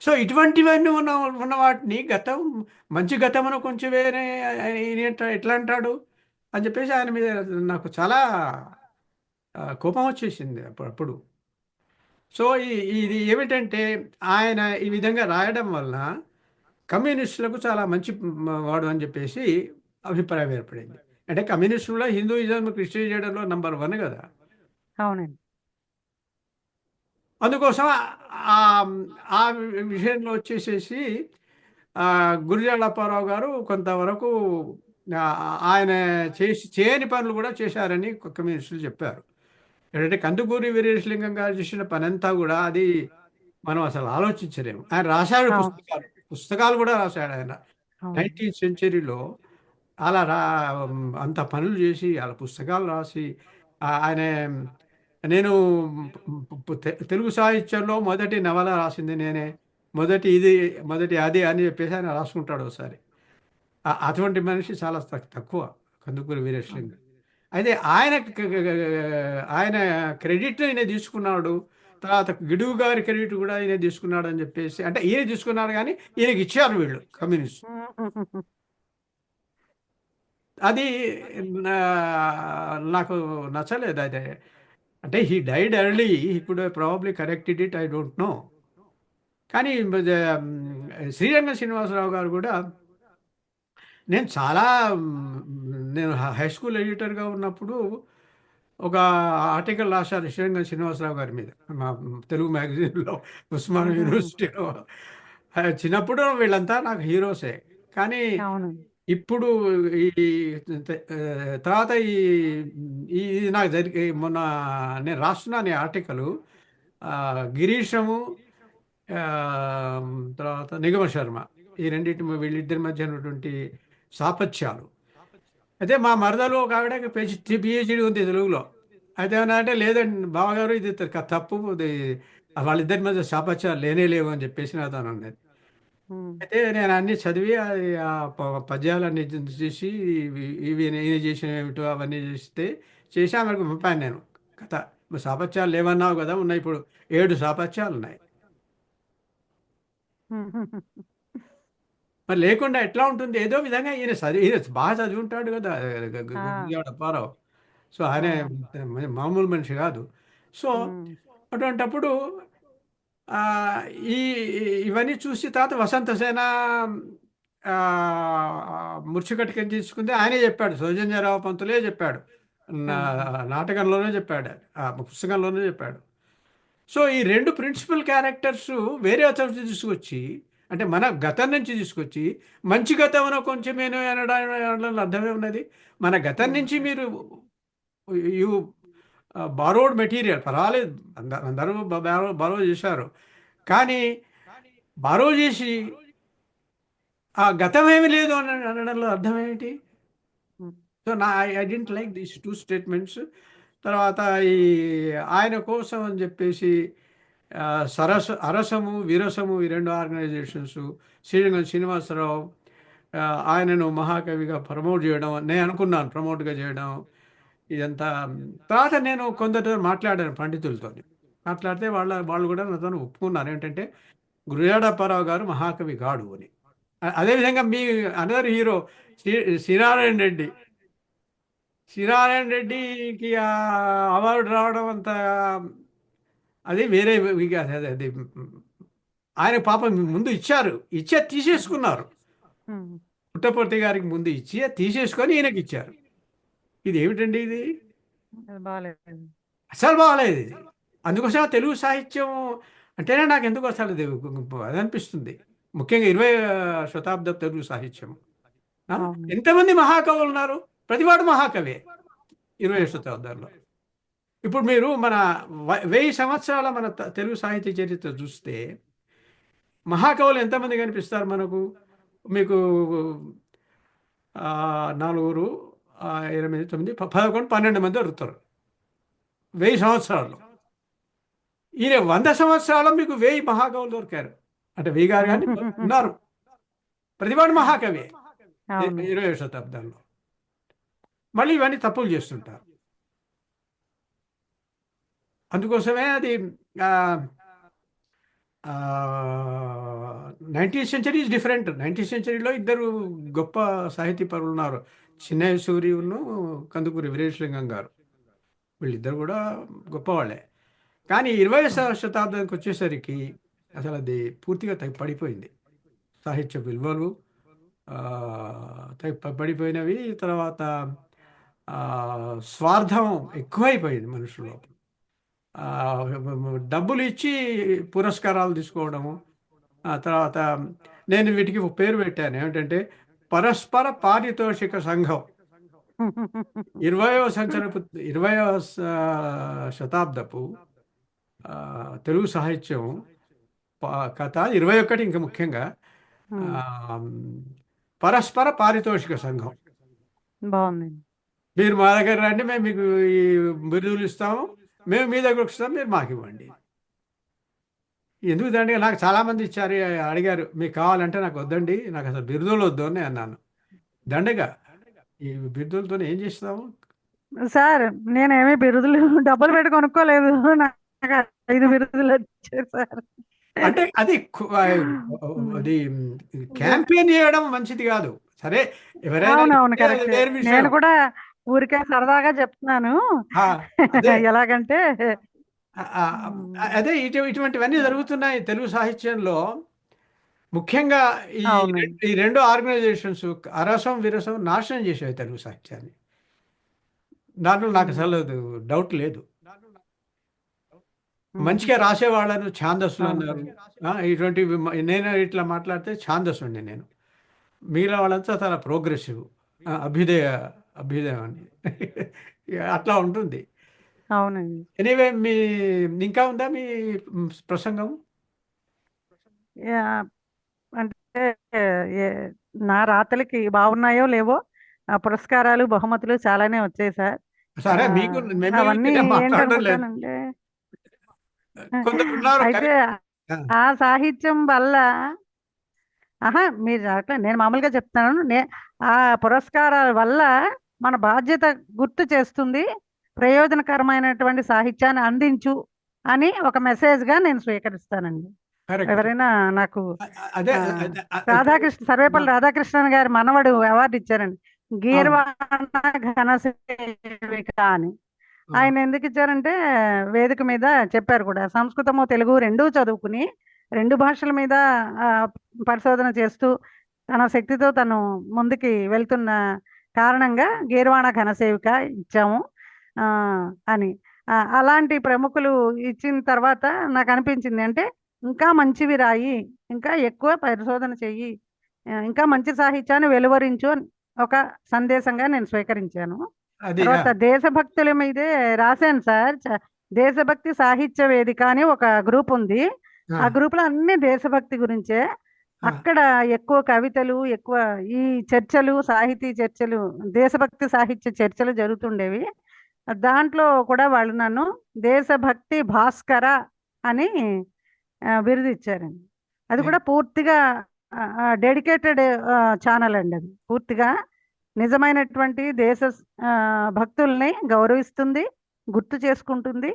సో ఇటువంటివన్నీ ఉన్న వాటిని గతం, మంచి గతమును కొంచెం వేరే ఈయన ఎట్లా అంటాడు అని చెప్పేసి ఆయన మీద నాకు చాలా కోపం వచ్చేసింది అప్పుడు. సో ఇది ఏమిటంటే, ఆయన ఈ విధంగా రాయడం వలన కమ్యూనిస్టులకు చాలా మంచి వాడు అని చెప్పేసి అభిప్రాయం ఏర్పడింది. అంటే కమ్యూనిస్టులో హిందూయిజం క్రిస్టియన్ చేయడంలో నంబర్ వన్ కదా. అవునండి. అందుకోసం ఆ ఆ విషయంలో వచ్చేసేసి ఆ, గురిజాడ అప్పారావు గారు కొంతవరకు ఆ, ఆయన చేయని పనులు కూడా చేశారని కమ్యూనిస్టులు చెప్పారు. ఏంటంటే కందుకూరి వీరేశలింగం గారు చేసిన పనంతా కూడా అది మనం అసలు ఆలోచించలేము. ఆయన రాశాడు అవును. పుస్తకాలు, పుస్తకాలు కూడా రాశాడు ఆయన అవును. 19th సెంచరీలో. అలా అంత పనులు చేసి అలా పుస్తకాలు రాసి ఆయన, నేను తెలుగు సాహిత్యంలో మొదటి నవల రాసింది నేనే, మొదటి ఇది, మొదటి అది అని చెప్పేసి ఆయన రాసుకుంటాడు ఒకసారి. అటువంటి మనిషి చాలా తక్కువ కందుకూరి అవును. వీరేశలింగం. అయితే ఆయన క్రెడిట్ ఈయన తీసుకున్నాడు. తర్వాత గిడుగు గారి క్రెడిట్ కూడా ఈయన తీసుకున్నాడు అని చెప్పేసి, అంటే ఈయన తీసుకున్నాడు కానీ ఈయనకి ఇచ్చారు వీళ్ళు కమ్యూనిస్ట్. అది నాకు నచ్చలేదు అదే. అంటే he died early, he could probably corrected it, I don't know. కానీ శ్రీరంగ శ్రీనివాసరావు గారు కూడా, నేను చాలా నేను హై స్కూల్ ఎడిటర్గా ఉన్నప్పుడు ఒక ఆర్టికల్ రాశారు శ్రీరంగ శ్రీనివాసరావు గారి మీద, మా తెలుగు మ్యాగజైన్లో, ఉస్మాన్ యూనివర్సిటీలో. చిన్నప్పుడు వీళ్ళంతా నాకు హీరోసే. కానీ అవునండి. ఇప్పుడు ఈ తర్వాత ఇది నాకు జరిగి మొన్న నేను రాస్తున్నాను ఈ ఆర్టికల్. గిరీశము, ఆ, తర్వాత నిగమ శర్మ, ఈ రెండింటి వీళ్ళిద్దరి మధ్య ఉన్నటువంటి సాపత్యాలు. అయితే మా మరదలు ఒక ఆవిడ పిహెచ్డి ఉంది తెలుగులో. అయితే ఏమన్నా అంటే, లేదండి బావగారు ఇది తప్పు, ఇది వాళ్ళిద్దరి మధ్య సాపత్యాలు లేనే లేవు అని చెప్పేసి నాతో అన్నది. ఉమ్. అయితే నేను అన్ని చదివి అది ఆ పద్యాలన్నీ చూసి ఇవి నేను చేసిన ఏమిటో అవన్నీ చేస్తే చేసి ఆమెకు పంపాను నేను కథ. సాపత్యాలు లేవన్నావు కదా, ఉన్నాయి ఇప్పుడు 7 సాపత్యాలు ఉన్నాయి. మరి లేకుండా ఎట్లా ఉంటుంది? ఏదో విధంగా ఈయన బాగా చదివి ఉంటాడు కదా, ఆ, గురజాడ అప్పారావు. సో ఆయన అవునండి. మామూలు మనిషి కాదు. సో ఉమ్. అటువంటప్పుడు ఆ, ఈ ఇవన్నీ చూసి తర్వాత వసంత సేన ఆ, ముర్చికటికని తీసుకుంది ఆయనే చెప్పాడు, సౌజన్యరావు పంతులే చెప్పాడు, నా అవును. నాటకంలోనే చెప్పాడు, ఆ పుస్తకంలోనే చెప్పాడు. సో ఈ రెండు ప్రిన్సిపల్ క్యారెక్టర్స్ వేరే చోట తీసుకొచ్చి, అంటే మన గతం నుంచి తీసుకొచ్చి, మంచి గతంలో కొంచెమేనో అనడంలో అర్థమే ఉన్నది. మన గతం ఉమ్. నుంచి మీరు యూ బారోడ్ మెటీరియల్ పర్వాలేదు, అందరూ బారో చేశారు. కానీ బారో చేసి ఆ గతం ఏమీ లేదు అని అనడంలో అర్థం ఏమిటి? Um. So I don't like these two statements. తర్వాత ఈ ఆయన కోసం అని చెప్పేసి ఆ, అరసము విరసము ఈ రెండు ఆర్గనైజేషన్స్, శ్రీరంగం శ్రీనివాసరావు ఆ, ఆయనను మహాకవిగా ప్రమోట్ చేయడం, నేను అనుకున్నాను ప్రమోట్గా చేయడం ఇదంతా. తర్వాత నేను కొందరితో మాట్లాడాను పండితులతో, మాట్లాడితే వాళ్ళు కూడా నాతో ఒప్పుకున్నారు ఏంటంటే గురజాడప్పారావు గారు మహాకవి గాడు అని. అదేవిధంగా మీ అనదర్ హీరో శ్రీ శ్రీనారాయణ రెడ్డి. శ్రీనారాయణ రెడ్డికి ఆ అవార్డు రావడం అంత, అది వేరే అది ఆయన పాపం ముందు ఇచ్చారు, ఇచ్చే తీసేసుకున్నారు. హ్మ్. పుట్టపర్తి గారికి ముందు ఇచ్చి అది తీసేసుకొని ఈయనకి ఇచ్చారు. ఇది ఏమిటండి ఇది? అది బాలేదు. అసలు బాగాలేదు ఇది. అందుకోసం తెలుగు సాహిత్యం అంటేనే నాకు ఎందుకు అసలు ఇది అది అనిపిస్తుంది. ముఖ్యంగా 20వ శతాబ్దపు తెలుగు సాహిత్యం. ఆ? అవును. ఎంతమంది మహాకవులు ఉన్నారు? ప్రతివాడు మహాకవే 20వ శతాబ్దంలో. ఇప్పుడు మీరు మన 1000 సంవత్సరాల మన తెలుగు సాహిత్య చరిత్ర చూస్తే మహాకవులు ఎంతమంది కనిపిస్తారు మనకు? మీకు నలుగురు, 8, 9, 11, 12 మంది దొరుకుతారు 1000 సంవత్సరాల్లో. ఈయన 100 సంవత్సరాల్లో మీకు 1000 మహాకవులు దొరికారు. అంటే 1000 గారు కానీ ఉన్నారు. ప్రతివాడు మహాకవి అవును. 20వ శతాబ్దంలో. మళ్ళీ ఇవన్నీ తప్పులు చేస్తుంటారు. అందుకోసమే అది 19th century is different. 19th సెంచరీలో ఇద్దరు గొప్ప సాహితీ పరులు ఉన్నారు. చిన్నయ్య సూరిను, కందుకూరి వీరేశలింగం గారు. వీళ్ళిద్దరు కూడా గొప్పవాళ్ళే. కానీ 20వ శతాబ్దానికి వచ్చేసరికి అసలు అది పూర్తిగా పడిపోయింది. సాహిత్య విలువలు ఆ, పడిపోయినవి. తర్వాత ఆ, స్వార్థం ఎక్కువైపోయింది మనుషుల్లో. ఆ, డబ్బులు ఇచ్చి పురస్కారాలు తీసుకోవడము. ఆ తర్వాత నేను వీటికి ఒక పేరు పెట్టాను. ఏమిటంటే పరస్పర పారితోషిక సంఘం. 20వ సంవత్సరపు 20వ శతాబ్దపు తెలుగు సాహిత్యం కథ 21 ఇంకా ముఖ్యంగా ఆ, పరస్పర పారితోషిక సంఘం. బాగుంది. మీరు మా దగ్గర రండి, మేము మీకు ఈ బిరుదులు ఇస్తాము, మేము మీ దగ్గరకు వస్తాం, మీరు మాకు ఇవ్వండి. ఎందుకు దండిగా నాకు చాలామంది ఇచ్చారు, అడిగారు మీకు కావాలంటే. నాకు వద్దండి, నాకు అసలు బిరుదులు వద్దు అని అన్నాను. దండగా ఈ బిరుదులతో ఏం చేస్తాము? సార్ నేనేమి బిరుదులు డబ్బులు పెట్టి కొనుక్కోలేదు. నాకు 5 బిరుదులు వచ్చాయి సార్. అంటే అది అది క్యాంపెయిన్ చేయడం మంచిది కాదు. సరే, ఎవరైనా అవునవును, ఇస్తే అది కరెక్ట్. వేరు విషయం. నేను కూడా ఊరికే సరదాగా చెప్తున్నాను. ఆ, అదే ఎలాగంటే ఆ, ఆ, అదే ఇటువంటివన్నీ జరుగుతున్నాయి తెలుగు సాహిత్యంలో. ముఖ్యంగా ఈ అవునండి. ఈ రెండు ఆర్గనైజేషన్స్ అరసం విరసం నాశనం చేసాయి తెలుగు సాహిత్యాన్ని. దాంట్లో నాకు అసలు డౌట్ లేదు. మంచిగా రాసేవాళ్ళను ఛాందస్సులు అవును. అన్నారు. ఇటువంటివి నేను ఇట్లా మాట్లాడితే ఛాందస్సుండి నేను. మిగిలిన వాళ్ళంతా చాలా ప్రోగ్రెసివ్, అభ్యుదయ అభ్యుదయం అని అట్లా ఉంటుంది. అవునండి. ఎనీవే, ఇంకా ఉందా మీ ప్రసంగం? యాహ్! అంటే ఏ నా రాతలకి బాగున్నాయో లేవో పురస్కారాలు, బహుమతులు చాలానే వచ్చాయి సార్. సరే, మీకు మిమ్మల్ని అవన్నీ మీరే మాట్లాడడం లేదు. ఏంటనుకుంటానంటే కొందరు ఉన్నారు అయితే కరెక్ట్. ఆ సాహిత్యం వల్ల మీరు అట్లా నేను మామూలుగా చెప్తున్నాను. ఆ పురస్కారాల వల్ల మన బాధ్యత గుర్తు చేస్తుంది. ప్రయోజనకరమైనటువంటి సాహిత్యాన్ని అందించు అని ఒక మెసేజ్‌గా నేను స్వీకరిస్తానండి. కరెక్ట్. ఎవరైనా నాకు అదే ఆహ్, ఇప్పుడు సర్వేపల్లి రాధాకృష్ణన్ గారి మనవడు అవార్డు ఇచ్చారండి. అవును. గీర్వాణ ఘనసేవిక అని. ఆ, ఆయన ఎందుకు ఇచ్చారంటే వేదిక మీద చెప్పారు కూడా. సంస్కృతము, తెలుగు రెండూ చదువుకుని 2 భాషల మీద పరిశోధన చేస్తూ తన శక్తితో తను ముందుకి వెళ్తున్న కారణంగా గీర్వాణ ఘనసేవిక ఇచ్చాము ఆ, అని. అలాంటి ప్రముఖులు ఇచ్చిన తర్వాత నాకు అనిపించింది అంటే ఇంకా మంచివి రాయి, ఇంకా ఎక్కువ పరిశోధన చెయ్యి, ఇంకా మంచి సాహిత్యాన్ని వెలువరించు అని ఒక సందేశంగా నేను స్వీకరించాను. అది తర్వాత దేశభక్తుల మీదే రాశాను సార్. దేశభక్తి సాహిత్య వేదిక అని ఒక గ్రూప్ ఉంది. ఆ గ్రూప్ లో అన్ని దేశభక్తి గురించే. అక్కడ ఎక్కువ కవితలు, ఎక్కువ ఈ చర్చలు, సాహితీ చర్చలు, దేశభక్తి సాహిత్య చర్చలు జరుగుతుండేవి. దాంట్లో కూడా వాళ్ళు నన్ను దేశభక్తి భాస్కర అని బిరుదు ఇచ్చారండి. అది కూడా పూర్తిగా డెడికేటెడ్ ఛానల్ అండి. అది పూర్తిగా నిజమైనటువంటి దేశ భక్తుల్ని గౌరవిస్తుంది, గుర్తు చేసుకుంటుంది,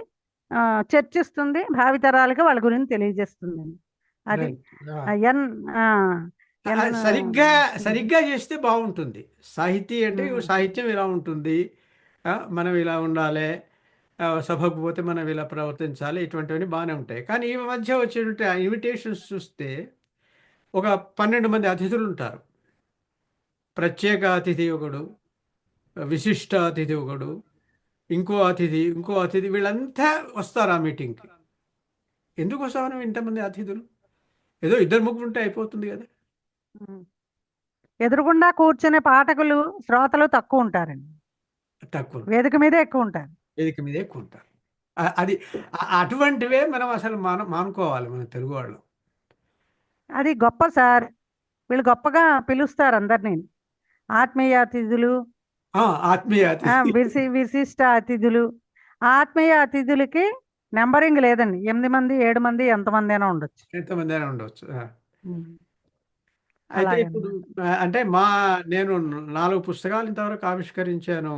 చర్చిస్తుంది, భావితరాలకు వాళ్ళ గురించి తెలియజేస్తుందండి. అది ఎన్ ఆ, ఎన్ సరిగ్గా సరిగ్గా చేస్తే బాగుంటుంది. సాహితీ అంటే సాహిత్యం ఇలా ఉంటుంది, మనం ఇలా ఉండాలి, సభకు పోతే మనం ఇలా ప్రవర్తించాలి, ఇటువంటివన్నీ బాగానే ఉంటాయి. కానీ ఈ మధ్య వచ్చేటువంటి ఆ ఇన్విటేషన్స్ చూస్తే ఒక 12 మంది అతిథులు ఉంటారు. ప్రత్యేక అతిథి ఒకడు, విశిష్ట అతిథి ఒకడు, ఇంకో అతిథి వీళ్ళంతా వస్తారు ఆ మీటింగ్కి. ఎందుకు వస్తామని ఇంతమంది అతిథులు? ఏదో ఇద్దరు ముగ్గురు ఉంటే అయిపోతుంది కదా. ఉమ్. ఎదురుగుండా కూర్చునే పాఠకులు శ్రోతలు తక్కువ ఉంటారండి, తక్కువ వేదిక మీదే ఎక్కువ ఉంటారు. వేదిక మీద ఎక్కువ ఉంటారు. అది అటువంటివే మనం అసలు మానుకోవాలి మన తెలుగు వాళ్ళు. అది గొప్ప సార్, వీళ్ళు గొప్పగా పిలుస్తారు అందరినీ, ఆత్మీయ అతిథులు, ఆత్మీయ అతిథి. విశిష్ట అతిథులు. ఆత్మీయ అతిథులకి నెంబరింగ్ లేదండి, 8 మంది 7 మంది ఎంతమంది అయినా ఉండొచ్చు. ఎంతమంది అయినా ఉండవచ్చు. ఉమ్. అయితే ఇప్పుడు అలాగనమాట. అంటే నేను 4 పుస్తకాలు ఇంతవరకు ఆవిష్కరించాను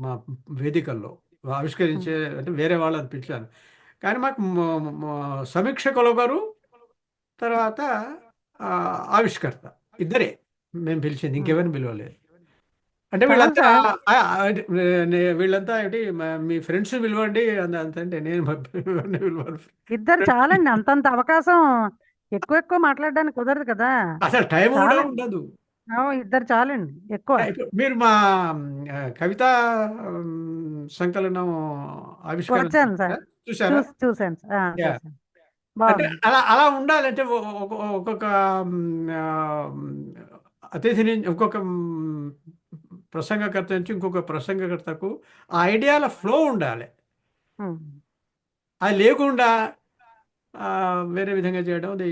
మా వేదికల్లో. ఆవిష్కరించే అంటే వేరే వాళ్ళని పిలిచాను. కానీ మాకు సమీక్షకులు గారు, తర్వాత ఆవిష్కర్త ఇద్దరే మేము పిలిచింది, ఇంకెవరిని పిలవలేదు. అంటే చాలా వీళ్ళంతా సార్, వీళ్ళంతా ఏంటి మీ ఫ్రెండ్స్ పిలవండి అంటే నేను ఎవరిని పిలవను. ఇద్దరు చాలండి, అంతంత అవకాశం ఎక్కువ ఎక్కువ మాట్లాడడానికి కుదరదు కదా. అసలు టైం కూడా చాలా, ఉండదు. ఇద్దరు చాలండి ఎక్కువ. ఇప్పుడు మీరు మా కవితా సంకలనం ఆవిష్కరణ వచ్చాను సార్, చూసారా? చూసాను సార్, యా. చూసాను, అంటే బాగుంది. అలా అలా ఉండాలంటే ఒక్కొక్క ఆ, అతిథిని ఇంకొక ప్రసంగకర్త నుంచి ఇంకొక ప్రసంగకర్తకు ఆ ఐడియాల ఫ్లో ఉండాలి. ఉమ్. అది లేకుండా ఆ, వేరే విధంగా చేయడం అది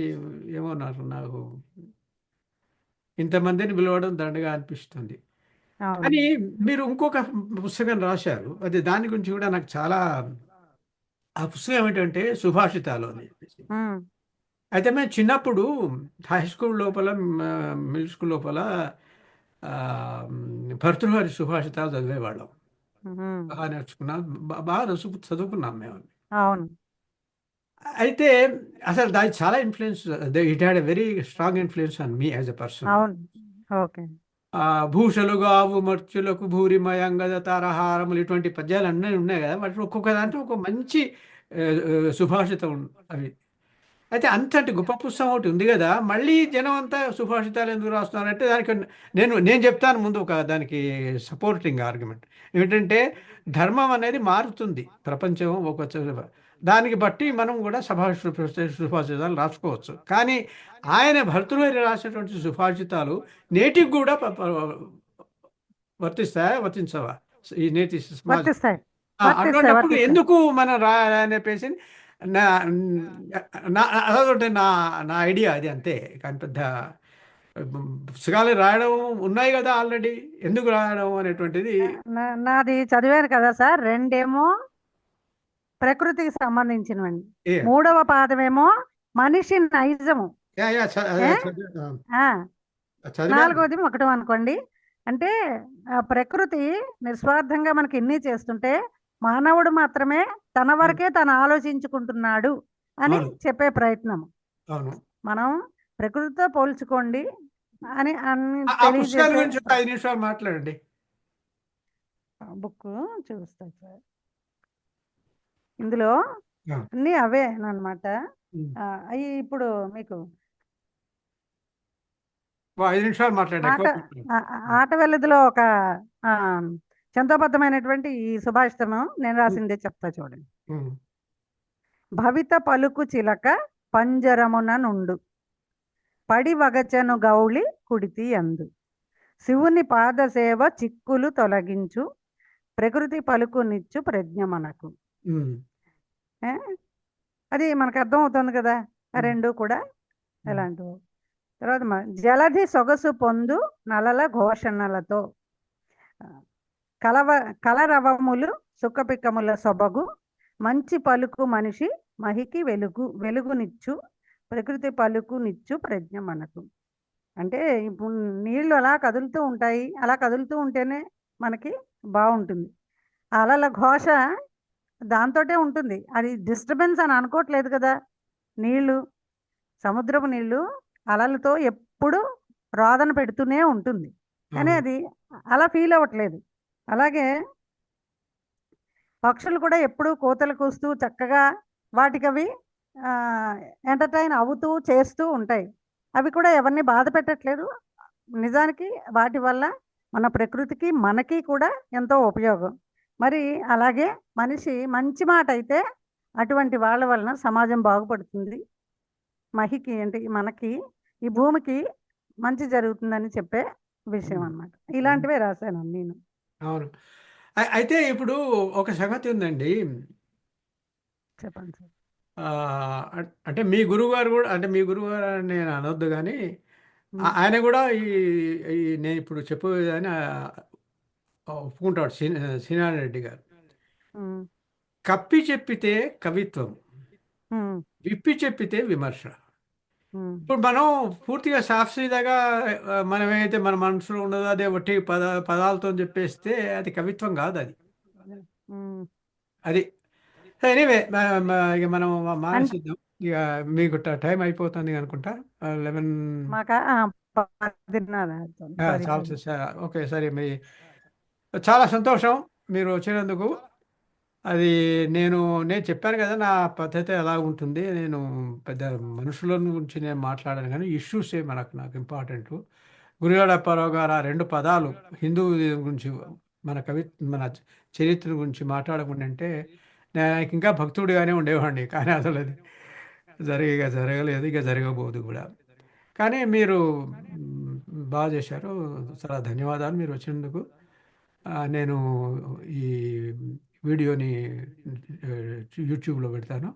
ఏమో నాకు ఇంతమందిని పిలవడం దండగా అనిపిస్తుంది. అవును. కానీ మీరు ఇంకొక పుస్తకం రాశారు, అది దాని గురించి కూడా నాకు చాలా, ఆ పుస్తకం ఏమిటంటే సుభాషితాలు అని చెప్పేసి. ఉమ్. అయితే మేము చిన్నప్పుడు హై స్కూల్ లోపల, మిడిల్ స్కూల్ లోపల ఆ, భర్తృహరి సుభాషితాలు చదివేవాళ్ళం. ఉమ్. బాగా నేర్చుకున్నాం, బాగా చదువుకున్నాం మేము. అవును. అయితే అసలు దాని చాలా influence, it had a very strong influence on me as a person. అవును. ఓకే. భూషలుగా ఆవు మర్చులకు భూరిమయంగద తారహారములు, ఇటువంటి పద్యాలు అన్నీ ఉన్నాయి కదా, వాటి ఒక్కొక్క దాంట్లో ఒక మంచి సుభాషితం అవి. అయితే అంతటి గొప్ప పుస్తకం ఒకటి ఉంది కదా, మళ్ళీ జనం అంతా సుభాషితాలు ఎందుకు రాస్తున్నారంటే దానికి నేను చెప్తాను ముందు ఒక దానికి సపోర్టింగ్ ఆర్గ్యుమెంట్ ఏమిటంటే, ధర్మం అనేది మారుతుంది, ప్రపంచం దానికి బట్టి మనం కూడా సుభాషితాలు రాసుకోవచ్చు. కానీ ఆయన భర్తృహరి రాసినటువంటి సుభాషితాలు నేటికి కూడా వర్తిస్తాయా, వర్తించవా ఈ నేటి సమాజం? వర్తిస్తాయి, వర్తిస్తాయి, అటువంటిప్పుడు వర్తిస్తాయి. ఎందుకు మనం రాయాలని చెప్పేసి నా అదొకటి నా ఐడియా, అది అంతే. కానీ పెద్ద పుస్తకాలు రాయడం ఉన్నాయి కదా ఆల్రెడీ, ఎందుకు రాయడం అనేటువంటిది. నాది చదివాను కదా సార్, రెండేమో ప్రకృతికి సంబంధించినవండి, ఏ, మూడవ పాదమేమో మనిషి నైజము, యా, యా, ఏ? ఆ, చదివాను. నాలుగవది ఒకటం అనుకోండి. అంటే ప్రకృతి నిస్వార్థంగా మనకి ఎన్ని చేస్తుంటే, మానవుడు మాత్రమే తన వరకే తను ఆలోచించుకుంటున్నాడు అని అవును, చెప్పే ప్రయత్నం. అవును. మనం ప్రకృతితో పోల్చుకోండి అని అన్ని ఆ పుస్తకాల తెలియజేసే గురించి ఒక 5 నిమిషాలు మాట్లాడండి. బుక్ చూస్తా సార్. ఇందులో ఆ, అన్నీ అవే అన్నమాట. ఉమ్. అవి ఇప్పుడు మీకు ఓ 5 నిమిషాలు మాట్లాడండి, ఆట ఎక్కువ మాట్లాడండి. ఆట వెల్లదిలో ఒక ఆ, చందోబద్ధమైనటువంటి ఈ సుభాషితము నేను రాసిందే చెప్తా చూడండి. ఉమ్, భవిత పలుకు చిలక పంజరమున నుండు, పడి వగచను గౌళి కుడితి అందు, శివుని పాదసేవ చిక్కులు తొలగించు, ప్రకృతి పలుకునిచ్చు ప్రజ్ఞ మనకు. ఉమ్, ఏ? అది మనకు అర్థం అవుతుంది కదా, ఆ ఉమ్, రెండు కూడా ఉమ్, ఎలాంటివి. తర్వాత జలధి సొగసు పొందు నలల ఘోషణలతో, కలవ కలరవములు సుఖపికముల సొబగు, మంచి పలుకు మనిషి మహికి వెలుగునిచ్చు, ప్రకృతి పలుకునిచ్చు ప్రజ్ఞ మనకు. అంటే ఇప్పుడు నీళ్లు అలా కదులుతూ ఉంటాయి, అలా కదులుతూ ఉంటేనే మనకి బాగుంటుంది. అలల ఘోష దాంతోటే ఉంటుంది, అది డిస్టర్బెన్స్ అని అనుకోవట్లేదు కదా. నీళ్లు, సముద్రపు నీళ్లు అలలతో ఎప్పుడు రోదన పెడుతూనే ఉంటుంది, కానీ అవును, అది అలా ఫీల్ అవ్వట్లేదు. అలాగే పక్షులు కూడా ఎప్పుడూ కోతలు కూస్తూ చక్కగా వాటికవి ఎంటర్టైన్ అవుతూ చేస్తూ ఉంటాయి, అవి కూడా ఎవరిని బాధ పెట్టట్లేదు, నిజానికి వాటి వల్ల మన ప్రకృతికి మనకి కూడా ఎంతో ఉపయోగం. మరి అలాగే మనిషి మంచి మాట అయితే అటువంటి వాళ్ళ వలన సమాజం బాగుపడుతుంది. మహికి అంటే మనకి ఈ భూమికి మంచి జరుగుతుందని చెప్పే విషయం అన్నమాట. ఇలాంటివే రాశాను నేను. అవును. అయితే ఇప్పుడు ఒక సంగతి ఉందండి. చెప్పండి సార్. అంటే మీ గురువుగారు కూడా, అంటే మీ గురువుగారు అని నేను అనొద్దు కానీ, ఉమ్, ఆయన కూడా ఈ ఈ నేను ఇప్పుడు చెప్పేదని ఒప్పుకుంటాడు, శ్రీనారాయణ రెడ్డి గారు. ఉమ్, కప్పి చెప్పితే కవిత్వం, ఉమ్, విప్పి చెప్పితే విమర్శ. ఉమ్, ఇప్పుడు మనం పూర్తిగా శాస్త్రీయతగా మనం ఏదైతే మన మనసులో ఉన్నదో అదే ఒట్టి పదాలతో చెప్పేస్తే అది కవిత్వం కాదు అది. ఉమ్. అది ఎనీవే, ఇక మనం అంటే మానేసిద్దాం. ఇక మీకు టైం అయిపోతుంది అనుకుంటా. 11. మాకా 10:30 సారీ చాలా సారీ. ఓకే, సరే. మరి చాలా సంతోషం మీరు వచ్చినందుకు. అది నేను నేను చెప్పాను కదా, నా పద్ధతి ఎలా ఉంటుంది. నేను పెద్ద మనుషుల గురించి నేను మాట్లాడాను కానీ ఇష్యూసే నాకు ఇంపార్టెంట్. గురివాడ అప్పారావు గారు ఆ రెండు పదాలు హిందూ గురించి, మన చరిత్ర గురించి మాట్లాడకుండా అంటే నాకు ఇంకా భక్తుడిగానే ఉండేవాడిని. కానీ అసలు అది జరగలేదు, ఇక జరగబోదు కూడా. కానీ మీరు మ్, బాగా చేశారు. చాలా ధన్యవాదాలు మీరు వచ్చినందుకు. నేను ఈ వీడియోని ఆ, యూట్యూబ్లో పెడతాను.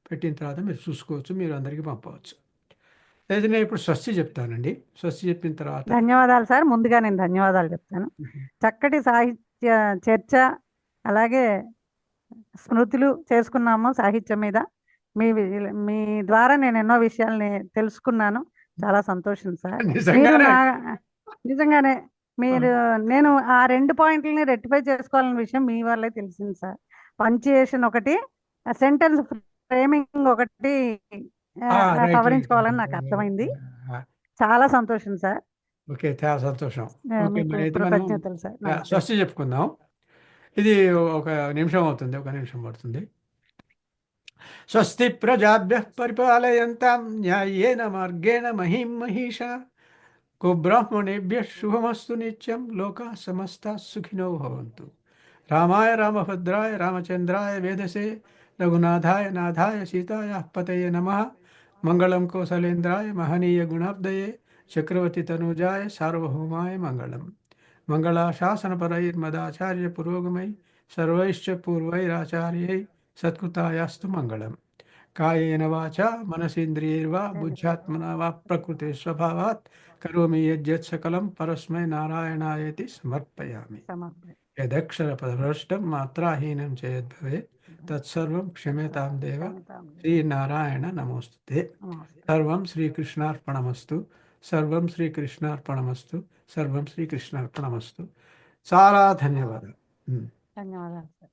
పెట్టిన తర్వాత మీరు చూసుకోవచ్చు, మీరు అందరికీ పంపవచ్చు. అయితే నేను ఇప్పుడు స్వస్తి చెప్తానండి. స్వస్తి చెప్పిన తర్వాత ధన్యవాదాలు సార్. ముందుగా నేను ధన్యవాదాలు చెప్తాను. చక్కటి సాహిత్య చర్చ, అలాగే స్మృతులు చేసుకున్నాము సాహిత్యం మీద. మీ ద్వారా నేను ఎన్నో విషయాల్ని తెలుసుకున్నాను. చాలా సంతోషం సార్. మీరు నిజంగానే. నిజంగానే మీరు నేను ఆ 2 పాయింట్లని రెక్టిఫై చేసుకోవాలన్న విషయం మీ వల్లే తెలిసింది సార్. పంక్చుయేషన్ ఒకటి, సెంటెన్స్ ఫ్రేమింగ్ ఒకటి రైట్, రైట్. సవరించుకోవాలని నాకు అర్థమైంది. చాలా సంతోషం సార్. ఓకే, చాలా సంతోషం. ఓకే, మీకు మరి అయితే మనం కృతజ్ఞతలు సార్. నమస్తే. స్వస్తి చెప్పుకుందాం. ఇది ఒక నిమిషం అవుతుంది, ఒక నిమిషం పడుతుంది. స్వస్తి ప్రజాభ్యః పరిపాలయంతాం న్యాయేన మార్గేణ మహిం మహిషా. గోబ్రాహ్మణేభ్యः శుభమస్తు నిత్యం. లోకాः సమస్తాः సుఖినో భవంతు. రామాయ రామభద్రాయ రామచంద్రాయ వేదసే రఘునాథాయ నాథాయ సీతాయాः పతయే నమః. మంగళం కోసలేంద్రాయ మహనీయ గుణాబ్దయే చక్రవర్తి తనూజాయ సార్వభౌమాయ మంగళం. మంగళాశాసనపరైర్మదాచార్య పురోగమై సర్వైశ్చ పూర్వైరాచార్యై సత్కృతాయాస్తు మంగళం. కాయేన వాచా మనసేంద్రియైర్వా బుద్ధ్యాత్మనా వా ప్రకృతే స్వభావాత్ కరోమి యజ్జత్ సకలం పరస్మై నారాయణాయేతి సమర్పయామి. యదక్షరపదభ్రష్టం మాత్రాహీనం చేయద్భవేత్ తత్సర్వం క్షమ్యతాం దేవ. శ్రీనారాయణ నమోస్తుతే. సర్వం శ్రీకృష్ణార్పణమస్తు. సర్వం శ్రీకృష్ణార్పణమస్తు. సర్వం శ్రీకృష్ణార్పణమస్తు. చాలా ధన్యవాదాలు. ధన్యవాదాలు సార్.